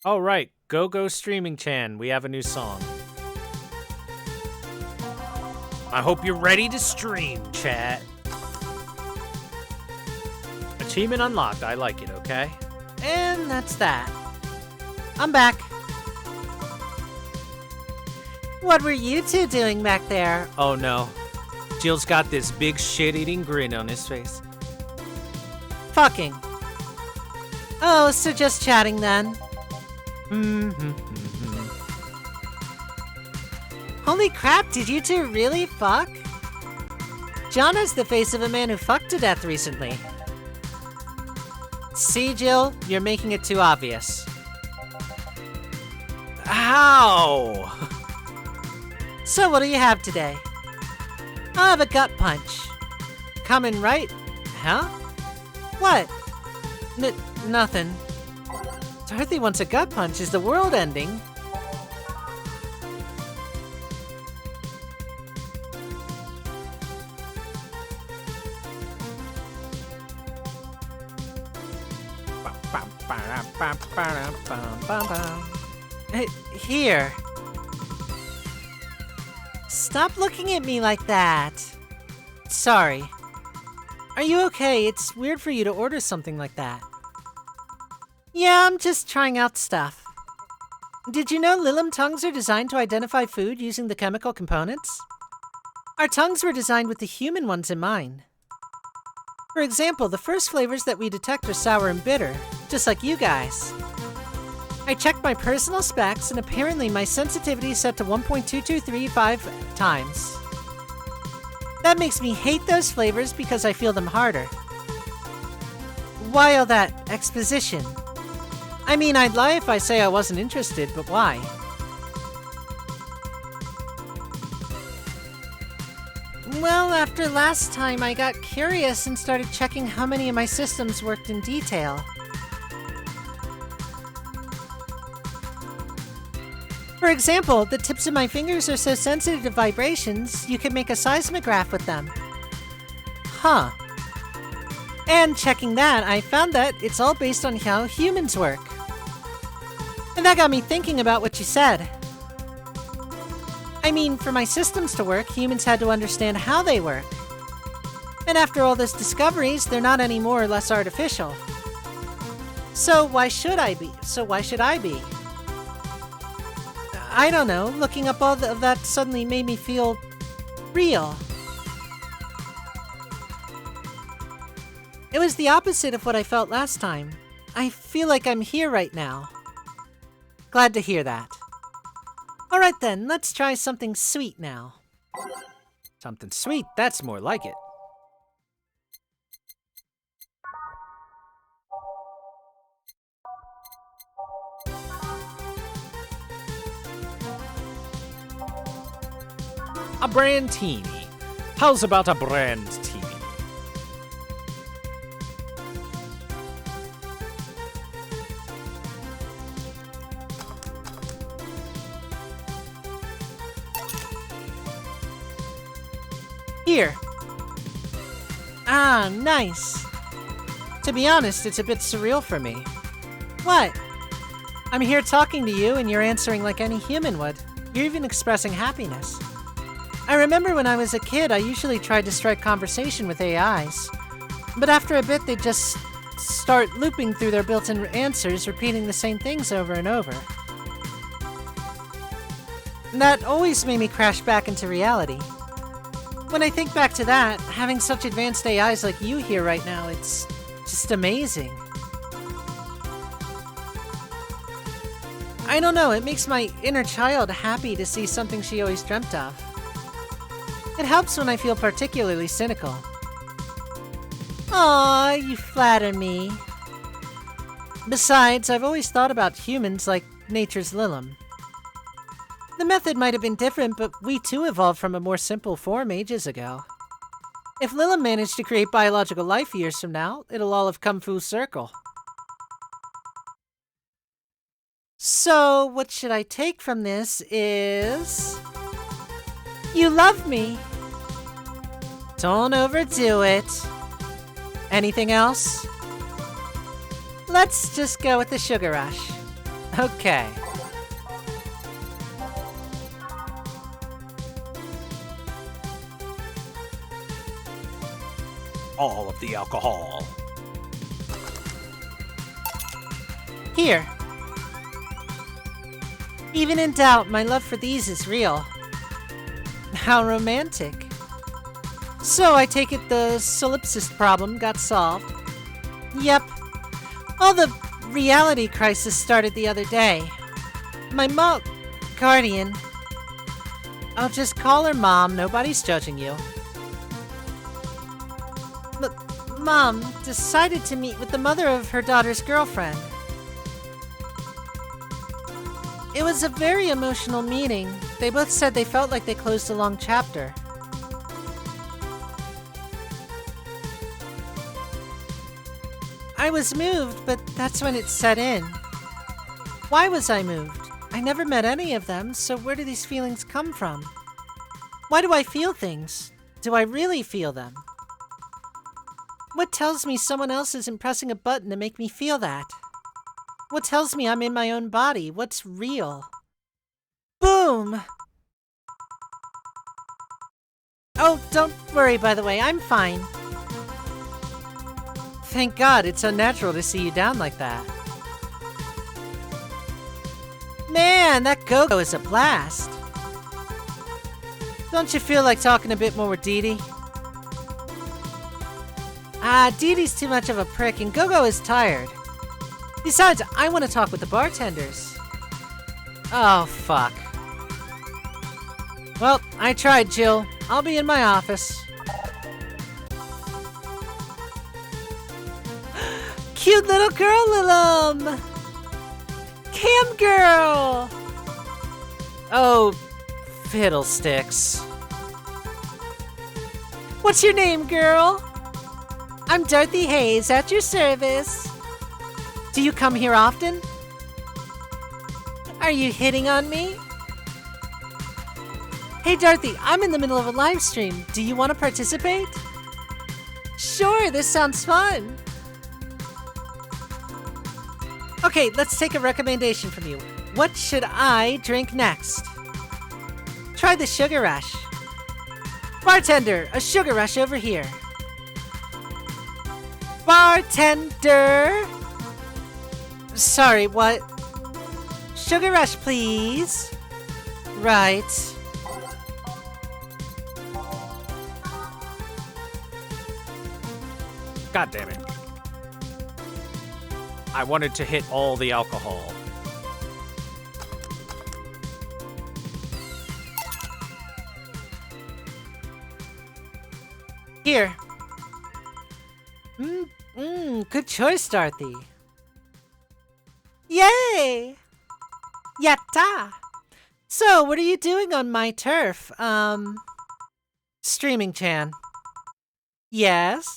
All right, go streaming Chan. We have a new song. I hope you're ready to stream, chat. Achievement unlocked. I like it, okay? And that's that. I'm back. What were you two doing back there? Oh no. Jill's got this big shit-eating grin on his face. Fucking. Oh, so just chatting then. Holy crap, did you two really fuck? John has the face of a man who fucked to death recently. See, Jill, you're making it too obvious. Ow! So what do you have today? I'll have a gut punch. Coming right? Huh? What? Nothing. Dorothy wants a gut punch. Is the world ending? Here. Stop looking at me like that. Sorry. Are you okay? It's weird for you to order something like that. Yeah, I'm just trying out stuff. Did you know Lilim tongues are designed to identify food using the chemical components? Our tongues were designed with the human ones in mind. For example, the first flavors that we detect are sour and bitter, just like you guys. I checked my personal specs, and apparently my sensitivity is set to 1.2235 times. That makes me hate those flavors because I feel them harder. Why all that exposition? I mean, I'd lie if I say I wasn't interested, but why? Well, after last time, I got curious and started checking how many of my systems worked in detail. For example, the tips of my fingers are so sensitive to vibrations, you can make a seismograph with them. Huh. And checking that, I found that it's all based on how humans work. And that got me thinking about what you said. I mean, for my systems to work, humans had to understand how they work. And after all those discoveries, they're not any more or less artificial. So why should I be? I don't know, looking up all of that suddenly made me feel real. It was the opposite of what I felt last time. I feel like I'm here right now. Glad to hear that. Alright then, let's try something sweet now. Something sweet, that's more like it. A brandtini. How's about a brandtini? Here. Ah, nice. To be honest, it's a bit surreal for me. What? I'm here talking to you and you're answering like any human would. You're even expressing happiness. I remember when I was a kid, I usually tried to strike conversation with AIs. But after a bit, they'd just start looping through their built-in answers, repeating the same things over and over. And that always made me crash back into reality. When I think back to that, having such advanced AIs like you here right now, it's just amazing. I don't know, it makes my inner child happy to see something she always dreamt of. It helps when I feel particularly cynical. Aw, you flatter me. Besides, I've always thought about humans like nature's Lilim. The method might have been different, but we too evolved from a more simple form ages ago. If Lilim managed to create biological life years from now, it'll all have come full circle. So, what should I take from this is... You love me. Don't overdo it. Anything else? Let's just go with the sugar rush. Okay. all of the alcohol. Here. Even in doubt, my love for these is real. How romantic. So I take it the solipsist problem got solved. Yep. All the reality crisis started the other day. My guardian. I'll just call her Mom, nobody's judging you. Mom decided to meet with the mother of her daughter's girlfriend. It was a very emotional meeting. They both said they felt like they closed a long chapter. I was moved, but that's when it set in. Why was I moved? I never met any of them, so where do these feelings come from? Why do I feel things? Do I really feel them? What tells me someone else isn't pressing a button to make me feel that? What tells me I'm in my own body? What's real? Boom! Oh, don't worry, by the way, I'm fine. Thank God, it's unnatural to see you down like that. Man, that go-go is a blast. Don't you feel like talking a bit more with Dee Dee? Dee Dee's too much of a prick and Go-Go is tired. Besides, I want to talk with the bartenders. Oh, fuck. Well, I tried, Jill. I'll be in my office. Cute little girl, Lilum! Cam girl! Oh, fiddlesticks. What's your name, girl? I'm Dorothy Hayes, at your service. Do you come here often? Are you hitting on me? Hey, Dorothy, I'm in the middle of a live stream. Do you want to participate? Sure, this sounds fun. Okay, let's take a recommendation from you. What should I drink next? Try the Sugar Rush. Bartender, a Sugar Rush over here. Bartender! Sorry, what? Sugar Rush, please. Right. God damn it. I wanted to hit all the alcohol. Here. Good choice, Dorothy. Yay! Yatta! So, what are you doing on my turf? Streaming Chan. Yes?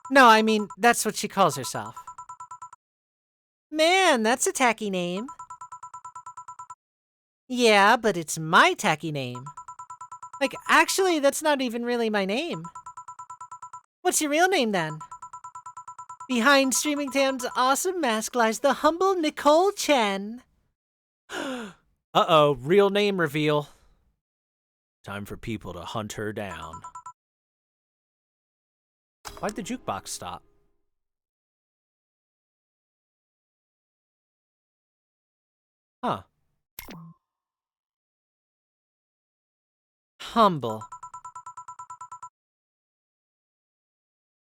No, I mean, that's what she calls herself. Man, that's a tacky name. Yeah, but it's my tacky name. Like, actually, that's not even really my name. What's your real name, then? Behind Streaming Tam's awesome mask lies the humble Nicole Chen. Uh-oh, real name reveal. Time for people to hunt her down. Why'd the jukebox stop? Huh. Humble.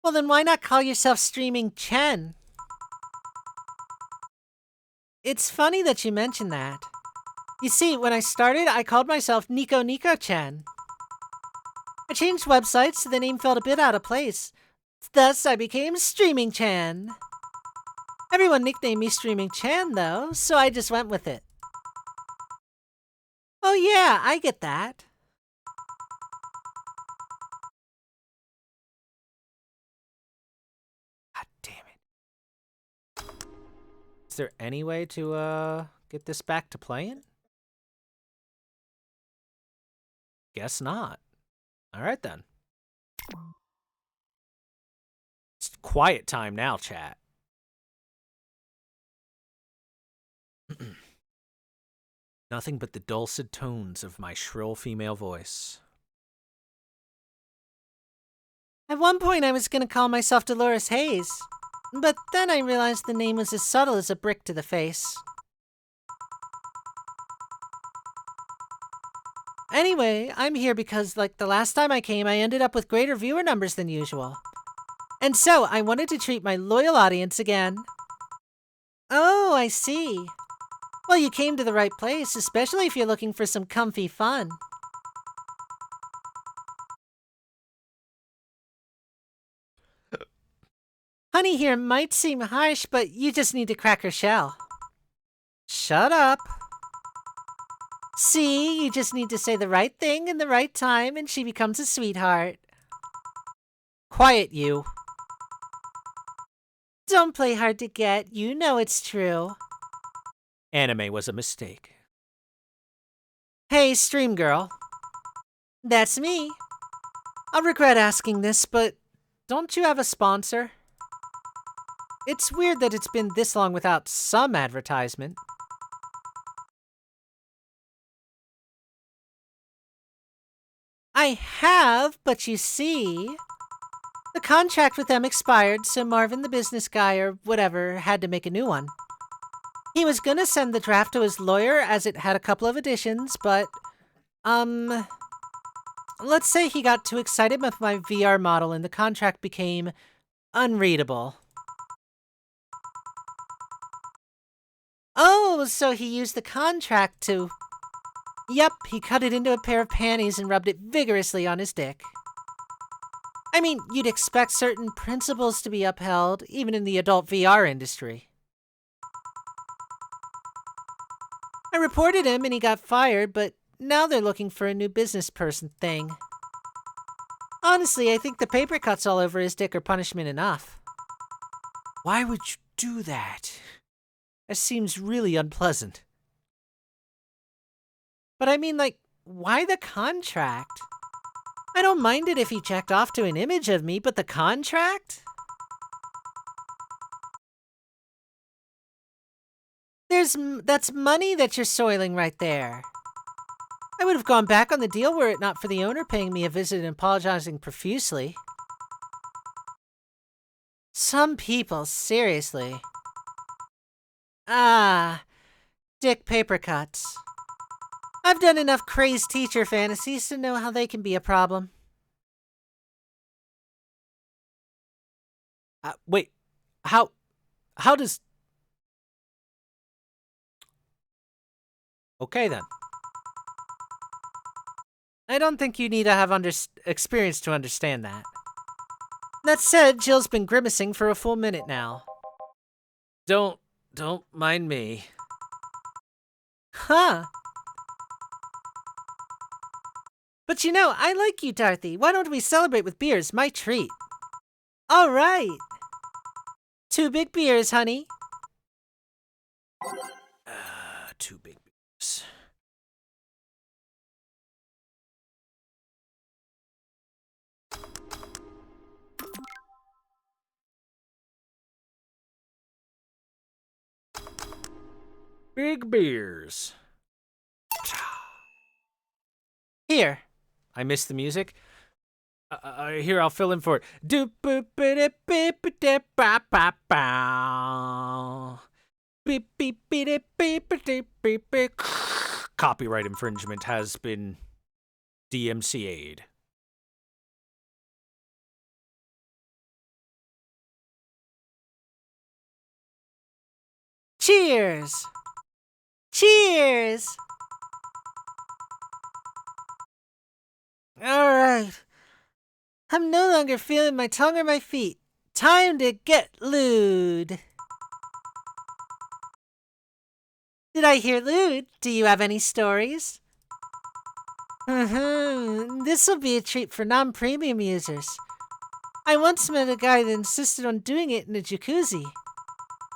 Well, then why not call yourself Streaming Chen? It's funny that you mentioned that. You see, when I started, I called myself Nico Chen. I changed websites so the name felt a bit out of place. Thus, I became Streaming Chan. Everyone nicknamed me Streaming Chan, though, so I just went with it. Oh yeah, I get that. God damn it. Is there any way to, get this back to playing? Guess not. Alright then. It's quiet time now, chat. Nothing but the dulcet tones of my shrill female voice. At one point I was gonna call myself Dolores Hayes, but then I realized the name was as subtle as a brick to the face. Anyway, I'm here because, like the last time I came, I ended up with greater viewer numbers than usual. And so, I wanted to treat my loyal audience again. Oh, I see. Well, you came to the right place, especially if you're looking for some comfy fun. Honey here might seem harsh, but you just need to crack her shell. Shut up. See, you just need to say the right thing in the right time and she becomes a sweetheart. Quiet, you. Don't play hard to get. You know it's true. Anime was a mistake. Hey, Stream Girl. That's me. I'll regret asking this, but don't you have a sponsor? It's weird that it's been this long without some advertisement. I have, but you see, the contract with them expired, so Marvin, the business guy or whatever, had to make a new one. He was gonna send the draft to his lawyer as it had a couple of additions, but, let's say he got too excited with my VR model and the contract became unreadable. Oh, so he used the contract to... Yep, he cut it into a pair of panties and rubbed it vigorously on his dick. I mean, you'd expect certain principles to be upheld, even in the adult VR industry. I reported him and he got fired, but now they're looking for a new business person thing. Honestly, I think the paper cuts all over his dick are punishment enough. Why would you do that? That seems really unpleasant. But I mean, like, why the contract? I don't mind it if he checked off to an image of me, but the contract? That's money that you're soiling right there. I would have gone back on the deal were it not for the owner paying me a visit and apologizing profusely. Some people, seriously. Ah, dick paper cuts. I've done enough crazed teacher fantasies to know how they can be a problem. Wait, how does... Okay then. I don't think you need to have experience to understand that. That said, Jill's been grimacing for a full minute now. Don't mind me. Huh. But you know, I like you, Dorothy. Why don't we celebrate with beers? My treat. All right. 2 big beers, honey. 2 big beers. Big beers. Here. I missed the music. Here, I'll fill in for it. Copyright infringement has been DMCA'd. Cheers! Cheers! All right. I'm no longer feeling my tongue or my feet. Time to get lewd. Did I hear lewd? Do you have any stories? This'll be a treat for non-premium users. I once met a guy that insisted on doing it in a jacuzzi.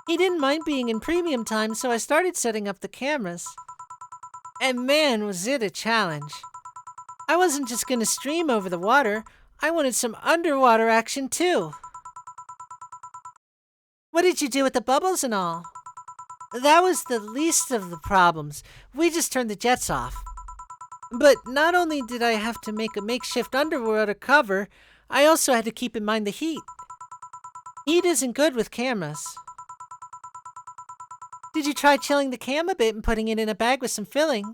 He didn't mind being in premium time, so I started setting up the cameras. And man, was it a challenge. I wasn't just gonna stream over the water, I wanted some underwater action too. What did you do with the bubbles and all? That was the least of the problems. We just turned the jets off. But not only did I have to make a makeshift underwater cover, I also had to keep in mind the heat. Heat isn't good with cameras. Did you try chilling the cam a bit and putting it in a bag with some filling?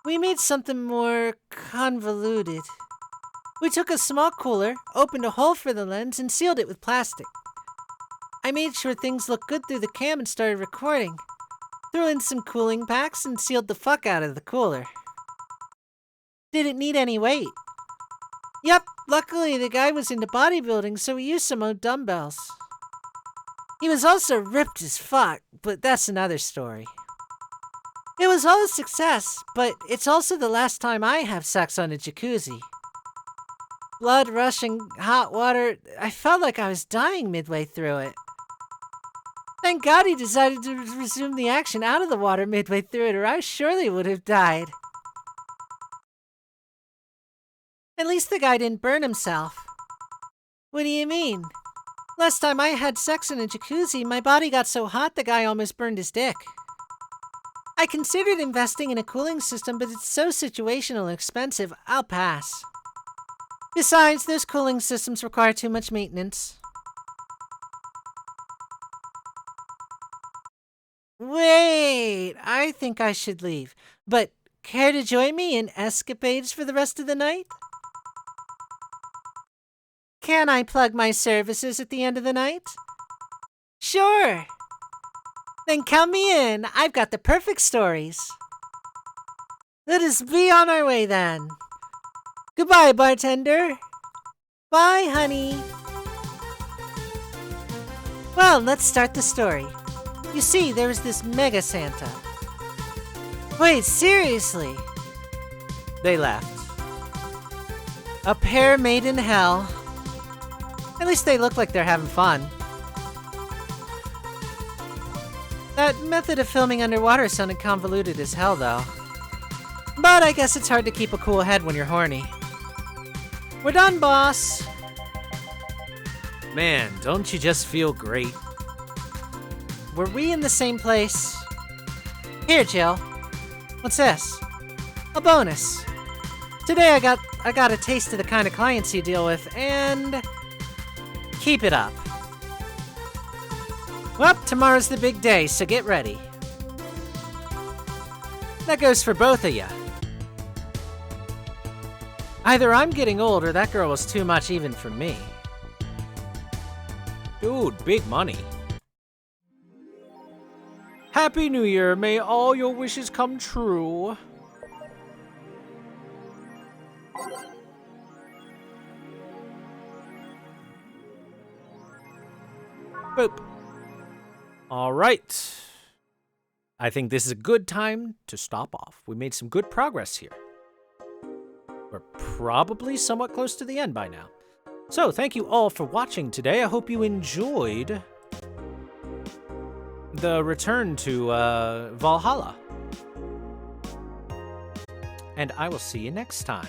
We made something more convoluted. We took a small cooler, opened a hole for the lens, and sealed it with plastic. I made sure things looked good through the cam and started recording. Threw in some cooling packs and sealed the fuck out of the cooler. Didn't need any weight. Yep, luckily the guy was into bodybuilding, so we used some old dumbbells. He was also ripped as fuck, but that's another story. It was all a success, but it's also the last time I have sex on a jacuzzi. Blood rushing, hot water, I felt like I was dying midway through it. Thank God he decided to resume the action out of the water midway through it, or I surely would have died. At least the guy didn't burn himself. What do you mean? Last time I had sex in a jacuzzi, my body got so hot the guy almost burned his dick. I considered investing in a cooling system, but it's so situational and expensive, I'll pass. Besides, those cooling systems require too much maintenance. Wait, I think I should leave. But care to join me in escapades for the rest of the night? Can I plug my services at the end of the night? Sure. Then count me in. I've got the perfect stories. Let us be on our way then. Goodbye, bartender. Bye, honey. Well, let's start the story. You see, there was this mega Santa. Wait, seriously? They left. A pair made in hell. At least they look like they're having fun. That method of filming underwater sounded convoluted as hell, though. But I guess it's hard to keep a cool head when you're horny. We're done, boss. Man, don't you just feel great? Were we in the same place? Here, Jill. What's this? A bonus. Today I got a taste of the kind of clients you deal with, and keep it up. Well, tomorrow's the big day, so get ready. That goes for both of ya. Either I'm getting old or that girl was too much even for me. Dude, big money. Happy New Year. May all your wishes come true. Boop. All right. I think this is a good time to stop off. We made some good progress here. We're probably somewhat close to the end by now. So, thank you all for watching today. I hope you enjoyed the return to Valhalla. And I will see you next time.